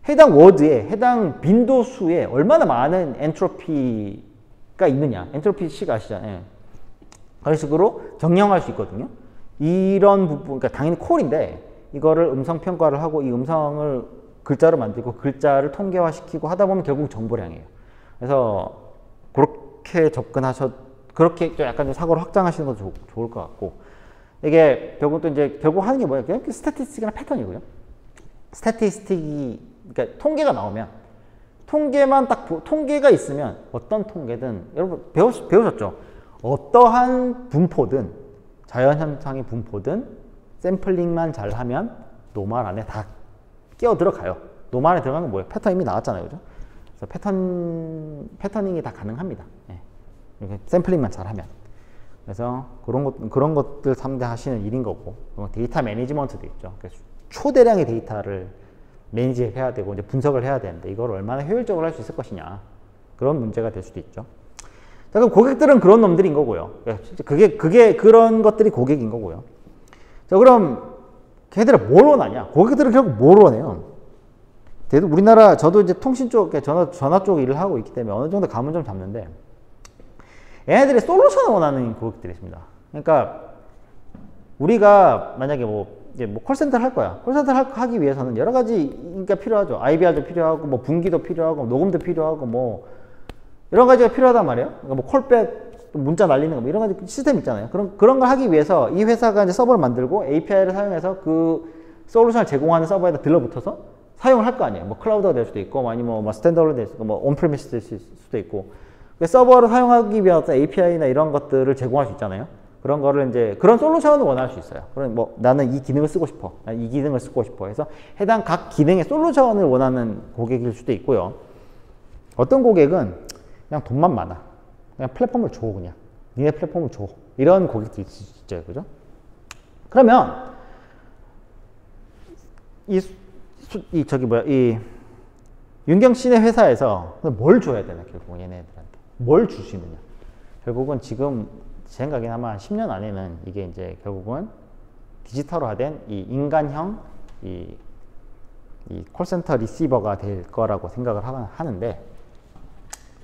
해당 워드에 해당 빈도수에 얼마나 많은 엔트로피가 있느냐. 엔트로피 식 아시잖아요. 예. 그런 식으로 정량화할 수 있거든요. 이런 부분, 그러니까 당연히 콜인데 이거를 음성 평가를 하고 이 음성을 글자로 만들고 글자를 통계화시키고 하다 보면 결국 정보량이에요. 그래서 그렇게 그렇게 좀 약간 좀 사고를 확장하시는 것도 좋을 것 같고, 이게 결국 또 이제 결국 하는 게 뭐예요? 그냥 스태티스틱이나 패턴이고요. 스태티스틱이 그러니까 통계가 나오면 통계가 있으면 어떤 통계든 여러분 배우셨죠? 어떠한 분포든 자연현상의 분포든 샘플링만 잘하면 노말 안에 다 끼어 들어가요. 노말 안에 들어가는 건 뭐예요? 패턴 이미 나왔잖아요, 그죠? 그래서 패터닝이 다 가능합니다. 예. 이렇게 샘플링만 잘하면. 그래서 그런 것들 상대하시는 일인 거고, 데이터 매니지먼트도 있죠. 초대량의 데이터를 매니지해야 되고 이제 분석을 해야 되는데 이걸 얼마나 효율적으로 할 수 있을 것이냐, 그런 문제가 될 수도 있죠. 자, 그럼 고객들은 그런 놈들인 거고요. 그런 것들이 고객인 거고요. 자, 그럼 걔들은 뭘 원하냐? 고객들은 결국 뭘 원해요? 우리나라, 저도 이제 통신 쪽, 전화 쪽 일을 하고 있기 때문에 어느 정도 감은 좀 잡는데, 얘네들이 솔루션을 원하는 고객들이 있습니다. 그러니까 우리가 만약에 이제 콜센터를 할 거야. 콜센터를 하기 위해서는 여러 가지가 필요하죠. IVR도 필요하고, 뭐 분기도 필요하고, 녹음도 필요하고, 뭐 여러 가지가 필요하단 말이에요. 그러니까 뭐 콜백, 문자 날리는 거, 뭐 이런 가지 시스템 있잖아요. 그런 걸 하기 위해서 이 회사가 이제 서버를 만들고 API를 사용해서 그 솔루션을 제공하는 서버에다 들러붙어서 사용을 할 거 아니에요. 뭐 클라우드가 될 수도 있고, 아니면 뭐 스탠더드로 될 수도 있고, 뭐 온프리미스 될 수도 있고. 서버를 사용하기 위한 어떤 API나 이런 것들을 제공할 수 있잖아요. 그런 거를 이제 그런 솔루션을 원할 수 있어요. 그럼 뭐 나는 이 기능을 쓰고 싶어, 이 기능을 쓰고 싶어 해서 해당 각 기능의 솔루션을 원하는 고객일 수도 있고요. 어떤 고객은 그냥 돈만 많아, 그냥 플랫폼을 줘, 그냥 니네 플랫폼을 줘, 이런 고객들이 있죠, 그죠? 그러면 이 윤경 씨네 회사에서 뭘 줘야 되나, 결국 얘네들한테 뭘 줄 수 있느냐. 결국은 지금 제 생각엔 아마 한 10년 안에는 이게 이제 결국은 디지털화된 이 인간형 이 콜센터 리시버가 될 거라고 생각을 하는데,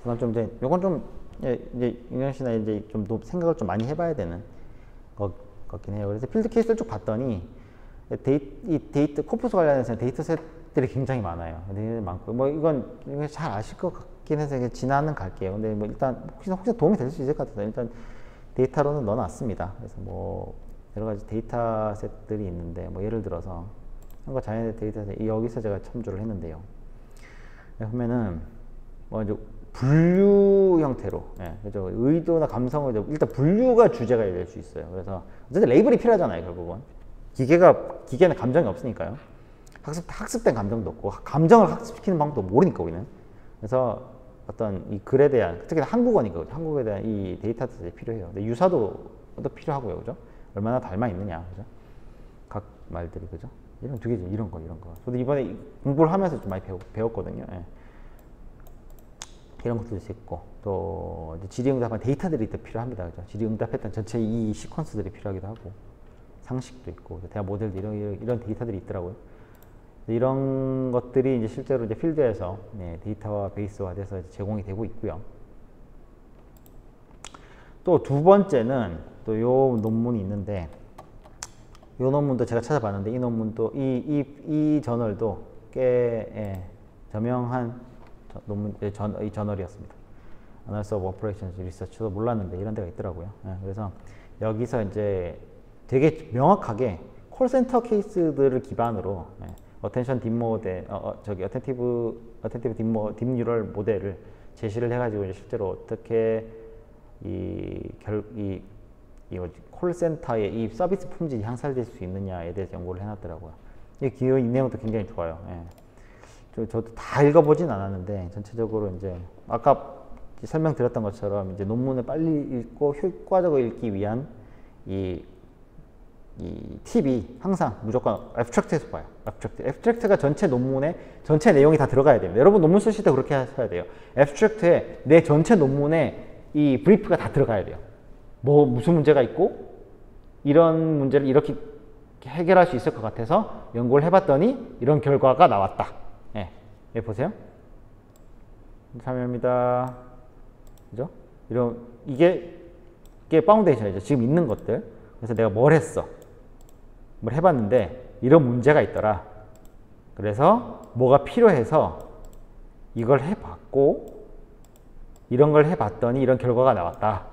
저는 좀 이제 요건 좀 이제 윤경 씨나 이제 좀 생각을 좀 많이 해봐야 되는 것 같긴 해요. 그래서 필드 케이스를 쭉 봤더니 이 데이터 코프스 관련해서 데이터셋들이 굉장히 많아요. 되게 많고, 뭐 이건 잘 아실 것 같긴 해서 지나는 갈게요. 근데 뭐 일단 혹시나 도움이 될 수 있을 것 같아서 일단 데이터로는 넣어놨습니다. 그래서 뭐 여러 가지 데이터셋들이 있는데, 뭐 예를 들어서 한국 자연의 데이터셋, 여기서 제가 참조를 했는데요. 보면은 뭐 이제 분류 형태로, 그죠? 의도나 감성을 일단 분류가 주제가 될 수 있어요. 그래서 어쨌든 레이블이 필요하잖아요, 결국은. 기계는 감정이 없으니까요. 학습된 감정도 없고, 감정을 학습시키는 방법도 모르니까, 우리는. 그래서 어떤 이 글에 대한, 특히 한국어니까, 한국에 대한 이 데이터셋이 필요해요. 근데 유사도 필요하고요, 그죠? 얼마나 닮아 있느냐, 그죠? 각 말들이, 그죠? 이런 두 개죠, 이런 거. 저도 이번에 공부를 하면서 좀 많이 배웠거든요. 예. 이런 것도 있고, 또 질의응답한 데이터들이 또 필요합니다, 그죠? 질의응답했던 전체 이 시퀀스들이 필요하기도 하고, 상식도 있고, 대화 모델도 이런 데이터들이 있더라고요. 이런 것들이 이제 실제로 이제 필드에서 데이터와 베이스화돼서 제공이 되고 있고요. 또 두 번째는 또 요 논문이 있는데, 요 논문도 제가 찾아봤는데, 이 논문도 이 저널도 꽤 저명한 이 저널이었습니다. Annals of Operations Research도 몰랐는데 이런 데가 있더라고요. 그래서 여기서 이제 되게 명확하게 콜센터 케이스들을 기반으로 어텐션 딥모델, 어텐티브 딥뉴럴 모델을 제시를 해가지고 이제 실제로 어떻게 이 콜센터의 이 서비스 품질이 향상될 수 있느냐에 대해서 연구를 해놨더라고요. 이 내용도 굉장히 좋아요. 저도 다 읽어보진 않았는데, 전체적으로 이제 아까 설명드렸던 것처럼 이제 논문을 빨리 읽고 효과적으로 읽기 위한 이 팁이 항상 무조건 애브스트랙트에서 봐요. 애브스트랙트가 전체 논문에 전체 내용이 다 들어가야 됩니다. 여러분 논문 쓰실 때 그렇게 하셔야 돼요. 애브스트랙트에 내 전체 논문에 이 브리프가 다 들어가야 돼요. 뭐 무슨 문제가 있고 이런 문제를 이렇게 해결할 수 있을 것 같아서 연구를 해봤더니 이런 결과가 나왔다. 예, 보세요. 참여합니다. 그죠? 이게 파운데이션이죠. 지금 있는 것들. 그래서 내가 뭘 했어? 뭘 해봤는데 이런 문제가 있더라. 그래서 뭐가 필요해서 이걸 해봤고 이런 걸 해봤더니 이런 결과가 나왔다.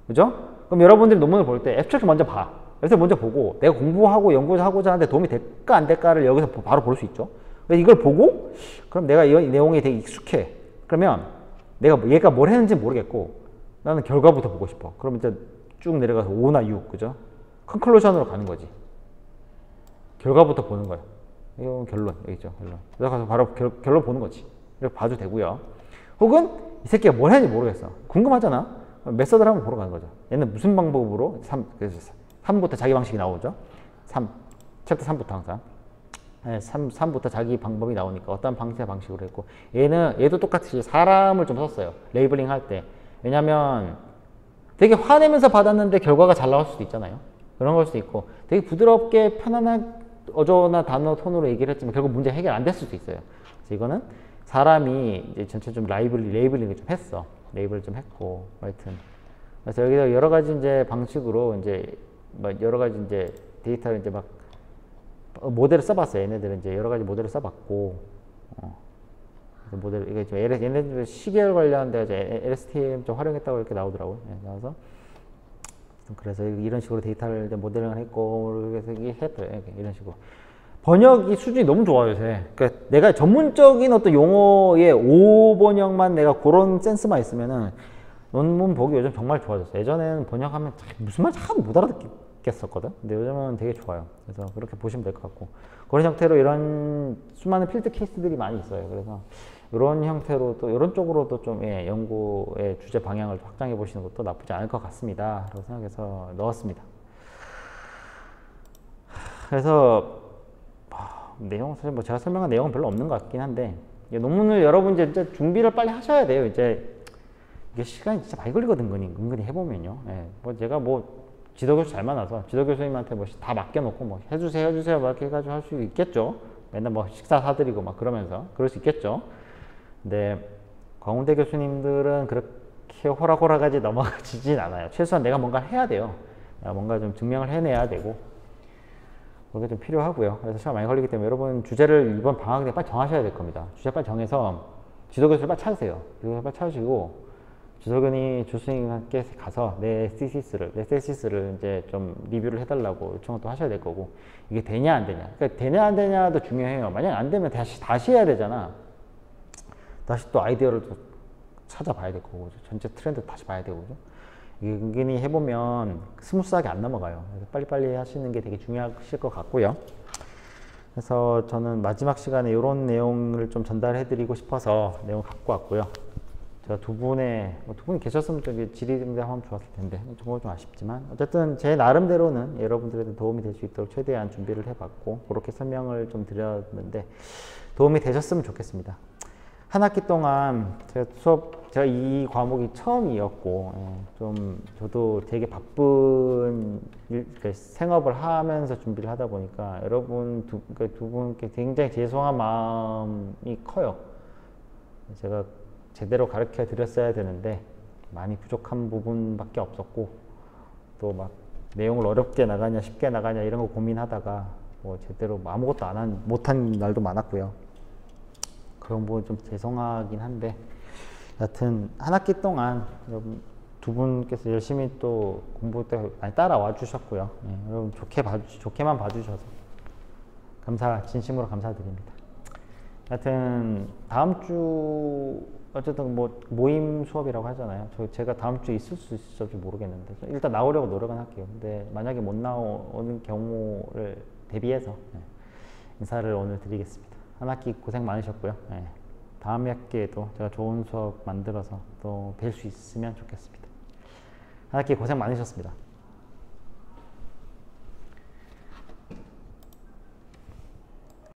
그죠? 그럼 여러분들이 논문을 볼 때 애프스트랙트 먼저 봐. 애프스트랙트 먼저 보고 내가 공부하고 연구하고자 하는데 도움이 될까 안 될까를 여기서 바로 볼 수 있죠. 그래서 이걸 보고 그럼 내가 이 내용에 되게 익숙해. 그러면 내가 얘가 뭘 했는지 모르겠고 나는 결과부터 보고 싶어. 그럼 이제 쭉 내려가서 5나 6, 그죠? 컨클루션으로 가는 거지. 결과부터 보는 거예요. 이건 결론, 여기 있죠, 결론. 그래서 바로 결론 보는 거지. 이렇게 봐도 되고요. 혹은 이 새끼가 뭘 했는지 모르겠어. 궁금하잖아. 메서드를 한번 보러 가는 거죠. 얘는 무슨 방법으로 3부터 자기 방식이 나오죠. 챕터 3부터 항상. 3부터 자기 방법이 나오니까 어떤 방식으로 했고 얘도 똑같이 사람을 좀 썼어요. 레이블링 할 때. 왜냐면 되게 화내면서 받았는데 결과가 잘 나올 수도 있잖아요. 그런 걸 수도 있고 되게 부드럽게 편안한 어조나 단어 톤으로 얘기를 했지만 결국 문제 해결 안 됐을 수도 있어요. 그래서 이거는 사람이 이제 전체 좀 레이블링을 좀 했어. 레이블을 좀 했고 하여튼 그래서 여기서 여러 가지 이제 방식으로 이제 여러 가지 이제 데이터를 이제 막 모델을 써봤어요. 얘네들은 이제 여러 가지 모델을 써봤고 모델 이게 좀 얘네들 시계열 관련한 데 LSTM 좀 활용했다고 이렇게 나오더라고요. 나와서 그래서 이런 식으로 데이터를 이제 모델링을 했고 그래서 이게 했더라고요. 이런 식으로 번역이 수준이 너무 좋아요. 요새. 그러니까 내가 전문적인 어떤 용어의 오번역만 내가 그런 센스만 있으면은 논문 보기 요즘 정말 좋아졌어요. 예전에는 번역하면 무슨 말인지 하나도 못 알아듣겠었거든. 근데 요즘은 되게 좋아요. 그래서 그렇게 보시면 될 것 같고 그런 형태로 이런 수많은 필드 케이스들이 많이 있어요. 그래서 이런 형태로 또 이런 쪽으로도 좀 연구의 주제 방향을 확장해 보시는 것도 나쁘지 않을 것 같습니다. 라고 생각해서 넣었습니다. 그래서 내용 사실 뭐 제가 설명한 내용은 별로 없는 것 같긴 한데 논문을 여러분 이제 준비를 빨리 하셔야 돼요. 이제 이게 시간이 진짜 많이 걸리거든. 은근히 해보면요. 뭐 제가 뭐 지도교수 잘 만나서 지도교수님한테 뭐 다 맡겨놓고 뭐 해주세요 막 이렇게 해가지고 할 수 있겠죠. 맨날 뭐 식사 사드리고 막 그러면서 그럴 수 있겠죠. 근데 광운대 교수님들은 그렇게 호락호락하지 넘어가지진 않아요. 최소한 내가 뭔가 해야 돼요. 뭔가 좀 증명을 해내야 되고 그게 좀 필요하고요. 그래서 시간 많이 걸리기 때문에 여러분 주제를 이번 방학 때 빨리 정하셔야 될 겁니다. 주제 빨리 정해서 지도교수를 빨리 찾으세요. 지도교수를 빨리 찾으시고 주석은이 교수님께 가서 내 테시스를 이제 좀 리뷰를 해달라고 요청을 또 하셔야 될 거고 이게 되냐 안 되냐. 그러니까 되냐 안 되냐도 중요해요. 만약 안 되면 다시 해야 되잖아. 다시 또 아이디어를 또 찾아봐야 될 거고 전체 트렌드 다시 봐야 되고 이게 은근히 해보면 스무스하게 안 넘어가요. 그래서 빨리빨리 하시는 게 되게 중요하실 것 같고요. 그래서 저는 마지막 시간에 이런 내용을 좀 전달해 드리고 싶어서 내용을 갖고 왔고요. 제가 두 분이 계셨으면 좀 질의 응답하면 좋았을 텐데 정말 좀 아쉽지만 어쨌든 제 나름대로는 여러분들에게 도움이 될 수 있도록 최대한 준비를 해봤고 그렇게 설명을 좀 드렸는데 도움이 되셨으면 좋겠습니다. 한 학기 동안 제가 이 과목이 처음이었고 좀 저도 되게 바쁜 생업을 하면서 준비를 하다 보니까 여러분 두 분께 굉장히 죄송한 마음이 커요. 제가 제대로 가르쳐 드렸어야 되는데 많이 부족한 부분밖에 없었고 또 막 내용을 어렵게 나가냐 쉽게 나가냐 이런 거 고민하다가 뭐 제대로 아무것도 못한 날도 많았고요. 그런 부분 좀 죄송하긴 한데 여튼 한 학기 동안 여러분 두 분께서 열심히 또 공부 때 많이 따라와 주셨고요. 여러분 좋게만 봐주셔서 진심으로 감사드립니다. 여튼 다음 주 어쨌든 뭐 모임 수업이라고 하잖아요. 제가 다음 주에 있을 수 있을지 모르겠는데 일단 나오려고 노력은 할게요. 근데 만약에 못 나오는 경우를 대비해서 인사를 오늘 드리겠습니다. 한 학기 고생 많으셨고요. 다음 학기에도 제가 좋은 수업 만들어서 또 뵐 수 있으면 좋겠습니다. 한 학기 고생 많으셨습니다.